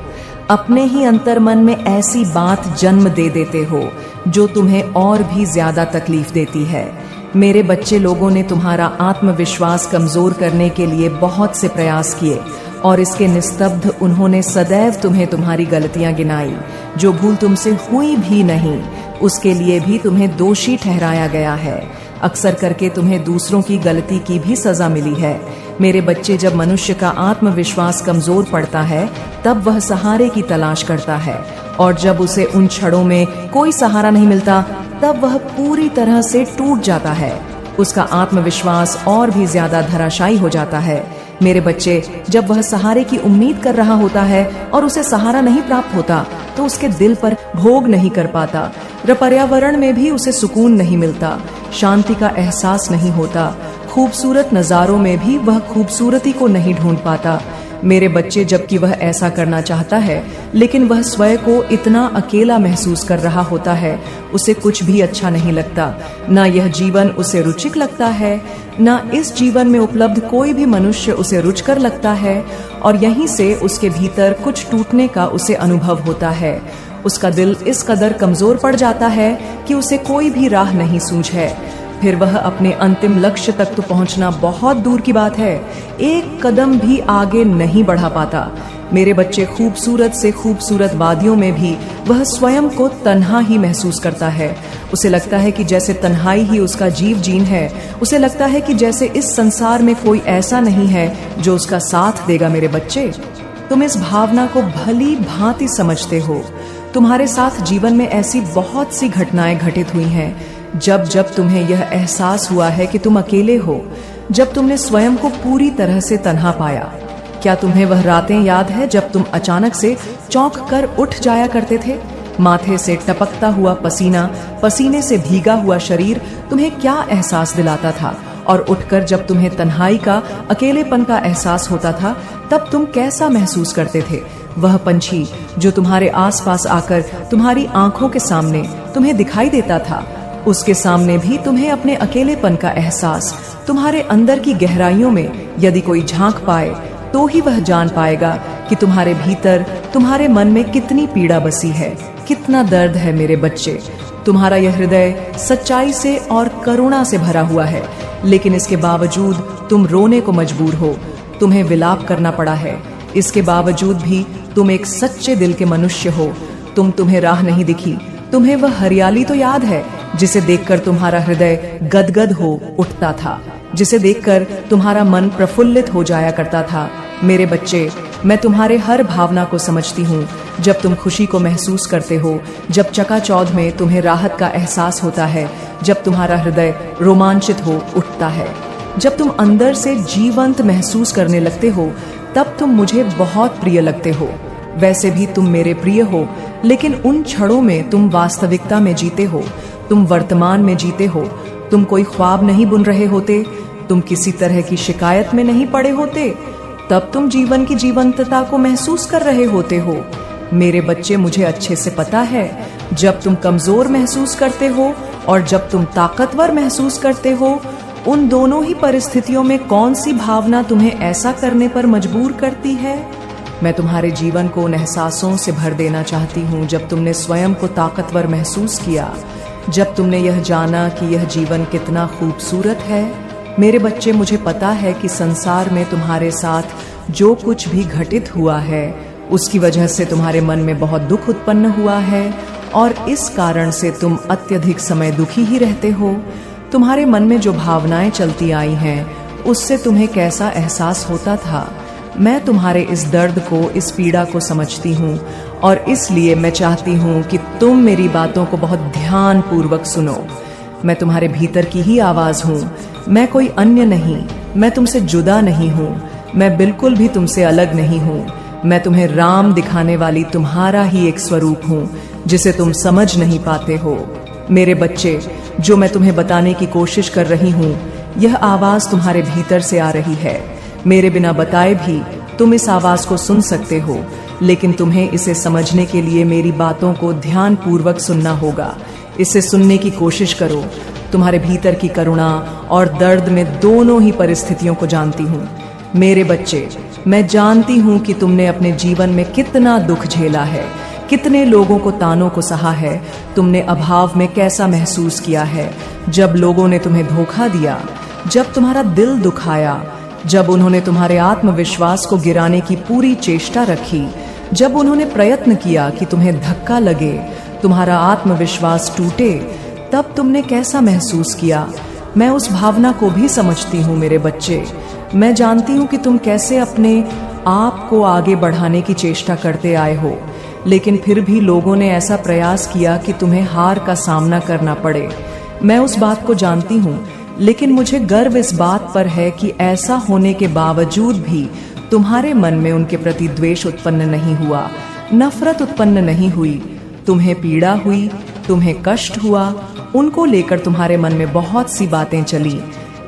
अपने ही अंतर्मन में ऐसी बात जन्म दे देते हो जो तुम्हें और भी ज्यादा तकलीफ देती है। मेरे बच्चे, लोगों ने तुम्हारा आत्मविश्वास कमजोर करने के लिए बहुत से प्रयास किए, और इसके निस्तब्ध उन्होंने सदैव तुम्हें तुम्हारी गलतियां गिनाई। जो भूल तुमसे हुई भी नहीं, उसके लिए भी तुम्हें दोषी ठहराया गया है। अक्सर करके तुम्हें दूसरों की गलती की भी सजा मिली है। मेरे बच्चे, जब मनुष्य का आत्मविश्वास कमजोर पड़ता है तब वह सहारे की तलाश करता है, और जब उसे उन क्षणों में कोई सहारा नहीं मिलता तब वह पूरी तरह से टूट जाता है। उसका आत्मविश्वास और भी ज्यादा धराशायी हो जाता है। मेरे बच्चे, जब वह सहारे की उम्मीद कर रहा होता है और उसे सहारा नहीं प्राप्त होता तो उसके दिल पर भोग नहीं कर पाता, पर्यावरण में भी उसे सुकून नहीं मिलता, शांति का एहसास नहीं होता, खूबसूरत नजारों में भी वह खूबसूरती को नहीं ढूंढ पाता। मेरे बच्चे, जबकि वह ऐसा करना चाहता है, लेकिन वह स्वयं को इतना अकेला महसूस कर रहा होता है, उसे कुछ भी अच्छा नहीं लगता। ना यह जीवन उसे रुचिक लगता है, ना इस जीवन में उपलब्ध कोई भी मनुष्य उसे रुचकर लगता है, और यहीं से उसके भीतर कुछ टूटने का उसे अनुभव होता है। उसका दिल इस कदर कमजोर पड़ जाता है कि उसे कोई भी राह नहीं सूझे। फिर वह अपने अंतिम लक्ष्य तक तो पहुंचना बहुत दूर की बात है, एक कदम भी आगे नहीं बढ़ा पाता। मेरे बच्चे, खूबसूरत से खूबसूरत वादियों में भी वह स्वयं को तन्हा ही महसूस करता है। उसे लगता है कि जैसे तन्हाई ही उसका जीव जीन है। उसे लगता है कि जैसे इस संसार में कोई ऐसा नहीं है जो उसका साथ देगा। मेरे बच्चे, तुम इस भावना को भली भांति समझते हो। तुम्हारे साथ जीवन में ऐसी बहुत सी घटनाएं घटित हुई हैं जब जब तुम्हें यह एहसास हुआ है कि तुम अकेले हो, जब तुमने स्वयं को पूरी तरह से तन्हा पाया। क्या तुम्हें वह रातें याद है जब तुम अचानक से चौंक कर उठ जाया करते थे? माथे से टपकता हुआ पसीना, पसीने से भीगा हुआ शरीर तुम्हें क्या एहसास दिलाता था? और उठकर जब तुम्हें तन्हाई का, अकेलेपन का एहसास होता था, तब तुम कैसा महसूस करते थे? वह पंछी जो तुम्हारे आसपास आकर तुम्हारी आंखों के सामने तुम्हें दिखाई देता था, उसके सामने भी तुम्हें अपने अकेलेपन का एहसास, तुम्हारे अंदर की गहराइयों में यदि कोई झांक पाए तो ही वह जान पाएगा कि तुम्हारे भीतर, तुम्हारे मन में कितनी पीड़ा बसी है, कितना दर्द है। मेरे बच्चे, तुम्हारा यह हृदय सच्चाई से और करुणा से भरा हुआ है, लेकिन इसके बावजूद तुम रोने को मजबूर हो, तुम्हें विलाप करना पड़ा है। इसके बावजूद भी तुम एक सच्चे दिल के मनुष्य हो। तुम्हें राह नहीं दिखी, तुम्हें वह हरियाली तो याद है जिसे देखकर तुम्हारा हृदय गदगद हो उठता था, जिसे देखकर तुम्हारा मन प्रफुल्लित हो जाया करता था। मेरे बच्चे, मैं तुम्हारे हर भावना को समझती हूँ। जब तुम खुशी को महसूस करते हो, जब चकाचौंध में तुम्हें राहत का एहसास होता है, जब तुम्हारा हृदय रोमांचित हो उठता है, जब तुम अंदर से जीवंत महसूस करने लगते हो, तब तुम मुझे बहुत प्रिय लगते हो। वैसे भी तुम मेरे प्रिय हो, लेकिन उन क्षणों में तुम वास्तविकता में जीते हो, तुम वर्तमान में जीते हो। तुम कोई ख्वाब नहीं बुन रहे होते, तुम किसी तरह की शिकायत में नहीं पड़े होते, तब तुम जीवन की जीवंतता को महसूस कर रहे होते हो। मेरे बच्चे, मुझे अच्छे से पता है, जब तुम कमजोर महसूस करते हो और जब तुम ताकतवर महसूस करते हो, उन दोनों ही परिस्थितियों में कौन सी भावना तुम्हें ऐसा करने पर मजबूर करती है? मैं तुम्हारे जीवन को उन एहसासों से भर देना चाहती हूँ जब तुमने स्वयं को ताकतवर महसूस किया, जब तुमने यह जाना कि यह जीवन कितना खूबसूरत है। मेरे बच्चे, मुझे पता है कि संसार में तुम्हारे साथ जो कुछ भी घटित हुआ है, उसकी वजह से तुम्हारे मन में बहुत दुख उत्पन्न हुआ है और इस कारण से तुम अत्यधिक समय दुखी ही रहते हो। तुम्हारे मन में जो भावनाएं चलती आई हैं, उससे तुम्हें कैसा एहसास होता था? मैं तुम्हारे इस दर्द को, इस पीड़ा को समझती हूँ और इसलिए मैं चाहती हूँ कि तुम मेरी बातों को बहुत ध्यान पूर्वक सुनो। मैं तुम्हारे भीतर की ही आवाज हूँ, मैं कोई अन्य नहीं, मैं तुमसे जुदा नहीं हूँ, मैं बिल्कुल भी तुमसे अलग नहीं हूँ। मैं तुम्हें राम दिखाने वाली तुम्हारा ही एक स्वरूप हूँ जिसे तुम समझ नहीं पाते हो। मेरे बच्चे, जो मैं तुम्हें बताने की कोशिश कर रही हूँ, यह आवाज तुम्हारे भीतर से आ रही है। मेरे बिना बताए भी तुम इस आवाज को सुन सकते हो, लेकिन तुम्हें इसे समझने के लिए मेरी बातों को ध्यान पूर्वक सुनना होगा। इसे सुनने की कोशिश करो। तुम्हारे भीतर की करुणा और दर्द में दोनों ही परिस्थितियों को जानती हूँ। मेरे बच्चे, मैं जानती हूँ कि तुमने अपने जीवन में कितना दुख झेला है, कितने लोगों को तानों को सहा है, तुमने अभाव में कैसा महसूस किया है, जब लोगों ने तुम्हें धोखा दिया, जब तुम्हारा दिल दुखाया, जब उन्होंने तुम्हारे आत्मविश्वास को गिराने की पूरी चेष्टा रखी, जब उन्होंने प्रयत्न किया कि तुम्हें धक्का लगे, तुम्हारा आत्मविश्वास टूटे, तब तुमने कैसा महसूस किया? मैं उस भावना को भी समझती हूँ मेरे बच्चे। मैं जानती हूँ कि तुम कैसे अपने आप को आगे बढ़ाने की चेष्टा करते आए हो, लेकिन फिर भी लोगों ने ऐसा प्रयास किया कि तुम्हें हार का सामना करना पड़े। मैं उस बात को जानती हूँ, लेकिन मुझे गर्व इस बात पर है कि ऐसा होने के बावजूद भी तुम्हारे मन में उनके प्रति द्वेष उत्पन्न नहीं हुआ, नफरत उत्पन्न नहीं हुई। तुम्हें पीड़ा हुई, तुम्हें कष्ट हुआ, उनको लेकर तुम्हारे मन में बहुत सी बातें चली,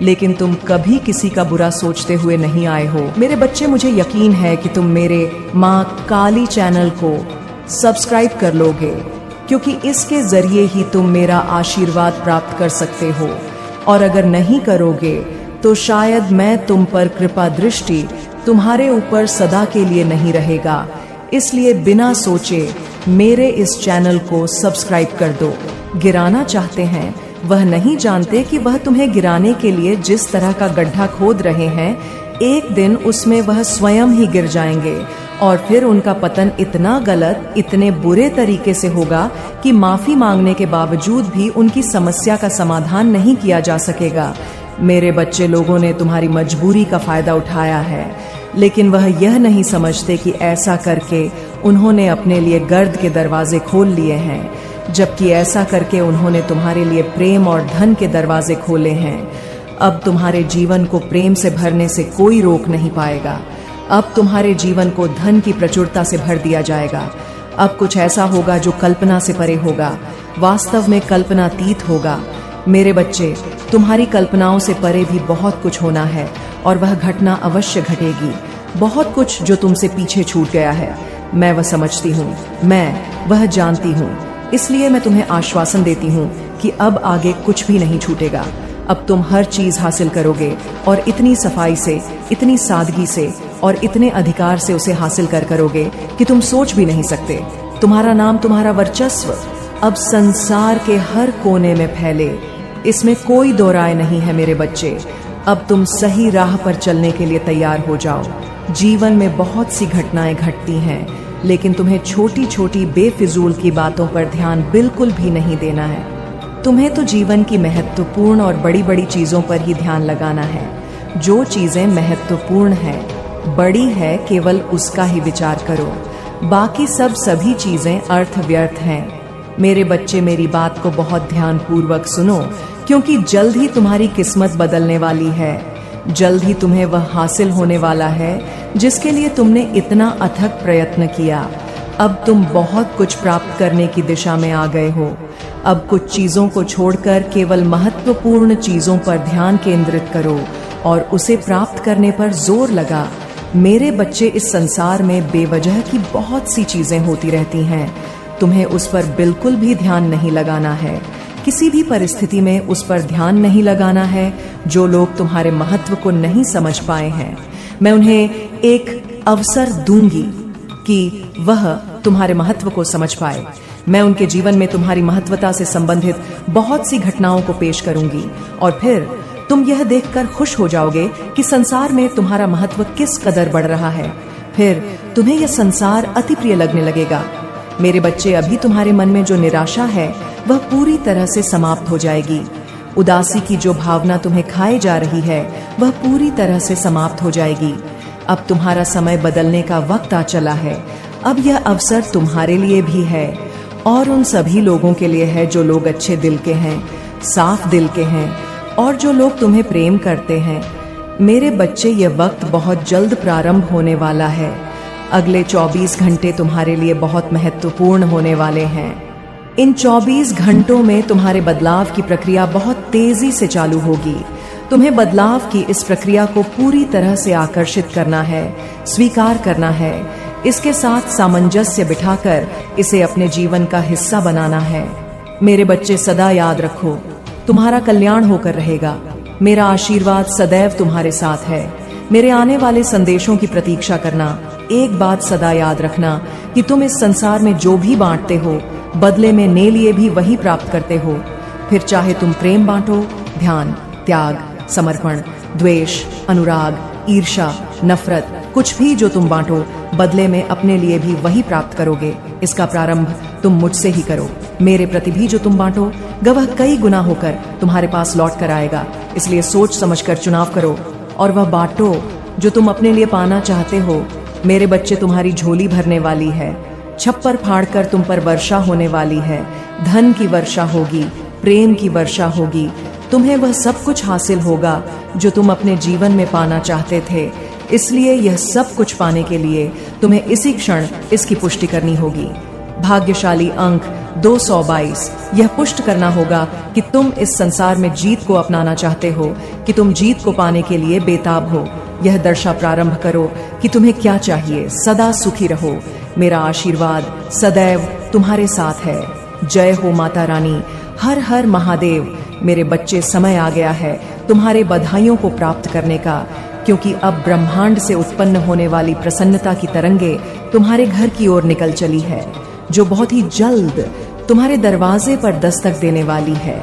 लेकिन तुम कभी किसी का बुरा सोचते हुए नहीं आए हो। मेरे बच्चे, मुझे यकीन है कि तुम मेरे माँ काली चैनल को सब्सक्राइब कर लोगे, क्योंकि इसके जरिए ही तुम मेरा आशीर्वाद प्राप्त कर सकते हो। और अगर नहीं करोगे तो शायद मैं तुम पर कृपा दृष्टि तुम्हारे ऊपर सदा के लिए नहीं रहेगा। इसलिए बिना सोचे मेरे इस चैनल को सब्सक्राइब कर दो। गिराना चाहते हैं, वह नहीं जानते कि वह तुम्हें गिराने के लिए जिस तरह का गड्ढा खोद रहे हैं, एक दिन उसमें वह स्वयं ही गिर जाएंगे और फिर उनका पतन इतना गलत, इतने बुरे तरीके से होगा कि माफी मांगने के बावजूद भी उनकी समस्या का समाधान नहीं किया जा सकेगा। मेरे बच्चे लोगों ने तुम्हारी मजबूरी का फायदा उठाया है, लेकिन वह यह नहीं समझते कि ऐसा करके उन्होंने अपने लिए गर्द के दरवाजे खोल लिए हैं, जबकि ऐसा करके उन्होंने तुम्हारे लिए प्रेम और धन के दरवाजे खोले हैं। अब तुम्हारे जीवन को प्रेम से भरने से कोई रोक नहीं पाएगा। अब तुम्हारे जीवन को धन की प्रचुरता से भर दिया जाएगा। अब कुछ ऐसा होगा जो कल्पना से परे होगा, वास्तव में कल्पनातीत होगा। मेरे बच्चे, तुम्हारी कल्पनाओं से परे भी बहुत कुछ होना है और वह घटना अवश्य घटेगी। बहुत कुछ जो तुमसे पीछे छूट गया है, मैं वह समझती हूँ, मैं वह जानती हूँ। इसलिए मैं तुम्हें आश्वासन देती हूँ कि अब आगे कुछ भी नहीं छूटेगा। अब तुम हर चीज हासिल करोगे और इतनी सफाई से, इतनी सादगी से और इतने अधिकार से उसे हासिल करोगे कि तुम सोच भी नहीं सकते। तुम्हारा नाम, तुम्हारा वर्चस्व अब संसार के हर कोने में फैले, इसमें कोई दो राय नहीं है। मेरे बच्चे, अब तुम सही राह पर चलने के लिए तैयार हो जाओ। जीवन में बहुत सी घटनाएं घटती हैं, लेकिन तुम्हें छोटी छोटी बेफिजूल की बातों पर ध्यान बिल्कुल भी नहीं देना है। तुम्हें तो जीवन की महत्वपूर्ण और बड़ी बड़ी चीजों पर ही ध्यान लगाना है। जो चीजें महत्वपूर्ण है, बड़ी है, केवल उसका ही विचार करो। बाकी सब सभी चीजें अर्थ व्यर्थ हैं। मेरे बच्चे, मेरी बात को बहुत ध्यान पूर्वक सुनो, क्योंकि जल्द ही तुम्हारी किस्मत बदलने वाली है। जल्द ही तुम्हें वह हासिल होने वाला है जिसके लिए तुमने इतना अथक प्रयत्न किया। अब तुम बहुत कुछ प्राप्त करने की दिशा में आ गए हो। अब कुछ चीजों को छोड़कर केवल महत्वपूर्ण चीजों पर ध्यान केंद्रित करो और उसे प्राप्त करने पर जोर लगा। मेरे बच्चे, इस संसार में बेवजह की बहुत सी चीजें होती रहती हैं। तुम्हें उस पर बिल्कुल भी ध्यान नहीं लगाना है। किसी भी परिस्थिति में उस पर ध्यान नहीं लगाना है। जो लोग तुम्हारे महत्व को नहीं समझ पाए हैं, मैं उन्हें एक अवसर दूंगी कि वह तुम्हारे महत्व को समझ पाए। मैं उनके जीवन में तुम्हारी महत्वता से संबंधित बहुत सी घटनाओं को पेश करूंगी और फिर तुम यह देखकर खुश हो जाओगे कि संसार में तुम्हारा महत्व किस कदर बढ़ रहा है। फिर तुम्हें यह संसार अति प्रिय लगने लगेगा। मेरे बच्चे, अभी तुम्हारे मन में जो निराशा है वह पूरी तरह से समाप्त हो जाएगी। उदासी की जो भावना तुम्हें खाए जा रही है वह पूरी तरह से समाप्त हो जाएगी। अब तुम्हारा समय बदलने का वक्त आ चला है। अब यह अवसर तुम्हारे लिए भी है और उन सभी लोगों के लिए है जो लोग अच्छे दिल के हैं, साफ दिल के हैं और जो लोग तुम्हें प्रेम करते हैं। मेरे बच्चे, यह वक्त बहुत जल्द प्रारंभ होने वाला है। अगले 24 घंटे तुम्हारे लिए बहुत महत्वपूर्ण होने वाले हैं। इन 24 घंटों में तुम्हारे बदलाव की प्रक्रिया बहुत तेजी से चालू होगी। तुम्हें बदलाव की इस प्रक्रिया को पूरी तरह से आकर्षित करना है, स्वीकार करना है, इसके साथ सामंजस्य बिठाकर इसे अपने जीवन का हिस्सा बनाना है। मेरे बच्चे, सदा याद रखो, तुम्हारा कल्याण होकर रहेगा। मेरा आशीर्वाद सदैव तुम्हारे साथ है। मेरे आने वाले संदेशों की प्रतीक्षा करना। एक बात सदा याद रखना कि तुम इस संसार में जो भी बांटते हो, बदले में ने लिए भी वही प्राप्त करते हो। फिर चाहे तुम प्रेम बांटो, ध्यान, त्याग, समर्पण, द्वेष, अनुराग, ईर्ष्या, नफरत, कुछ भी जो तुम बांटो, बदले में अपने लिए भी वही प्राप्त करोगे। इसका प्रारंभ तुम मुझसे ही करो। मेरे प्रति भी जो तुम बांटो, वह कई गुना होकर तुम्हारे पास लौट कर आएगा। इसलिए सोच समझकर चुनाव करो और वह बांटो जो तुम अपने लिए पाना चाहते हो। मेरे बच्चे, तुम्हारी झोली भरने वाली है। छप्पर फाड़कर तुम पर वर्षा होने वाली है। धन की वर्षा होगी, प्रेम की वर्षा होगी। तुम्हें वह सब कुछ हासिल होगा जो तुम अपने जीवन में पाना चाहते थे। इसलिए यह सब कुछ पाने के लिए तुम्हें इसी क्षण इसकी पुष्टि करनी होगी। भाग्यशाली अंक 222 यह पुष्ट करना होगा कि तुम इस संसार में जीत को अपनाना चाहते हो, कि तुम जीत को पाने के लिए बेताब हो। यह दर्शा प्रारंभ करो कि तुम्हें क्या चाहिए। सदा सुखी रहो। मेरा आशीर्वाद सदैव तुम्हारे साथ है। जय हो माता रानी। हर हर महादेव। मेरे बच्चे, समय आ गया है तुम्हारे बधाइयों को प्राप्त करने का, क्योंकि अब ब्रह्मांड से उत्पन्न होने वाली प्रसन्नता की तरंगे तुम्हारे घर की ओर निकल चली है, जो बहुत ही जल्द तुम्हारे दरवाजे पर दस्तक देने वाली है।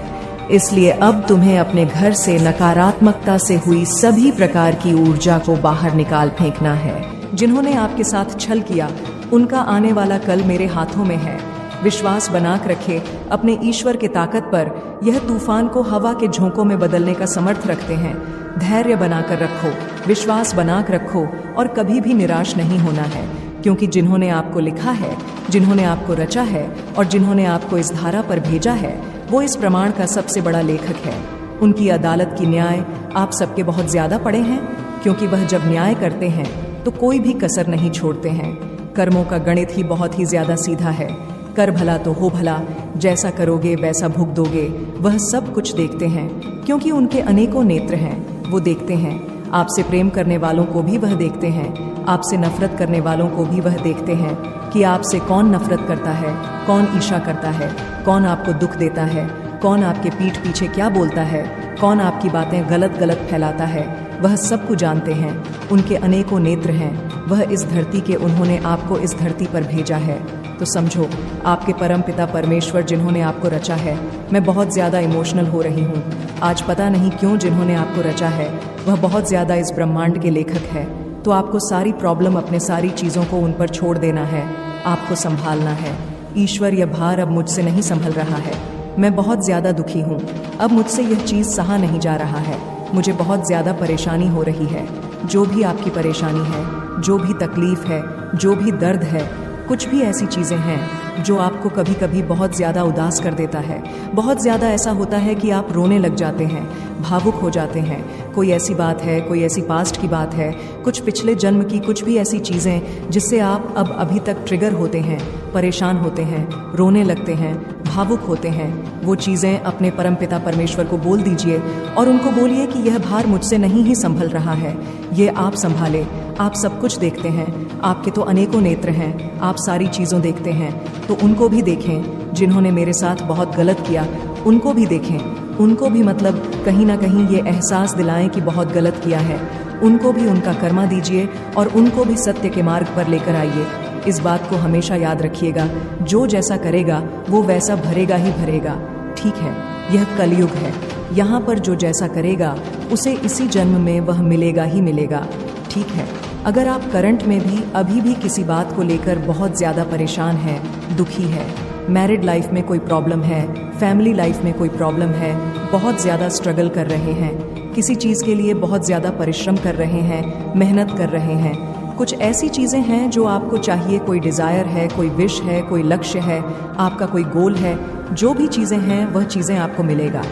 इसलिए अब तुम्हें अपने घर से नकारात्मकता से हुई सभी प्रकार की ऊर्जा को बाहर निकाल फेंकना है। जिन्होंने आपके साथ छल किया, उनका आने वाला कल मेरे हाथों में है। विश्वास बनाकर रखे अपने ईश्वर के ताकत पर। यह तूफान को हवा के झोंकों में बदलने का समर्थ रखते हैं। धैर्य बनाकर रखो, विश्वास बनाकर रखो और कभी भी निराश नहीं होना है, क्योंकि जिन्होंने आपको लिखा है, जिन्होंने आपको रचा है और जिन्होंने आपको इस धारा पर भेजा है, वो इस प्रमाण का सबसे बड़ा लेखक है। उनकी अदालत की न्याय आप सबके बहुत ज्यादा पड़े हैं, क्योंकि वह जब न्याय करते हैं तो कोई भी कसर नहीं छोड़ते हैं। कर्मों का गणित ही बहुत ही ज्यादा सीधा है। कर भला तो हो भला, जैसा करोगे वैसा भुगतोगे। वह सब कुछ देखते हैं, क्योंकि उनके अनेकों नेत्र हैं। वो देखते हैं, आपसे प्रेम करने वालों को भी वह देखते हैं, आपसे नफरत करने वालों को भी वह देखते हैं कि आपसे कौन नफरत करता है, कौन ईर्ष्या करता है, कौन आपको दुख देता है, कौन आपके पीठ पीछे क्या बोलता है, कौन आपकी बातें गलत गलत फैलाता है। वह सब कुछ जानते हैं। उनके अनेकों नेत्र हैं। वह इस धरती के, उन्होंने आपको इस धरती पर भेजा है। तो समझो, आपके परम पिता परमेश्वर जिन्होंने आपको रचा है। मैं बहुत ज़्यादा इमोशनल हो रही हूँ आज, पता नहीं क्यों। जिन्होंने आपको रचा है वह बहुत ज़्यादा इस ब्रह्मांड के लेखक है। तो आपको सारी प्रॉब्लम, अपने सारी चीज़ों को उन पर छोड़ देना है। आपको संभालना है। ईश्वर, यह भार अब मुझसे नहीं संभल रहा है। मैं बहुत ज़्यादा दुखी हूँ। अब मुझसे यह चीज़ सहा नहीं जा रहा है। मुझे बहुत ज़्यादा परेशानी हो रही है। जो भी आपकी परेशानी है, जो भी तकलीफ़ है, जो भी दर्द है, कुछ भी ऐसी चीज़ें हैं जो आपको कभी कभी बहुत ज़्यादा उदास कर देता है। बहुत ज़्यादा ऐसा होता है कि आप रोने लग जाते हैं, भावुक हो जाते हैं। कोई ऐसी बात है, कोई ऐसी पास्ट की बात है, कुछ पिछले जन्म की, कुछ भी ऐसी चीज़ें जिससे आप अब अभी तक ट्रिगर होते हैं, परेशान होते हैं, रोने लगते हैं, भावुक होते हैं। वो चीज़ें अपने परमपिता परमेश्वर को बोल दीजिए और उनको बोलिए कि यह भार मुझसे नहीं ही संभल रहा है, ये आप संभाले। आप सब कुछ देखते हैं। आपके तो अनेकों नेत्र हैं। आप सारी चीज़ों देखते हैं, तो उनको भी देखें। जिन्होंने मेरे साथ बहुत गलत किया, उनको भी देखें। उनको भी, मतलब कहीं ना कहीं ये एहसास दिलाएं कि बहुत गलत किया है। उनको भी उनका कर्मा दीजिए और उनको भी सत्य के मार्ग पर लेकर आइए। इस बात को हमेशा याद रखिएगा, जो जैसा करेगा वो वैसा भरेगा ही भरेगा। ठीक है, यह कलयुग है। यहाँ पर जो जैसा करेगा उसे इसी जन्म में वह मिलेगा ही मिलेगा। ठीक है, अगर आप करंट में भी अभी भी किसी बात को लेकर बहुत ज़्यादा परेशान हैं, दुखी है, मैरिड लाइफ में कोई प्रॉब्लम है, फैमिली लाइफ में कोई प्रॉब्लम है, बहुत ज़्यादा स्ट्रगल कर रहे हैं, किसी चीज़ के लिए बहुत ज़्यादा परिश्रम कर रहे हैं, मेहनत कर रहे हैं, कुछ ऐसी चीज़ें हैं जो आपको चाहिए, कोई डिज़ायर है, कोई विश है, कोई लक्ष्य है, आपका कोई गोल है, जो भी चीज़ें हैं वह चीज़ें आपको मिलेगा।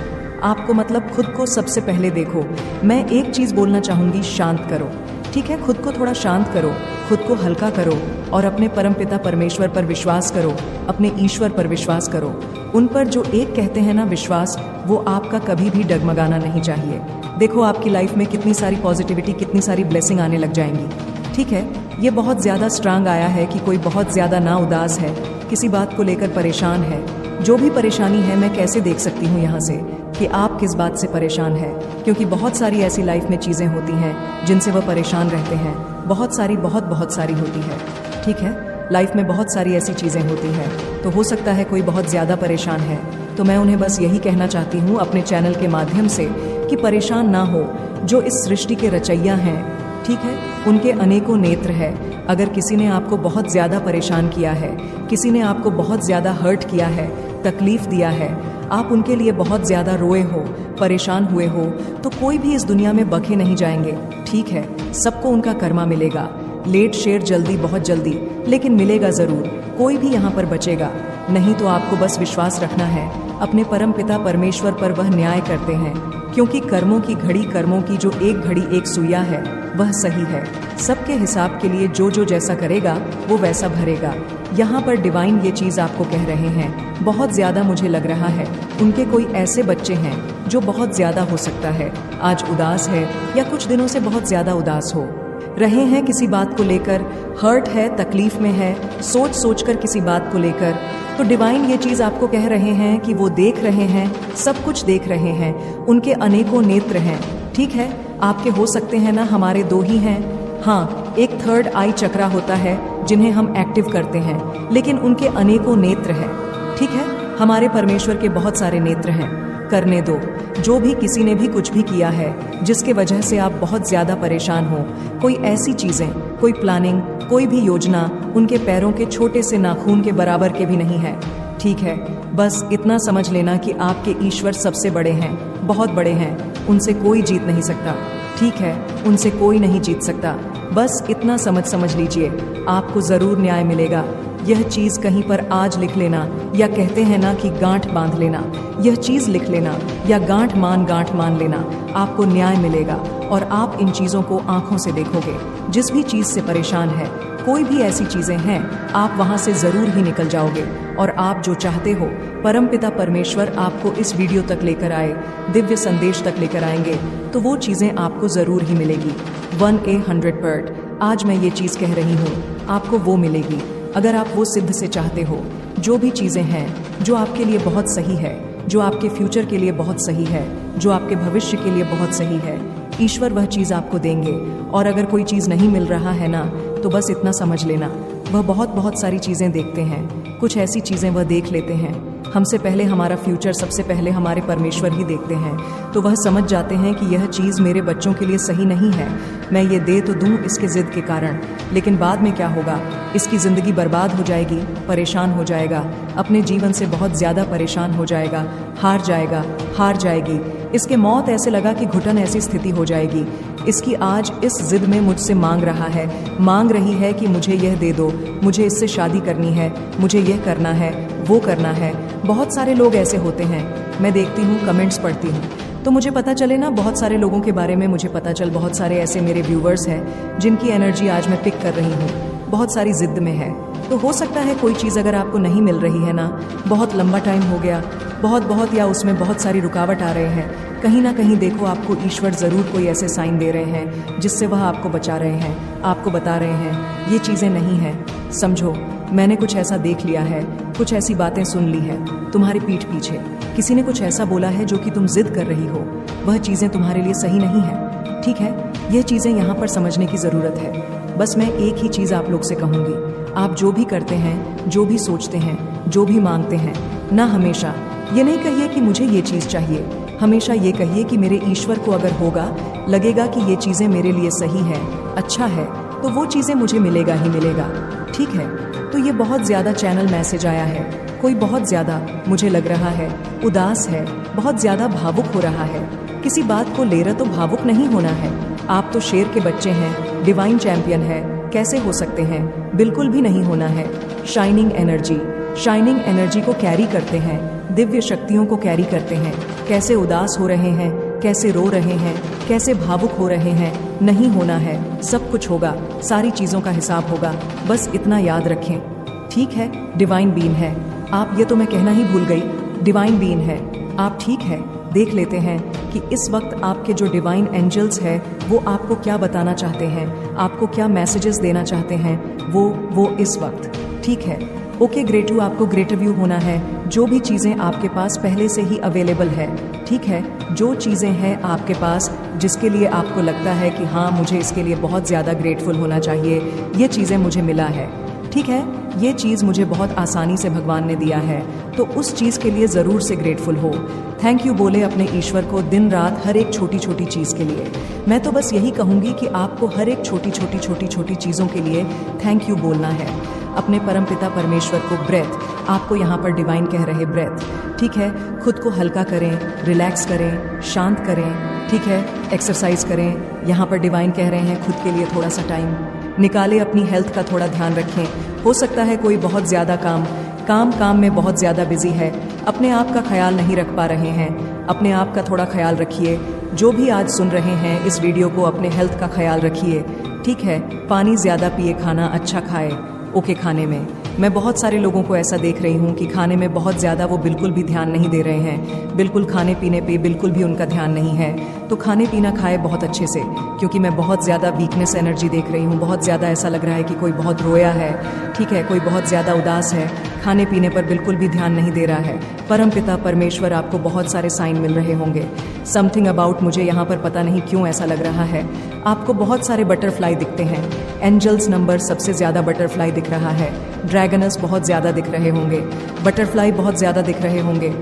आपको, मतलब खुद को सबसे पहले देखो। मैं एक चीज़ बोलना चाहूँगी, शांत करो। ठीक है, खुद को थोड़ा शांत करो, खुद को हल्का करो और अपने परमपिता परमेश्वर पर विश्वास करो, अपने ईश्वर पर विश्वास करो। उन पर जो एक कहते हैं ना विश्वास, वो आपका कभी भी डगमगाना नहीं चाहिए। देखो आपकी लाइफ में कितनी सारी पॉजिटिविटी, कितनी सारी ब्लेसिंग आने लग जाएंगी। ठीक है, ये बहुत ज़्यादा स्ट्रांग आया है कि कोई बहुत ज़्यादा ना उदास है, किसी बात को लेकर परेशान है। जो भी परेशानी है, मैं कैसे देख सकती हूँ यहाँ से कि आप किस बात से परेशान है, क्योंकि बहुत सारी ऐसी लाइफ में चीज़ें होती हैं जिनसे वह परेशान रहते हैं। बहुत सारी होती है। ठीक है, लाइफ में बहुत सारी ऐसी चीज़ें होती हैं, तो हो सकता है कोई बहुत ज़्यादा परेशान है। तो मैं उन्हें बस यही कहना चाहती हूँ अपने चैनल के माध्यम से कि परेशान ना हो। जो इस सृष्टि के रचैया हैं, ठीक है, उनके अनेकों नेत्र है। अगर किसी ने आपको बहुत ज़्यादा परेशान किया है, किसी ने आपको बहुत ज़्यादा हर्ट किया है, तकलीफ़ दिया है, आप उनके लिए बहुत ज़्यादा रोए हो, परेशान हुए हो, तो कोई भी इस दुनिया में बखे नहीं जाएंगे। ठीक है, सबको उनका कर्मा मिलेगा। लेट शेर जल्दी, बहुत जल्दी, लेकिन मिलेगा ज़रूर। कोई भी यहाँ पर बचेगा नहीं। तो आपको बस विश्वास रखना है अपने परम पिता परमेश्वर पर। वह न्याय करते हैं, क्योंकि कर्मों की घड़ी, कर्मों की जो एक घड़ी एक सुइया है, वह सही है। सबके हिसाब के लिए जो जो जैसा करेगा वो वैसा भरेगा। यहाँ पर डिवाइन ये चीज़ आपको कह रहे हैं। बहुत ज़्यादा मुझे लग रहा है उनके कोई ऐसे बच्चे हैं जो बहुत ज़्यादा, हो सकता है आज उदास है या कुछ दिनों से बहुत ज़्यादा उदास हो रहे हैं, किसी बात को लेकर हर्ट है, तकलीफ में है, सोच कर किसी बात को लेकर। तो डिवाइन ये चीज़ आपको कह रहे हैं कि वो देख रहे हैं, सब कुछ देख रहे हैं। उनके अनेकों नेत्र हैं। ठीक है, आपके हो सकते हैं ना, हमारे दो ही हैं। हाँ, एक थर्ड आई चक्रा होता है जिन्हें हम एक्टिव करते हैं, लेकिन उनके अनेकों नेत्र हैं। ठीक है, हमारे परमेश्वर के बहुत सारे नेत्र हैं। करने दो। जो भी किसी ने भी कुछ भी किया है जिसके वजह से आप बहुत ज्यादा परेशान हो, कोई ऐसी चीजें, कोई प्लानिंग, कोई भी योजना उनके पैरों के छोटे से नाखून के बराबर के भी नहीं है। ठीक है, बस इतना समझ लेना कि आपके ईश्वर सबसे बड़े हैं, बहुत बड़े हैं, उनसे कोई जीत नहीं सकता। ठीक है, उनसे कोई नहीं जीत सकता। बस इतना समझ लीजिए, आपको जरूर न्याय मिलेगा। यह चीज कहीं पर आज लिख लेना, या कहते हैं ना कि गांठ बांध लेना, यह चीज लिख लेना या गांठ मान लेना, आपको न्याय मिलेगा और आप इन चीजों को आंखों से देखोगे। जिस भी चीज से परेशान है, कोई भी ऐसी चीजें हैं, आप वहां से जरूर ही निकल जाओगे और आप जो चाहते हो परमपिता परमेश्वर आपको इस वीडियो तक लेकर आए, दिव्य संदेश तक लेकर आएंगे, तो वो चीजें आपको जरूर ही मिलेगी। 100% आज मैं ये चीज कह रही हूँ, आपको वो मिलेगी अगर आप वो सिद्ध से चाहते हो। जो भी चीजें हैं जो आपके लिए बहुत सही है, जो आपके फ्यूचर के लिए बहुत सही है, जो आपके भविष्य के लिए बहुत सही है, ईश्वर वह चीज आपको देंगे। और अगर कोई चीज नहीं मिल रहा है ना, तो बस इतना समझ लेना, वह बहुत सारी चीजें देखते हैं। कुछ ऐसी चीजें वह देख लेते हैं, हमसे पहले हमारा फ्यूचर सबसे पहले हमारे परमेश्वर ही देखते हैं। तो वह समझ जाते हैं कि यह चीज मेरे बच्चों के लिए सही नहीं है, मैं ये दे तो दूं इसके जिद के कारण, लेकिन बाद में क्या होगा, इसकी जिंदगी बर्बाद हो जाएगी, परेशान हो जाएगा, अपने जीवन से बहुत ज्यादा परेशान हो जाएगा, हार जाएगी। इसके मौत ऐसे लगा कि घुटन ऐसी स्थिति हो जाएगी। इसकी आज इस जिद में मुझसे मांग रही है कि मुझे यह दे दो, मुझे इससे शादी करनी है, मुझे यह करना है, वो करना है। बहुत सारे लोग ऐसे होते हैं, मैं देखती हूँ, कमेंट्स पढ़ती हूँ, तो मुझे पता चले ना, बहुत सारे लोगों के बारे में मुझे पता चल, बहुत सारे ऐसे मेरे व्यूवर्स हैं जिनकी एनर्जी आज मैं पिक कर रही हूँ, बहुत सारी जिद में है। तो हो सकता है कोई चीज़ अगर आपको नहीं मिल रही है ना, बहुत लंबा टाइम हो गया, बहुत या उसमें बहुत सारी रुकावट आ रहे हैं, कहीं ना कहीं देखो आपको ईश्वर ज़रूर कोई ऐसे साइन दे रहे हैं जिससे वह आपको बचा रहे हैं, आपको बता रहे हैं ये चीज़ें नहीं हैं। समझो, मैंने कुछ ऐसा देख लिया है, कुछ ऐसी बातें सुन ली है, तुम्हारी पीठ पीछे किसी ने कुछ ऐसा बोला है जो कि तुम जिद कर रही हो, वह चीज़ें तुम्हारे लिए सही नहीं है। ठीक है, यह चीज़ें यहाँ पर समझने की ज़रूरत है। बस मैं एक ही चीज़ आप लोग से कहूँगी, आप जो भी करते हैं, जो भी सोचते हैं, जो भी मांगते हैं ना, हमेशा ये नहीं कहिए कि मुझे ये चीज़ चाहिए, हमेशा ये कहिए कि मेरे ईश्वर को अगर होगा, लगेगा कि ये चीज़ें मेरे लिए सही है, अच्छा है, तो वो चीज़ें मुझे मिलेगा ही मिलेगा। ठीक है, तो ये बहुत ज़्यादा चैनल मैसेज आया है, कोई बहुत ज़्यादा मुझे लग रहा है उदास है, बहुत ज़्यादा भावुक हो रहा है, किसी बात को ले रहा तो भावुक नहीं होना है। आप तो शेर के बच्चे हैं, डिवाइन चैंपियन है, कैसे हो सकते हैं, बिल्कुल भी नहीं होना है। शाइनिंग एनर्जी को कैरी करते हैं, दिव्य शक्तियों को कैरी करते हैं। कैसे उदास हो रहे हैं, कैसे रो रहे हैं, कैसे भावुक हो रहे हैं, नहीं होना है, सब कुछ होगा, सारी चीज़ों का हिसाब होगा, बस इतना याद रखें। ठीक है, डिवाइन बीइंग है आप, ये तो मैं कहना ही भूल गई, डिवाइन बीइंग है आप। ठीक है, देख लेते हैं कि इस वक्त आपके जो डिवाइन एंजल्स है वो आपको क्या बताना चाहते हैं, आपको क्या मैसेजेस देना चाहते हैं वो इस वक्त। ठीक है, ओके ग्रेट यू, आपको ग्रेटर व्यू होना है। जो भी चीज़ें आपके पास पहले से ही अवेलेबल है, ठीक है, जो चीज़ें हैं आपके पास जिसके लिए आपको लगता है कि हाँ मुझे इसके लिए बहुत ज़्यादा ग्रेटफुल होना चाहिए, ये चीज़ें मुझे मिला है, ठीक है, ये चीज़ मुझे बहुत आसानी से भगवान ने दिया है, तो उस चीज़ के लिए ज़रूर से ग्रेटफुल हो। थैंक यू बोले अपने ईश्वर को दिन रात हर एक छोटी छोटी चीज़ के लिए। मैं तो बस यही कहूँगी कि आपको हर एक छोटी छोटी चीज़ों के लिए थैंक यू बोलना है। अपने परमपिता परमेश्वर को ब्रेथ, आपको यहाँ पर डिवाइन कह रहे ब्रेथ, ठीक है, खुद को हल्का करें, रिलैक्स करें, शांत करें, ठीक है, एक्सरसाइज करें। यहाँ पर डिवाइन कह रहे हैं खुद के लिए थोड़ा सा टाइम निकालें, अपनी हेल्थ का थोड़ा ध्यान रखें। हो सकता है कोई बहुत ज़्यादा काम में बहुत ज़्यादा बिजी है, अपने आप का ख्याल नहीं रख पा रहे हैं, अपने आप का थोड़ा ख्याल रखिए। जो भी आज सुन रहे हैं इस वीडियो को, अपने हेल्थ का ख्याल रखिए, ठीक है, पानी ज़्यादा पिए, खाना अच्छा खाए। ओके, खाने में मैं बहुत सारे लोगों को ऐसा देख रही हूँ कि खाने में बहुत ज़्यादा वो बिल्कुल भी ध्यान नहीं दे रहे हैं, बिल्कुल खाने पीने पे बिल्कुल भी उनका ध्यान नहीं है। तो खाने पीना खाए बहुत अच्छे से, क्योंकि मैं बहुत ज़्यादा वीकनेस एनर्जी देख रही हूँ, बहुत ज़्यादा ऐसा लग रहा है कि कोई बहुत रोया है, ठीक है, कोई बहुत ज़्यादा उदास है, खाने पीने पर बिल्कुल भी ध्यान नहीं दे रहा है। परमपिता परमेश्वर आपको बहुत सारे साइन मिल रहे होंगे। समथिंग अबाउट, मुझे यहाँ पर पता नहीं क्यों ऐसा लग रहा है, आपको बहुत सारे बटरफ्लाई दिखते हैं। एंजल्स नंबर सबसे ज़्यादा बटरफ्लाई दिख रहा है, ड्रैगनस बहुत ज़्यादा दिख रहे होंगे, बटरफ्लाई बहुत ज़्यादा दिख रहे होंगे,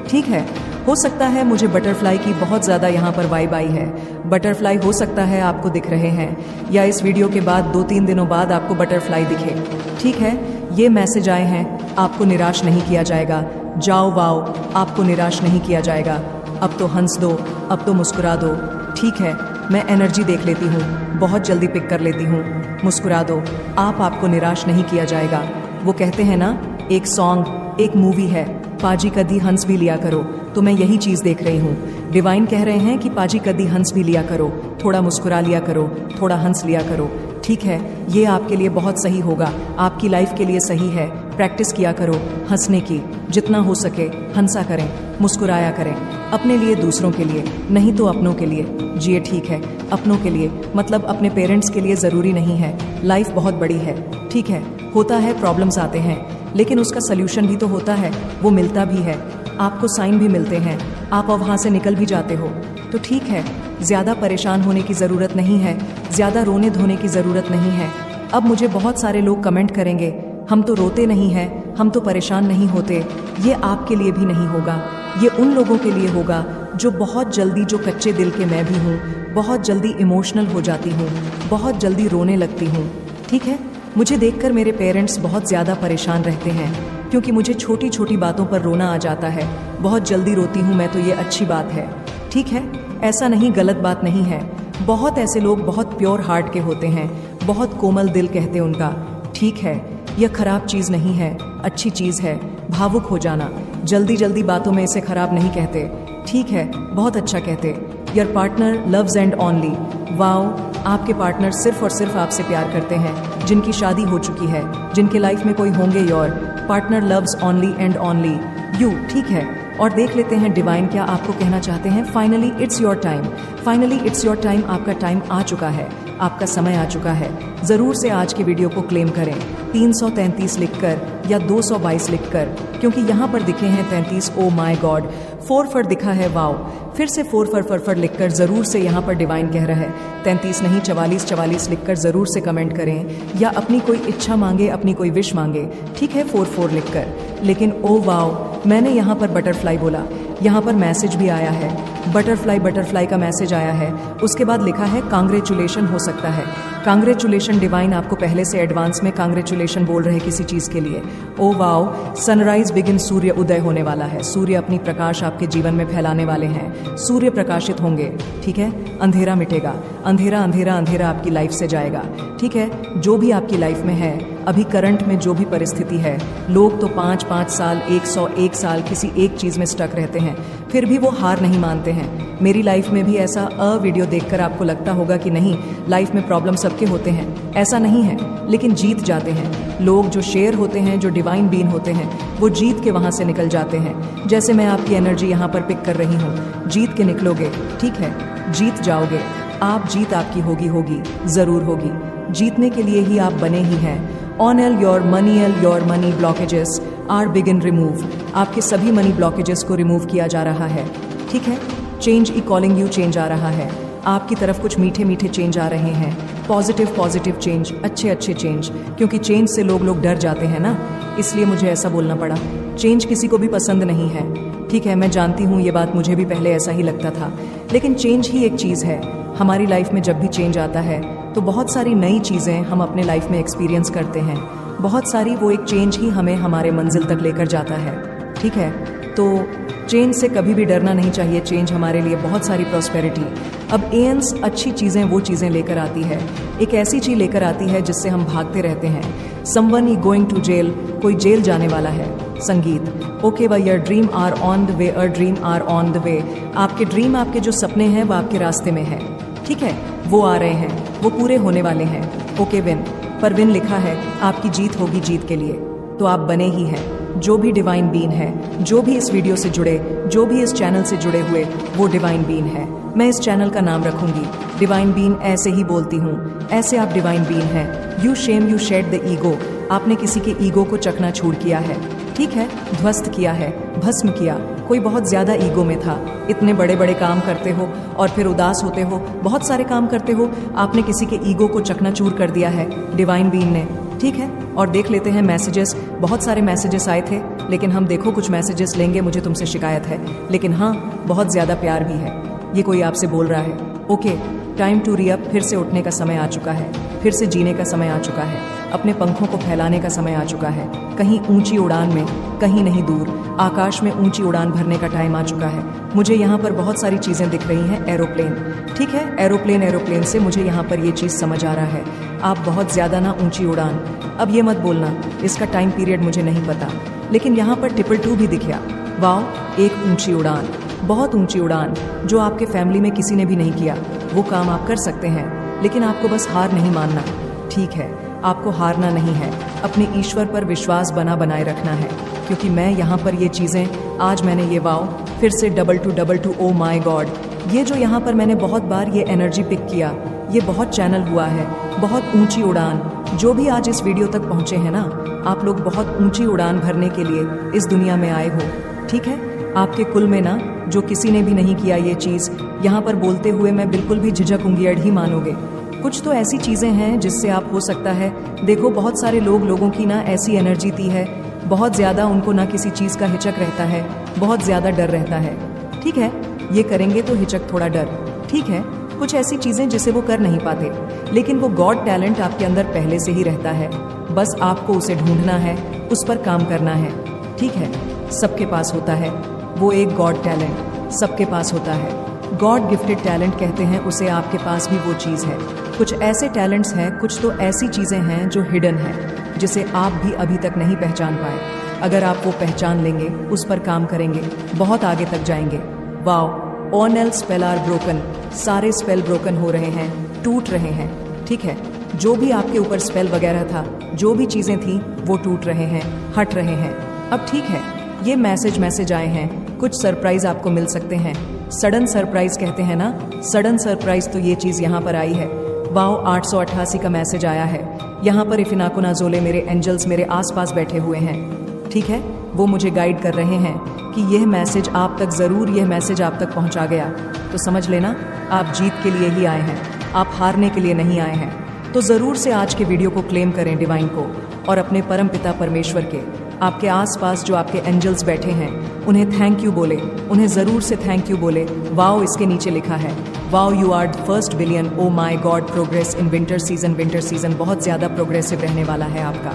ठीक है। हो सकता है मुझे बटरफ्लाई की बहुत ज़्यादा यहाँ पर वाइब आई है। बटरफ्लाई हो सकता है आपको दिख रहे हैं, या इस वीडियो के बाद 2-3 दिनों बाद आपको बटरफ्लाई दिखे। ठीक है, ये मैसेज आए हैं, आपको निराश नहीं किया जाएगा। जाओ वाओ, आपको निराश नहीं किया जाएगा। अब तो हंस दो, अब तो मुस्कुरा दो। ठीक है, मैं एनर्जी देख लेती हूँ, बहुत जल्दी पिक कर लेती हूँ। मुस्कुरा दो, आपको निराश नहीं किया जाएगा। वो कहते हैं ना, एक सॉन्ग, एक मूवी है, पाजी कदी हंस भी लिया करो। तो मैं यही चीज़ देख रही हूँ। डिवाइन कह रहे हैं कि पाजी कदी हंस भी लिया करो, थोड़ा मुस्कुरा लिया करो, थोड़ा हंस लिया करो। ठीक है, ये आपके लिए बहुत सही होगा, आपकी लाइफ के लिए सही है। प्रैक्टिस किया करो हंसने की, जितना हो सके हंसा करें, मुस्कुराया करें, अपने लिए, दूसरों के लिए, नहीं तो अपनों के लिए जिए। ठीक है, अपनों के लिए मतलब अपने पेरेंट्स के लिए ज़रूरी नहीं है। लाइफ बहुत बड़ी है। ठीक है, होता है, प्रॉब्लम्स आते हैं, लेकिन उसका सल्यूशन भी तो होता है, वो मिलता भी है, आपको साइन भी मिलते हैं, आप वहाँ से निकल भी जाते हो। तो ठीक है, ज़्यादा परेशान होने की ज़रूरत नहीं है, ज़्यादा रोने धोने की ज़रूरत नहीं है। अब मुझे बहुत सारे लोग कमेंट करेंगे, हम तो रोते नहीं हैं, हम तो परेशान नहीं होते। ये आपके लिए भी नहीं होगा, ये उन लोगों के लिए होगा जो बहुत जल्दी, जो कच्चे दिल के मैं भी हूँ, बहुत जल्दी इमोशनल हो जाती हूँ, बहुत जल्दी रोने लगती हूँ। ठीक है, मुझे देखकर मेरे पेरेंट्स बहुत ज़्यादा परेशान रहते हैं, क्योंकि मुझे छोटी छोटी बातों पर रोना आ जाता है, बहुत जल्दी रोती हूँ मैं। तो ये अच्छी बात है। ठीक है, ऐसा नहीं, गलत बात नहीं है। बहुत ऐसे लोग बहुत प्योर हार्ट के होते हैं, बहुत कोमल दिल कहते उनका। ठीक है, यह खराब चीज़ नहीं है, अच्छी चीज़ है। भावुक हो जाना, जल्दी जल्दी बातों में इसे खराब नहीं कहते। ठीक है, बहुत अच्छा कहते। Your partner loves and only. Wow, आपके पार्टनर सिर्फ और सिर्फ आपसे प्यार करते हैं, जिनकी शादी हो चुकी है, जिनके लाइफ में कोई होंगे। Your partner loves only and only you. ठीक है, और देख लेते हैं डिवाइन क्या आपको कहना चाहते हैं। Finally it's your time, finally it's your time. आपका टाइम आ चुका है, आपका समय आ चुका है। ज़रूर से आज की वीडियो को क्लेम करें 333 लिखकर या 222 लिखकर, क्योंकि यहाँ पर दिखे हैं 33। ओ माई गॉड, 4 फर दिखा है। वाओ, फिर से 4 फर लिखकर ज़रूर से यहाँ पर डिवाइन कह रहा है 33 नहीं 44 लिखकर ज़रूर से कमेंट करें, या अपनी कोई इच्छा मांगे, अपनी कोई विश मांगे। ठीक है, 4 लिखकर। लेकिन ओ वाओ, मैंने यहाँ पर बटरफ्लाई बोला, यहाँ पर मैसेज भी आया है, बटरफ्लाई का मैसेज आया है। उसके बाद लिखा है कांग्रेचुलेशन। हो सकता है कांग्रेचुलेशन, डिवाइन आपको पहले से एडवांस में कांग्रेचुलेशन बोल रहे किसी चीज़ के लिए। ओ वाओ, सनराइज बिगिन, सूर्य उदय होने वाला है, सूर्य अपनी प्रकाश आपके जीवन में फैलाने वाले हैं, सूर्य प्रकाशित होंगे। ठीक है, अंधेरा मिटेगा, अंधेरा अंधेरा अंधेरा आपकी लाइफ से जाएगा। ठीक है, जो भी आपकी लाइफ में है अभी करंट में, जो भी परिस्थिति है, लोग तो 5-5 साल, 101 साल किसी एक चीज़ में स्टक रहते हैं, फिर भी वो हार नहीं मानते हैं। मेरी लाइफ में भी ऐसा वीडियो देखकर आपको लगता होगा कि नहीं, लाइफ में प्रॉब्लम सबके होते हैं, ऐसा नहीं है, लेकिन जीत जाते हैं लोग। जो शेर होते हैं, जो डिवाइन बीन होते हैं, वो जीत के वहाँ से निकल जाते हैं। जैसे मैं आपकी एनर्जी यहाँ पर पिक कर रही हूँ, जीत के निकलोगे। ठीक है, जीत जाओगे आप, जीत आपकी होगी, ज़रूर होगी। जीतने के लिए ही आप बने ही हैं। All your money blockages are बिगिन रिमूव। आपके सभी मनी ब्लॉकेजेस को रिमूव किया जा रहा है। ठीक है, change is calling you, change आ रहा है आपकी तरफ, कुछ मीठे मीठे चेंज आ रहे हैं, पॉजिटिव चेंज, अच्छे चेंज। क्योंकि चेंज से लोग डर जाते हैं ना, इसलिए मुझे ऐसा बोलना पड़ा। चेंज किसी को भी पसंद नहीं है। ठीक है, मैं जानती हूँ, ये बात मुझे भी पहले ऐसा ही लगता था, लेकिन चेंज ही एक चीज़ है। हमारी लाइफ में जब भी चेंज आता है तो बहुत सारी नई चीज़ें हम अपने लाइफ में एक्सपीरियंस करते हैं, बहुत सारी, वो एक चेंज ही हमें हमारे मंजिल तक लेकर जाता है। ठीक है, तो चेंज से कभी भी डरना नहीं चाहिए। चेंज हमारे लिए बहुत सारी प्रॉस्पेरिटी, अब एएनस अच्छी चीज़ें, वो चीज़ें लेकर आती है, एक ऐसी चीज़ लेकर आती है जिससे हम भागते रहते हैं। Someone is going to jail, कोई जेल जाने वाला है। संगीत, okay why, your dream are on the way, a dream are on the way. आपके ड्रीम, आपके जो सपने हैं वो आपके रास्ते में है। ठीक है, वो आ रहे हैं, वो पूरे होने वाले हैं। ओके विन, पर विन लिखा है, आपकी जीत होगी, जीत के लिए तो आप बने ही हैं। जो भी डिवाइन बीन है, जो भी इस वीडियो से जुड़े, जो भी इस चैनल से जुड़े हुए, वो डिवाइन बीन है। मैं इस चैनल का नाम रखूंगी डिवाइन बीन, ऐसे ही बोलती हूँ, ऐसे आप डिवाइन बीन हैं। You shame, you shed the ego, आपने किसी के ईगो को चकनाचूर किया है। ठीक है, ध्वस्त किया है, भस्म किया। कोई बहुत ज़्यादा ईगो में था, इतने बड़े बड़े काम करते हो और फिर उदास होते हो, बहुत सारे काम करते हो, आपने किसी के ईगो को चकनाचूर कर दिया है डिवाइन बीन ने। ठीक है, और देख लेते हैं मैसेजेस। बहुत सारे मैसेजेस आए थे, लेकिन हम देखो कुछ मैसेजेस लेंगे। मुझे तुमसे शिकायत है, लेकिन हाँ बहुत ज़्यादा प्यार भी है। ये कोई आपसे बोल रहा है, okay time to re up, फिर से उठने का समय आ चुका है, फिर से जीने का समय आ चुका है, अपने पंखों को फैलाने का समय आ चुका है। कहीं ऊंची उड़ान में, कहीं नहीं दूर, आकाश में ऊंची उड़ान भरने का टाइम आ चुका है। मुझे यहाँ पर बहुत सारी चीज़ें दिख रही हैं। एरोप्लेन, ठीक है, एरोप्लेन से मुझे यहाँ पर ये चीज़ समझ आ रहा है, आप बहुत ज़्यादा ना ऊंची उड़ान। अब ये मत बोलना इसका टाइम पीरियड मुझे नहीं पता, लेकिन यहाँ पर 222 भी दिखा। वाह, एक ऊंची उड़ान, बहुत ऊंची उड़ान, जो आपके फैमिली में किसी ने भी नहीं किया। वो काम आप कर सकते हैं, लेकिन आपको बस हार नहीं मानना। ठीक है, आपको हारना नहीं है, अपने ईश्वर पर विश्वास बनाए रखना है। क्योंकि मैं यहाँ पर ये चीज़ें, आज मैंने ये वाओ फिर से 222 ओ माय गॉड, ये जो यहाँ पर मैंने बहुत बार ये एनर्जी पिक किया, ये बहुत चैनल हुआ है। बहुत ऊंची उड़ान, जो भी आज इस वीडियो तक पहुँचे हैं ना, आप लोग बहुत ऊंची उड़ान भरने के लिए इस दुनिया में आए हो। ठीक है, आपके कुल में ना जो किसी ने भी नहीं किया ये चीज़, यहाँ पर बोलते हुए मैं बिल्कुल भी झिझकूंगी, अड़ ही मानोगे। कुछ तो ऐसी चीज़ें हैं जिससे आप हो सकता है, देखो बहुत सारे लोगों की ना ऐसी एनर्जी थी है, बहुत ज़्यादा उनको ना किसी चीज़ का हिचक रहता है, बहुत ज़्यादा डर रहता है। ठीक है, ये करेंगे तो हिचक थोड़ा डर, ठीक है, कुछ ऐसी चीज़ें जिसे वो कर नहीं पाते, लेकिन वो गॉड टैलेंट आपके अंदर पहले से ही रहता है। बस आपको उसे ढूंढना है, उस पर काम करना है। ठीक है, सबके पास होता है वो एक गॉड टैलेंट, सबके पास होता है। गॉड गिफ्टेड टैलेंट कहते हैं उसे, आपके पास भी वो चीज़ है। कुछ ऐसे टैलेंट्स हैं, कुछ तो ऐसी चीज़ें हैं जो हिडन है, जिसे आप भी अभी तक नहीं पहचान पाए। अगर आप वो पहचान लेंगे, उस पर काम करेंगे, बहुत आगे तक जाएंगे। Wow, all spell are broken, सारे स्पेल ब्रोकन हो रहे हैं, टूट रहे हैं। ठीक है, जो भी आपके ऊपर स्पेल वगैरह था, जो भी चीज़ें थी, वो टूट रहे हैं, हट रहे हैं। अब ठीक है, ये मैसेज आए हैं, कुछ सरप्राइज आपको मिल सकते हैं। सडन सरप्राइज कहते हैं ना, सडन सरप्राइज, तो ये चीज़ यहाँ पर आई है। वाओ, 888 का मैसेज आया है। यहाँ पर इफिनाकुना जोले, मेरे एंजल्स मेरे आसपास बैठे हुए हैं। ठीक है, वो मुझे गाइड कर रहे हैं कि यह मैसेज आप तक ज़रूर, यह मैसेज आप तक पहुँचा गया तो समझ लेना आप जीत के लिए ही आए हैं, आप हारने के लिए नहीं आए हैं। तो ज़रूर से आज के वीडियो को क्लेम करें डिवाइन को, और अपने परम पिता परमेश्वर के आपके आसपास जो आपके एंजल्स बैठे हैं, उन्हें थैंक यू बोले, उन्हें ज़रूर से थैंक यू बोले। वाओ, इसके नीचे लिखा है, wow you are the first billion, oh my god, progress in winter season. Winter season बहुत ज़्यादा प्रोग्रेसिव रहने वाला है आपका।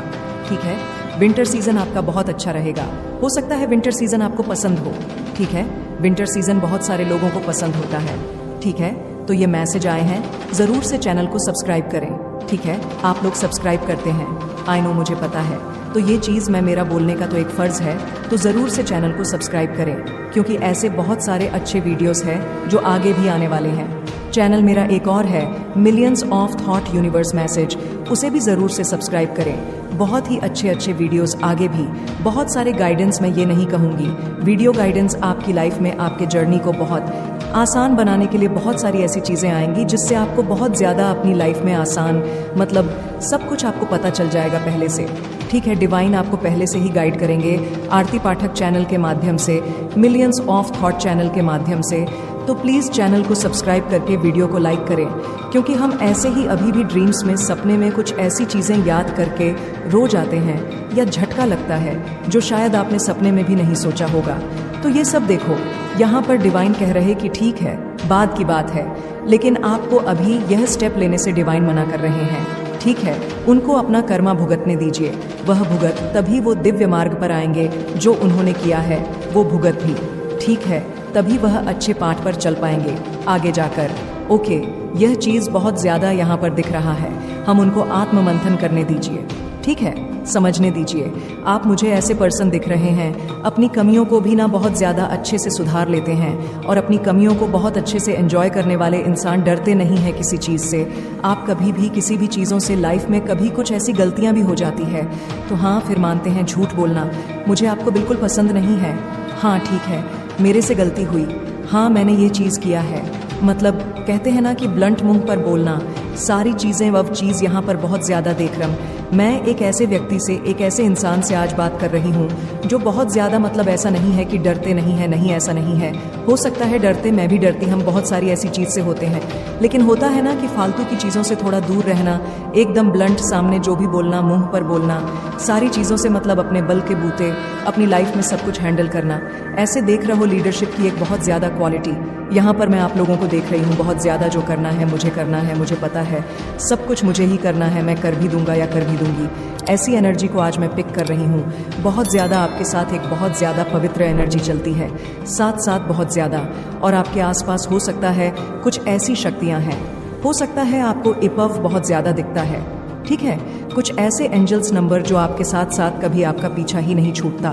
ठीक है, विंटर सीजन आपका बहुत अच्छा रहेगा। हो सकता है विंटर सीजन आपको पसंद हो। ठीक है, विंटर सीजन बहुत सारे लोगों को पसंद होता है। ठीक है, तो ये मैसेज आए हैं, ज़रूर से चैनल को सब्सक्राइब करें। ठीक है, आप लोग सब्सक्राइब करते हैं, आई नो, मुझे पता है। तो ये चीज़ मैं, मेरा बोलने का तो एक फ़र्ज़ है, तो ज़रूर से चैनल को सब्सक्राइब करें, क्योंकि ऐसे बहुत सारे अच्छे वीडियोस हैं जो आगे भी आने वाले हैं। चैनल मेरा एक और है, millions of thought universe message, उसे भी ज़रूर से सब्सक्राइब करें। बहुत ही अच्छे वीडियोस आगे भी, बहुत सारे गाइडेंस, मैं ये नहीं कहूँगी, वीडियो गाइडेंस आपकी लाइफ में, आपके जर्नी को बहुत आसान बनाने के लिए बहुत सारी ऐसी चीज़ें आएंगी जिससे आपको बहुत ज़्यादा अपनी लाइफ में आसान, मतलब सब कुछ आपको पता चल जाएगा पहले से। ठीक है, डिवाइन आपको पहले से ही गाइड करेंगे, आरती पाठक चैनल के माध्यम से, मिलियंस ऑफ थॉट चैनल के माध्यम से। तो प्लीज़ चैनल को सब्सक्राइब करके वीडियो को लाइक करें, क्योंकि हम ऐसे ही अभी भी ड्रीम्स में, सपने में कुछ ऐसी चीज़ें याद करके रो जाते हैं, या झटका लगता है जो शायद आपने सपने में भी नहीं सोचा होगा। तो ये सब देखो, यहाँ पर डिवाइन कह रहे कि ठीक है, बाद की बात है, लेकिन आपको अभी यह स्टेप लेने से डिवाइन मना कर रहे हैं। ठीक है, उनको अपना कर्मा भुगतने दीजिए, वह भुगत तभी वो दिव्य मार्ग पर आएंगे, जो उन्होंने किया है वो भुगत भी। ठीक है, तभी वह अच्छे पाठ पर चल पाएंगे आगे जाकर। ओके, यह चीज़ बहुत ज़्यादा यहाँ पर दिख रहा है, हम उनको आत्म मंथन करने दीजिए। ठीक है, समझने दीजिए। आप मुझे ऐसे पर्सन दिख रहे हैं, अपनी कमियों को भी ना बहुत ज़्यादा अच्छे से सुधार लेते हैं, और अपनी कमियों को बहुत अच्छे से एंजॉय करने वाले इंसान, डरते नहीं हैं किसी चीज़ से। आप कभी भी किसी भी चीज़ों से, लाइफ में कभी कुछ ऐसी गलतियाँ भी हो जाती है तो हाँ, फिर मानते हैं झूठ बोलना, मुझे आपको बिल्कुल पसंद नहीं है। हाँ ठीक है, मेरे से गलती हुई, हाँ मैंने ये चीज़ किया है, मतलब कहते हैं ना कि ब्लंट मुंह पर बोलना, सारी चीज़ें वह चीज़ यहाँ पर बहुत ज़्यादा देख रहा हूँ। मैं एक ऐसे व्यक्ति से, एक ऐसे इंसान से आज बात कर रही हूँ जो बहुत ज़्यादा, मतलब ऐसा नहीं है कि डरते नहीं है, नहीं ऐसा नहीं है। हो सकता है डरते, मैं भी डरती, हम बहुत सारी ऐसी चीज़ से होते हैं, लेकिन होता है ना कि फालतू की चीज़ों से थोड़ा दूर रहना, एकदम ब्लंट सामने जो भी बोलना, मुंह पर बोलना, सारी चीज़ों से मतलब अपने बल के बूते, अपनी लाइफ में सब कुछ हैंडल करना। ऐसे देख रहे हो लीडरशिप की एक बहुत ज़्यादा क्वालिटी यहाँ पर मैं आप लोगों को देख रही हूँ। बहुत ज़्यादा जो करना है मुझे करना है, मुझे पता है सब कुछ मुझे ही करना है, मैं कर भी दूंगा या कर भी दूंगी, ऐसी एनर्जी को आज मैं पिक कर रही हूँ। बहुत ज़्यादा आपके साथ एक बहुत ज़्यादा पवित्र एनर्जी चलती है, साथ साथ बहुत ज़्यादा, और आपके आसपास हो सकता है कुछ ऐसी शक्तियाँ हैं, हो सकता है आपको इपव बहुत ज़्यादा दिखता है, ठीक है, कुछ ऐसे एंजल्स नंबर जो आपके साथ साथ कभी आपका पीछा ही नहीं छूटता।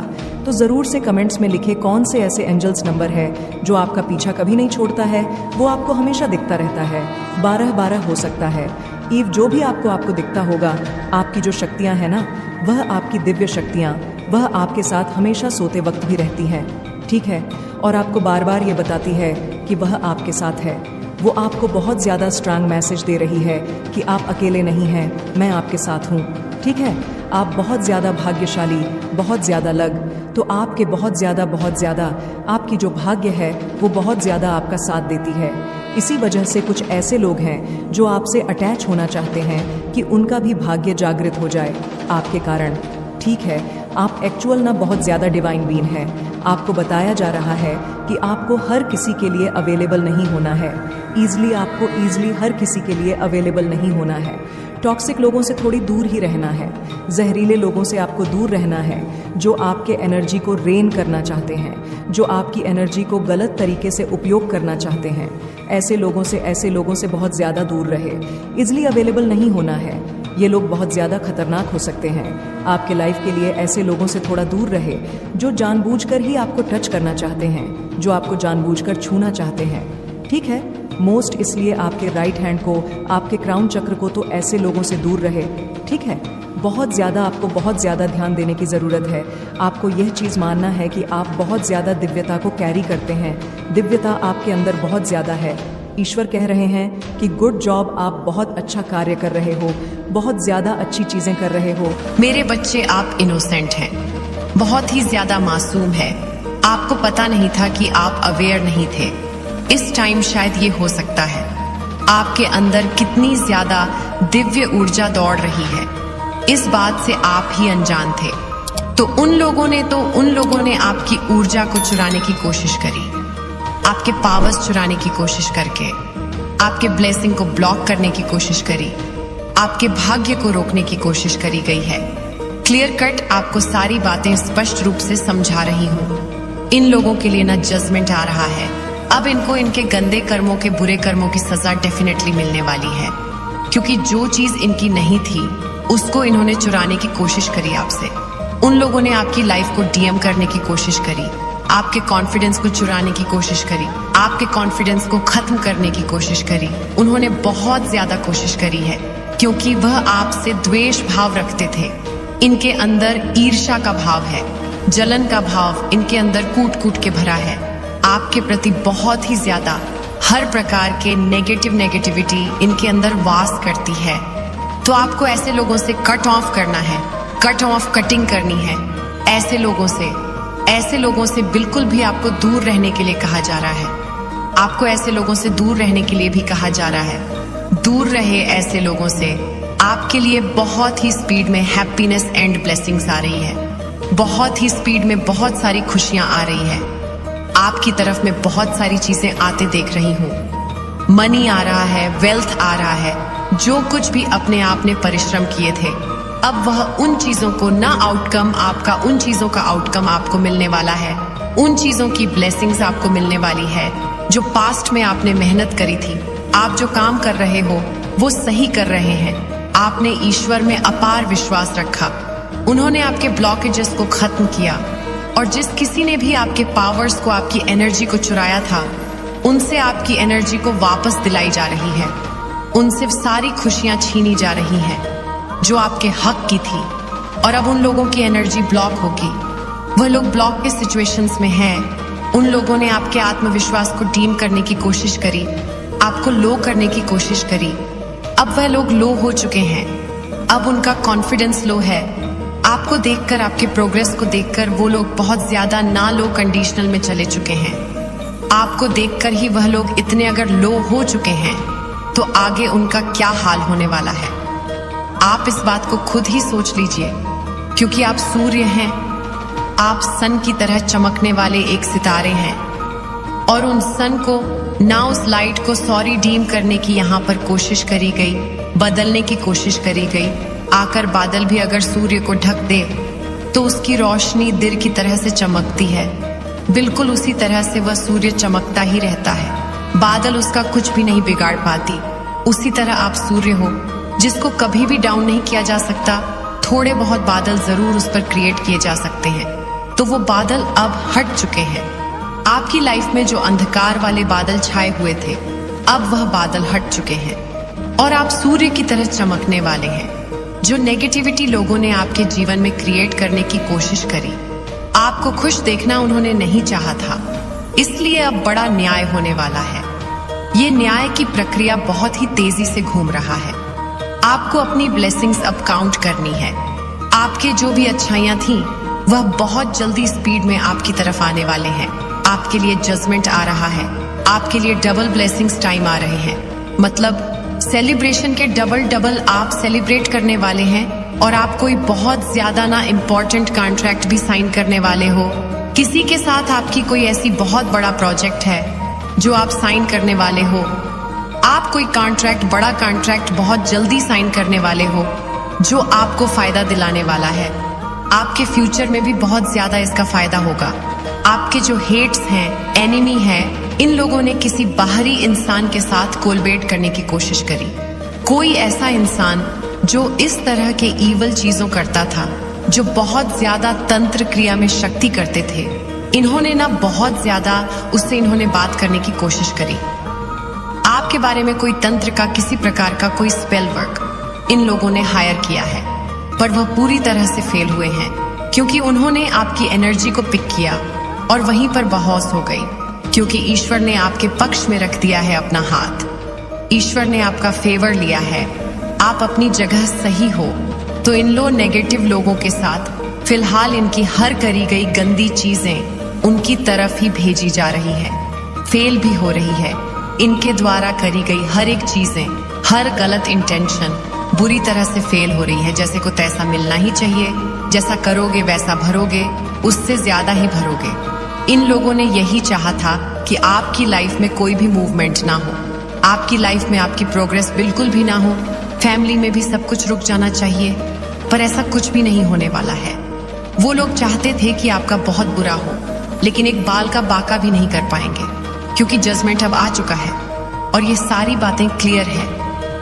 तो ज़रूर से कमेंट्स में लिखे कौन से ऐसे एंजल्स नंबर है जो आपका पीछा कभी नहीं छोड़ता है, वो आपको हमेशा दिखता रहता है। 12 हो सकता है ईव, जो भी आपको दिखता होगा, आपकी जो शक्तियाँ हैं ना, वह आपकी दिव्य शक्तियाँ, वह आपके साथ हमेशा सोते वक्त भी रहती हैं, ठीक है, और आपको बार बार ये बताती है कि वह आपके साथ है। वो आपको बहुत ज़्यादा स्ट्रांग मैसेज दे रही है कि आप अकेले नहीं हैं, मैं आपके साथ हूँ, ठीक है। आप बहुत ज़्यादा भाग्यशाली, बहुत ज़्यादा तो आपके बहुत ज़्यादा आपकी जो भाग्य है वो बहुत ज़्यादा आपका साथ देती है। इसी वजह से कुछ ऐसे लोग हैं जो आपसे अटैच होना चाहते हैं कि उनका भी भाग्य जागृत हो जाए आपके कारण, ठीक है। आप एक्चुअल ना बहुत ज़्यादा डिवाइन बीइंग है। आपको बताया जा रहा है कि आपको हर किसी के लिए अवेलेबल नहीं होना है, आपको ईजिली हर किसी के लिए अवेलेबल नहीं होना है। टॉक्सिक लोगों से थोड़ी दूर ही रहना है, जहरीले लोगों से आपको दूर रहना है, जो आपके एनर्जी को रेन करना चाहते हैं, जो आपकी एनर्जी को गलत तरीके से उपयोग करना चाहते हैं। ऐसे लोगों से बहुत ज़्यादा दूर रहे, इजिली अवेलेबल नहीं होना है। ये लोग बहुत ज़्यादा खतरनाक हो सकते हैं आपके लाइफ के लिए। ऐसे लोगों से थोड़ा दूर रहे जो जानबूझकर ही आपको टच करना चाहते हैं, जो आपको जानबूझकर छूना चाहते हैं, ठीक है। मोस्ट इसलिए आपके राइट हैंड को, आपके क्राउन चक्र को, तो ऐसे लोगों से दूर रहे, ठीक है। आपको बहुत ज़्यादा ध्यान देने की ज़रूरत है। आपको यह चीज़ मानना है कि आप बहुत ज़्यादा दिव्यता को कैरी करते हैं, दिव्यता आपके अंदर बहुत ज़्यादा है। ईश्वर कह रहे हैं कि गुड जॉब, आप बहुत अच्छा कार्य कर रहे हो, बहुत ज़्यादा अच्छी चीज़ें कर रहे हो। मेरे बच्चे, आप इनोसेंट हैं, बहुत ही ज़्यादा मासूम है। आपको पता नहीं था कि आप अवेयर नहीं थे। इस टाइम शायद ये हो सकता है आपके अंदर कितनी ज़्यादा दिव्य ऊर्जा दौड़ रही है, इस बात से आप ही अनजान थे। तो उन लोगों ने आपकी ऊर्जा को चुराने की कोशिश करी, आपके पावर्स चुराने की कोशिश करके आपके ब्लेसिंग को ब्लॉक करने की कोशिश करी, आपके भाग्य को रोकने की कोशिश करी गई है। क्लियर कट आपको सारी बातें स्पष्ट रूप से समझा रही हूँ। इन लोगों के लिए ना जजमेंट आ रहा है, अब इनको इनके गंदे कर्मों के, बुरे कर्मों की सजा डेफिनेटली मिलने वाली है, क्योंकि जो चीज इनकी नहीं थी उसको इन्होंने चुराने की कोशिश करी आपसे। उन लोगों ने आपकी लाइफ को डीएम करने की कोशिश करी, आपके कॉन्फिडेंस को चुराने की कोशिश करी, आपके कॉन्फिडेंस को खत्म करने की कोशिश करी। उन्होंने बहुत ज्यादा कोशिश करी है, क्योंकि वह आपसे द्वेष भाव रखते थे। इनके अंदर ईर्ष्या का भाव है, जलन का भाव इनके अंदर कूट कूट के भरा है। आपके प्रति बहुत ही ज्यादा हर प्रकार के नेगेटिविटी इनके अंदर वास करती है। तो आपको ऐसे लोगों से कट ऑफ करना है, कटिंग करनी है। ऐसे लोगों से बिल्कुल भी आपको दूर रहने के लिए कहा जा रहा है। आपको ऐसे लोगों से दूर रहने के लिए भी कहा जा रहा है। दूर रहे ऐसे लोगों से। आपके लिए बहुत ही स्पीड में हैप्पीनेस एंड ब्लेसिंग्स आ रही है, बहुत ही स्पीड में बहुत सारी खुशियां आ रही है। आपकी तरफ में बहुत सारी चीजें आते देख रही हूँ। मनी आ रहा है, वेल्थ आ रहा है। जो कुछ भी अपने आप ने परिश्रम किए थे, अब वह उन चीजों को उन चीजों का आउटकम आपको मिलने वाला है। उन चीजों की ब्लेसिंग्स आपको मिलने वाली है जो पास्ट में आपने मेहनत करी थी। आप जो काम कर रहे हो वो सही कर रहे हैं। आपने ईश्वर में अपार विश्वास रखा, उन्होंने आपके ब्लॉकेजेस को खत्म किया, और जिस किसी ने भी आपके पावर्स को, आपकी एनर्जी को चुराया था, उनसे आपकी एनर्जी को वापस दिलाई जा रही है। उनसे सारी खुशियां छीनी जा रही हैं जो आपके हक की थी। और अब उन लोगों की एनर्जी ब्लॉक होगी। वह लोग ब्लॉक के सिचुएशंस में हैं। उन लोगों ने आपके आत्मविश्वास को डीम करने की कोशिश करी, आपको लो करने की कोशिश करी। अब वह लोग लो हो चुके हैं। अब उनका कॉन्फिडेंस लो है। आपको देखकर, आपके प्रोग्रेस को देखकर वो लोग बहुत ज्यादा ना लो कंडीशनल में चले चुके हैं। आपको देखकर ही वह लोग इतने अगर लो हो चुके हैं तो आगे उनका क्या हाल होने वाला है। आप इस बात को खुद ही सोच लीजिए, क्योंकि आप सूर्य हैं, आप सन की तरह चमकने वाले एक सितारे हैं और उन सन को ना उस लाइट को सॉरी डीम करने की यहाँ पर कोशिश करी गई, बदलने की कोशिश करी गई। आकर बादल भी अगर सूर्य को ढक दे तो उसकी रोशनी दिर की तरह से चमकती है। बिल्कुल उसी तरह से वह सूर्य चमकता ही रहता है, बादल उसका कुछ भी नहीं बिगाड़ पाती। उसी तरह आप सूर्य हो जिसको कभी भी डाउन नहीं किया जा सकता। थोड़े बहुत बादल जरूर उस पर क्रिएट किए जा सकते हैं, तो वो बादल अब हट चुके हैं। आपकी लाइफ में जो अंधकार वाले बादल छाए हुए थे, अब वह बादल हट चुके हैं और आप सूर्य की तरह चमकने वाले हैं। जो नेगेटिविटी लोगों ने आपके जीवन में क्रिएट करने की कोशिश करी, आपको खुश देखना उन्होंने नहीं चाहा था, इसलिए अब बड़ा न्याय होने वाला है। ये न्याय की प्रक्रिया बहुत ही तेजी से घूम रहा है। आपको अपनी ब्लेसिंग्स अब काउंट करनी है। आपके जो भी अच्छाइयां थी वह बहुत जल्दी स्पीड में आपकी तरफ आने वाले हैं। आपके लिए जजमेंट आ रहा है, आपके लिए डबल ब्लेसिंग्स टाइम आ रहे हैं। मतलब सेलिब्रेशन के डबल आप सेलिब्रेट करने वाले हैं और आप कोई बहुत ज्यादा ना इम्पोर्टेंट कॉन्ट्रैक्ट भी साइन करने वाले हो। किसी के साथ आपकी कोई ऐसी बहुत बड़ा प्रोजेक्ट है जो आप साइन करने वाले हो। आप कोई कॉन्ट्रैक्ट, बड़ा कॉन्ट्रैक्ट बहुत जल्दी साइन करने वाले हो जो आपको फायदा दिलाने वाला है। आपके फ्यूचर में भी बहुत ज्यादा इसका फायदा होगा। आपके जो हेट्स हैं, एनिमी हैं, इन लोगों ने किसी बाहरी इंसान के साथ कोलबेट करने की कोशिश करी। कोई ऐसा इंसान जो इस तरह के ईवल चीजों करता था, जो बहुत ज्यादा तंत्र क्रिया में शक्ति करते थे, इन्होंने ना बहुत ज्यादा उससे इन्होंने बात करने की कोशिश करी। आपके बारे में कोई तंत्र का, किसी प्रकार का कोई स्पेल वर्क इन लोगों ने हायर किया है, पर वह पूरी तरह से फेल हुए हैं, क्योंकि उन्होंने आपकी एनर्जी को पिक किया और वहीं पर बेहोश हो गई। क्योंकि ईश्वर ने आपके पक्ष में रख दिया है अपना हाथ, ईश्वर ने आपका फेवर लिया है, आप अपनी जगह सही हो। तो इन नेगेटिव लोगों के साथ फिलहाल इनकी हर करी गई गंदी चीजें उनकी तरफ ही भेजी जा रही है, फेल भी हो रही है। इनके द्वारा करी गई हर एक चीजें, हर गलत इंटेंशन बुरी तरह से फेल हो रही है। जैसे को तैसा मिलना ही चाहिए, जैसा करोगे वैसा भरोगे, उससे ज्यादा ही भरोगे। इन लोगों ने यही चाहा था कि आपकी लाइफ में कोई भी मूवमेंट ना हो, आपकी लाइफ में आपकी प्रोग्रेस बिल्कुल भी ना हो, फैमिली में भी सब कुछ रुक जाना चाहिए, पर ऐसा कुछ भी नहीं होने वाला है। वो लोग चाहते थे कि आपका बहुत बुरा हो, लेकिन एक बाल का बाका भी नहीं कर पाएंगे, क्योंकि जजमेंट अब आ चुका है और ये सारी बातें क्लियर है।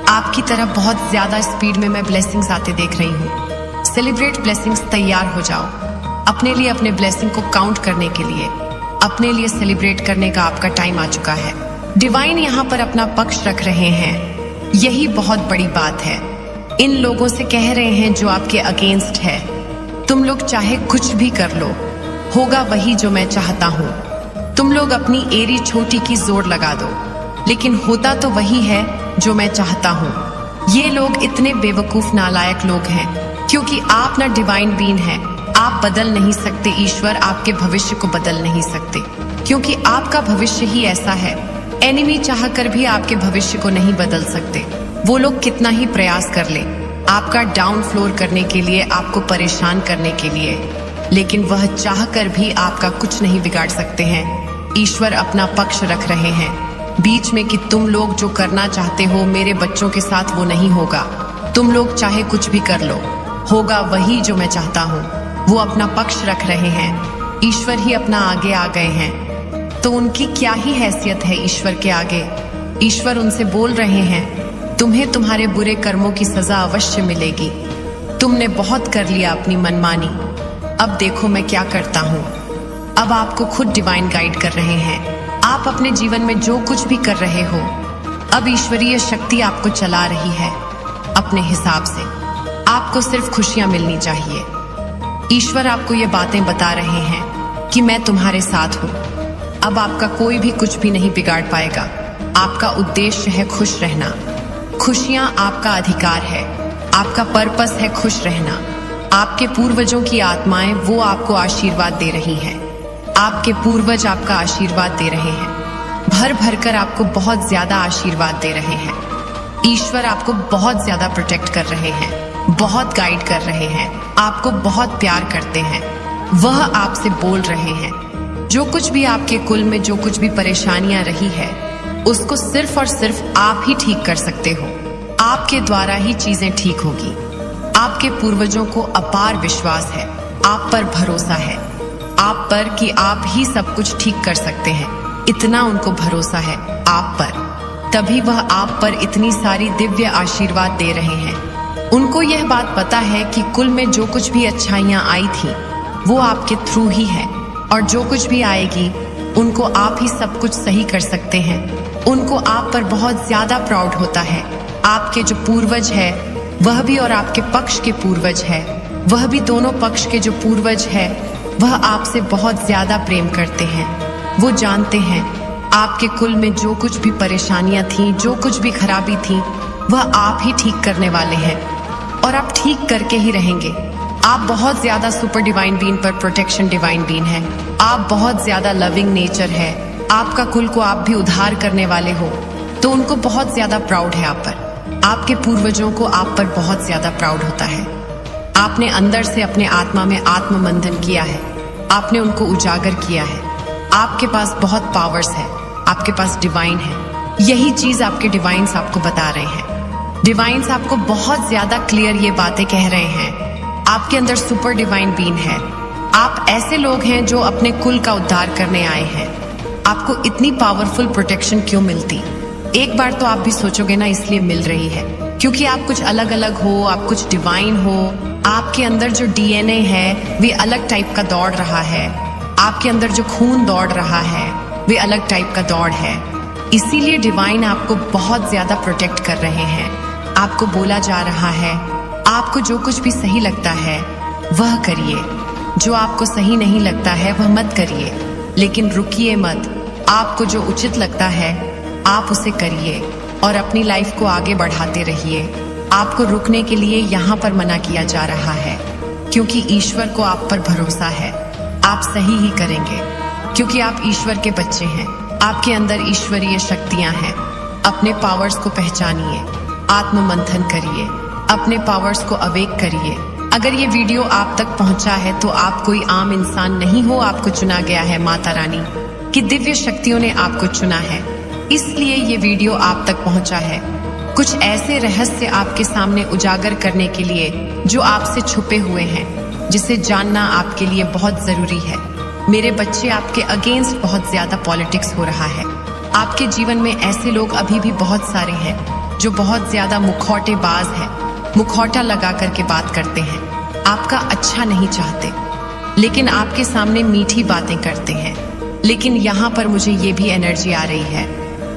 आपकी तरफ बहुत ज्यादा स्पीड में मैं ब्लेसिंग्स आते देख रही हूँ। सेलिब्रेट ब्लेसिंग्स, तैयार हो जाओ अपने लिए, अपने ब्लेसिंग को काउंट करने के लिए, अपने लिए सेलिब्रेट करने का आपका टाइम आ चुका है। डिवाइन यहाँ पर अपना पक्ष रख रहे हैं, यही बहुत बड़ी बात है। इन लोगों से कह रहे हैं जो आपके अगेंस्ट है, तुम लोग चाहे कुछ भी कर लो, होगा वही जो मैं चाहता हूँ। तुम लोग अपनी एरी छोटी की जोर लगा दो, लेकिन होता तो वही है जो मैं चाहता हूँ। ये लोग इतने बेवकूफ नालायक लोग हैं, क्योंकि आप ना डिवाइन बीइंग हैं, आप बदल नहीं सकते। ईश्वर आपके भविष्य को बदल नहीं सकते, क्योंकि आपका भविष्य ही ऐसा है। एनिमी चाहकर भी आपके भविष्य को नहीं बदल सकते। वो लोग कितना ही प्रयास कर ले आपका डाउन फ्लोर करने के लिए, आपको परेशान करने के लिए, लेकिन वह चाहकर भी आपका कुछ नहीं बिगाड़ सकते हैं। ईश्वर अपना पक्ष रख रहे हैं बीच में कि तुम लोग जो करना चाहते हो मेरे बच्चों के साथ वो नहीं होगा। तुम लोग चाहे कुछ भी कर लो, होगा वही जो मैं चाहता हूँ। वो अपना पक्ष रख रहे हैं, ईश्वर ही अपना आगे आ गए हैं, तो उनकी क्या ही हैसियत है ईश्वर के आगे। ईश्वर उनसे बोल रहे हैं, तुम्हें तुम्हारे बुरे कर्मों की सजा अवश्य मिलेगी। तुमने बहुत कर लिया अपनी मनमानी, अब देखो मैं क्या करता हूँ। अब आपको खुद डिवाइन गाइड कर रहे हैं। आप अपने जीवन में जो कुछ भी कर रहे हो, अब ईश्वरीय शक्ति आपको चला रही है अपने हिसाब से। आपको सिर्फ खुशियां मिलनी चाहिए। ईश्वर आपको ये बातें बता रहे हैं कि मैं तुम्हारे साथ हूँ। अब आपका कोई भी कुछ भी नहीं बिगाड़ पाएगा। आपका उद्देश्य है खुश रहना। खुशियां आपका अधिकार है। आपका पर्पस है खुश रहना। आपके पूर्वजों की आत्माएं वो आपको आशीर्वाद दे रही हैं। आपके पूर्वज आपका आशीर्वाद दे रहे हैं, भर भर कर आपको बहुत ज्यादा आशीर्वाद दे रहे हैं। ईश्वर आपको बहुत ज्यादा प्रोटेक्ट कर रहे हैं, बहुत गाइड कर रहे हैं, आपको बहुत प्यार करते हैं। वह आपसे बोल रहे हैं जो कुछ भी आपके कुल में जो कुछ भी परेशानियां रही है उसको सिर्फ और सिर्फ आप ही ठीक कर सकते हो। आपके द्वारा ही चीजें ठीक होगी। आपके पूर्वजों को अपार विश्वास है, आप पर भरोसा है, आप पर कि आप ही सब कुछ ठीक कर सकते हैं। इतना उनको भरोसा है आप पर, तभी वह आप पर इतनी सारी दिव्य आशीर्वाद दे रहे हैं। उनको यह बात पता है कि कुल में जो कुछ भी अच्छाइयां आई थी वो आपके थ्रू ही है, और जो कुछ भी आएगी उनको आप ही सब कुछ सही कर सकते हैं। उनको आप पर बहुत ज्यादा प्राउड होता है। आपके जो पूर्वज है वह भी, और आपके पक्ष के पूर्वज है वह भी, दोनों पक्ष के जो पूर्वज है वह आपसे बहुत ज्यादा प्रेम करते हैं। वो जानते हैं आपके कुल में जो कुछ भी परेशानियां थी, जो कुछ भी खराबी थी, वह आप ही ठीक करने वाले हैं, और आप ठीक करके ही रहेंगे। आप बहुत ज्यादा सुपर डिवाइन बीन पर प्रोटेक्शन डिवाइन बीन है। आप बहुत ज्यादा लविंग नेचर है। आपका कुल को आप भी उद्धार करने वाले हो, तो उनको बहुत ज्यादा प्राउड है आप पर। आपके पूर्वजों को आप पर बहुत ज्यादा प्राउड होता है। आपने अंदर से अपने आत्मा में आत्म मंथन किया है, आपने उनको उजागर किया है। आपके पास बहुत पावर्स है, आपके पास डिवाइन है। यही चीज आपके डिवाइन्स आपको बता रहे हैं। डिवाइन्स आपको बहुत ज्यादा क्लियर ये बातें कह रहे हैं। आपके अंदर सुपर डिवाइन बीन है। आप ऐसे लोग हैं जो अपने कुल का उद्धार करने आए हैं। आपको इतनी पावरफुल प्रोटेक्शन क्यों मिलती? एक बार तो आप भी सोचोगे ना, इसलिए मिल रही है क्योंकि आप कुछ अलग अलग हो, आप कुछ डिवाइन हो। आपके अंदर जो डीएनए है वे अलग टाइप का दौड़ रहा है। आपके अंदर जो खून दौड़ रहा है वे अलग टाइप का दौड़ है। इसीलिए डिवाइन आपको बहुत ज्यादा प्रोटेक्ट कर रहे हैं। आपको बोला जा रहा है आपको जो कुछ भी सही लगता है वह करिए, जो आपको सही नहीं लगता है वह मत करिए, लेकिन रुकिए मत। आपको जो उचित लगता है आप उसे करिए और अपनी लाइफ को आगे बढ़ाते रहिए। आपको रुकने के लिए यहाँ पर मना किया जा रहा है क्योंकि ईश्वर को आप पर भरोसा है। आप सही ही करेंगे क्योंकि आप ईश्वर के बच्चे हैं। आपके अंदर ईश्वरीय शक्तियां हैं। अपने पावर्स को पहचानिए, आत्म मंथन करिए, अपने पावर्स को अवेक करिए। अगर ये वीडियो आप तक पहुंचा है तो आप कोई आम इंसान नहीं हो, आपको चुना गया है माता रानी की दिव्य शक्तियों ने आपको चुना है, इसलिए ये वीडियो आप तक पहुंचा है। कुछ ऐसे रहस्य आपके सामने उजागर करने के लिए जो आपसे छुपे हुए हैं, जिसे जानना आपके लिए बहुत जरूरी है। मेरे बच्चे, आपके अगेंस्ट बहुत ज्यादा पॉलिटिक्स हो रहा है। आपके जीवन में ऐसे लोग अभी भी बहुत सारे हैं जो बहुत ज्यादा मुखौटेबाज हैं, मुखौटा लगा करके बात करते हैं, आपका अच्छा नहीं चाहते, लेकिन आपके सामने मीठी बातें करते हैं। लेकिन यहाँ पर मुझे ये भी एनर्जी आ रही है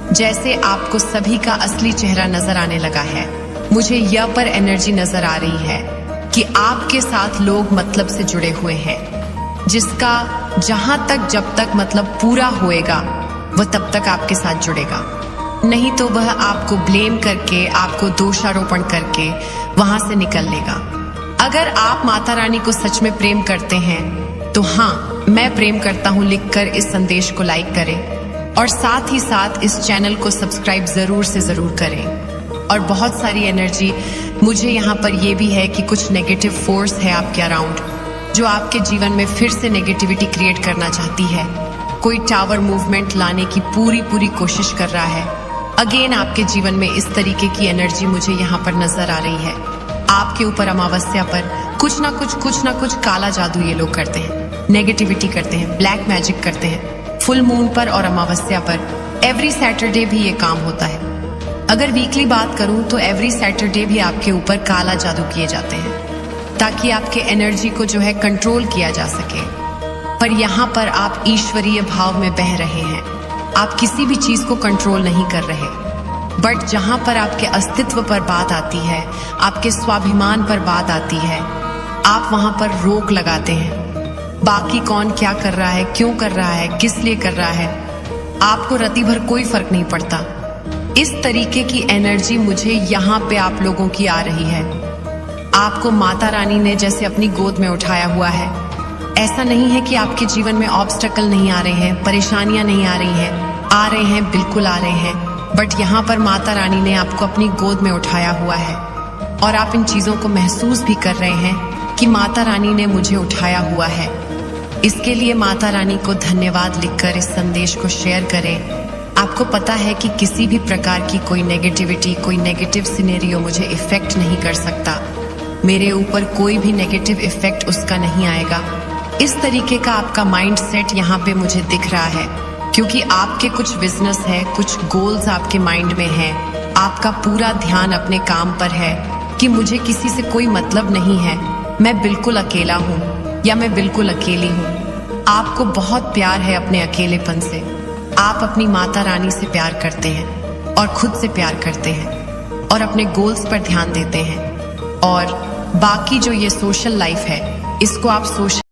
जैसे आपको सभी का असली चेहरा नजर आने लगा है। मुझे यह पर एनर्जी नजर आ रही है कि आपके साथ लोग मतलब से जुड़े हुए हैं, जिसका जहां तक जब तक मतलब पूरा होएगा वह तब तक आपके साथ जुड़ेगा, नहीं तो वह आपको ब्लेम करके, आपको दोषारोपण करके वहां से निकल लेगा। अगर आप माता रानी को सच में प्रेम करते हैं तो हाँ, मैं प्रेम करता हूं लिखकर इस संदेश को लाइक करें और साथ ही साथ इस चैनल को सब्सक्राइब जरूर से जरूर करें। और बहुत सारी एनर्जी मुझे यहाँ पर यह भी है कि कुछ नेगेटिव फोर्स है आपके अराउंड जो आपके जीवन में फिर से नेगेटिविटी क्रिएट करना चाहती है। कोई टावर मूवमेंट लाने की पूरी कोशिश कर रहा है। अगेन आपके जीवन में इस तरीके की एनर्जी मुझे यहाँ पर नजर आ रही है। आपके ऊपर अमावस्या पर कुछ ना कुछ काला जादू ये लोग करते हैं, नेगेटिविटी करते हैं, ब्लैक मैजिक करते हैं। फुल मून पर और अमावस्या पर एवरी सैटरडे भी ये काम होता है। अगर वीकली बात करूं तो एवरी सैटरडे भी आपके ऊपर काला जादू किए जाते हैं ताकि आपके एनर्जी को जो है कंट्रोल किया जा सके। पर यहाँ पर आप ईश्वरीय भाव में बह रहे हैं, आप किसी भी चीज को कंट्रोल नहीं कर रहे। बट जहां पर आपके अस्तित्व पर बात आती है, आपके स्वाभिमान पर बात आती है, आप वहां पर रोक लगाते हैं। बाकी कौन क्या कर रहा है, क्यों कर रहा है, किस लिए कर रहा है, आपको रति भर कोई फर्क नहीं पड़ता। इस तरीके की एनर्जी मुझे यहाँ पे आप लोगों की आ रही है। आपको माता रानी ने जैसे अपनी गोद में उठाया हुआ है। ऐसा नहीं है कि आपके जीवन में ऑब्स्टकल नहीं आ रहे हैं, परेशानियां नहीं आ रही हैं, आ रहे हैं, बिल्कुल आ रहे हैं, बट यहाँ पर माता रानी ने आपको अपनी गोद में उठाया हुआ है और आप इन चीजों को महसूस भी कर रहे हैं कि माता रानी ने मुझे उठाया हुआ है। इसके लिए माता रानी को धन्यवाद लिखकर इस संदेश को शेयर करें। आपको पता है कि किसी भी प्रकार की कोई नेगेटिविटी, कोई नेगेटिव सिनेरियो मुझे इफेक्ट नहीं कर सकता। मेरे ऊपर कोई भी नेगेटिव इफेक्ट उसका नहीं आएगा। इस तरीके का आपका माइंड सेट यहाँ पे मुझे दिख रहा है, क्योंकि आपके कुछ बिजनेस है, कुछ गोल्स आपके माइंड में है। आपका पूरा ध्यान अपने काम पर है कि मुझे किसी से कोई मतलब नहीं है, मैं बिल्कुल अकेला हूँ या मैं बिल्कुल अकेली हूँ। आपको बहुत प्यार है अपने अकेलेपन से। आप अपनी माता रानी से प्यार करते हैं और खुद से प्यार करते हैं और अपने गोल्स पर ध्यान देते हैं। और बाकी जो ये सोशल लाइफ है, इसको आप सोशल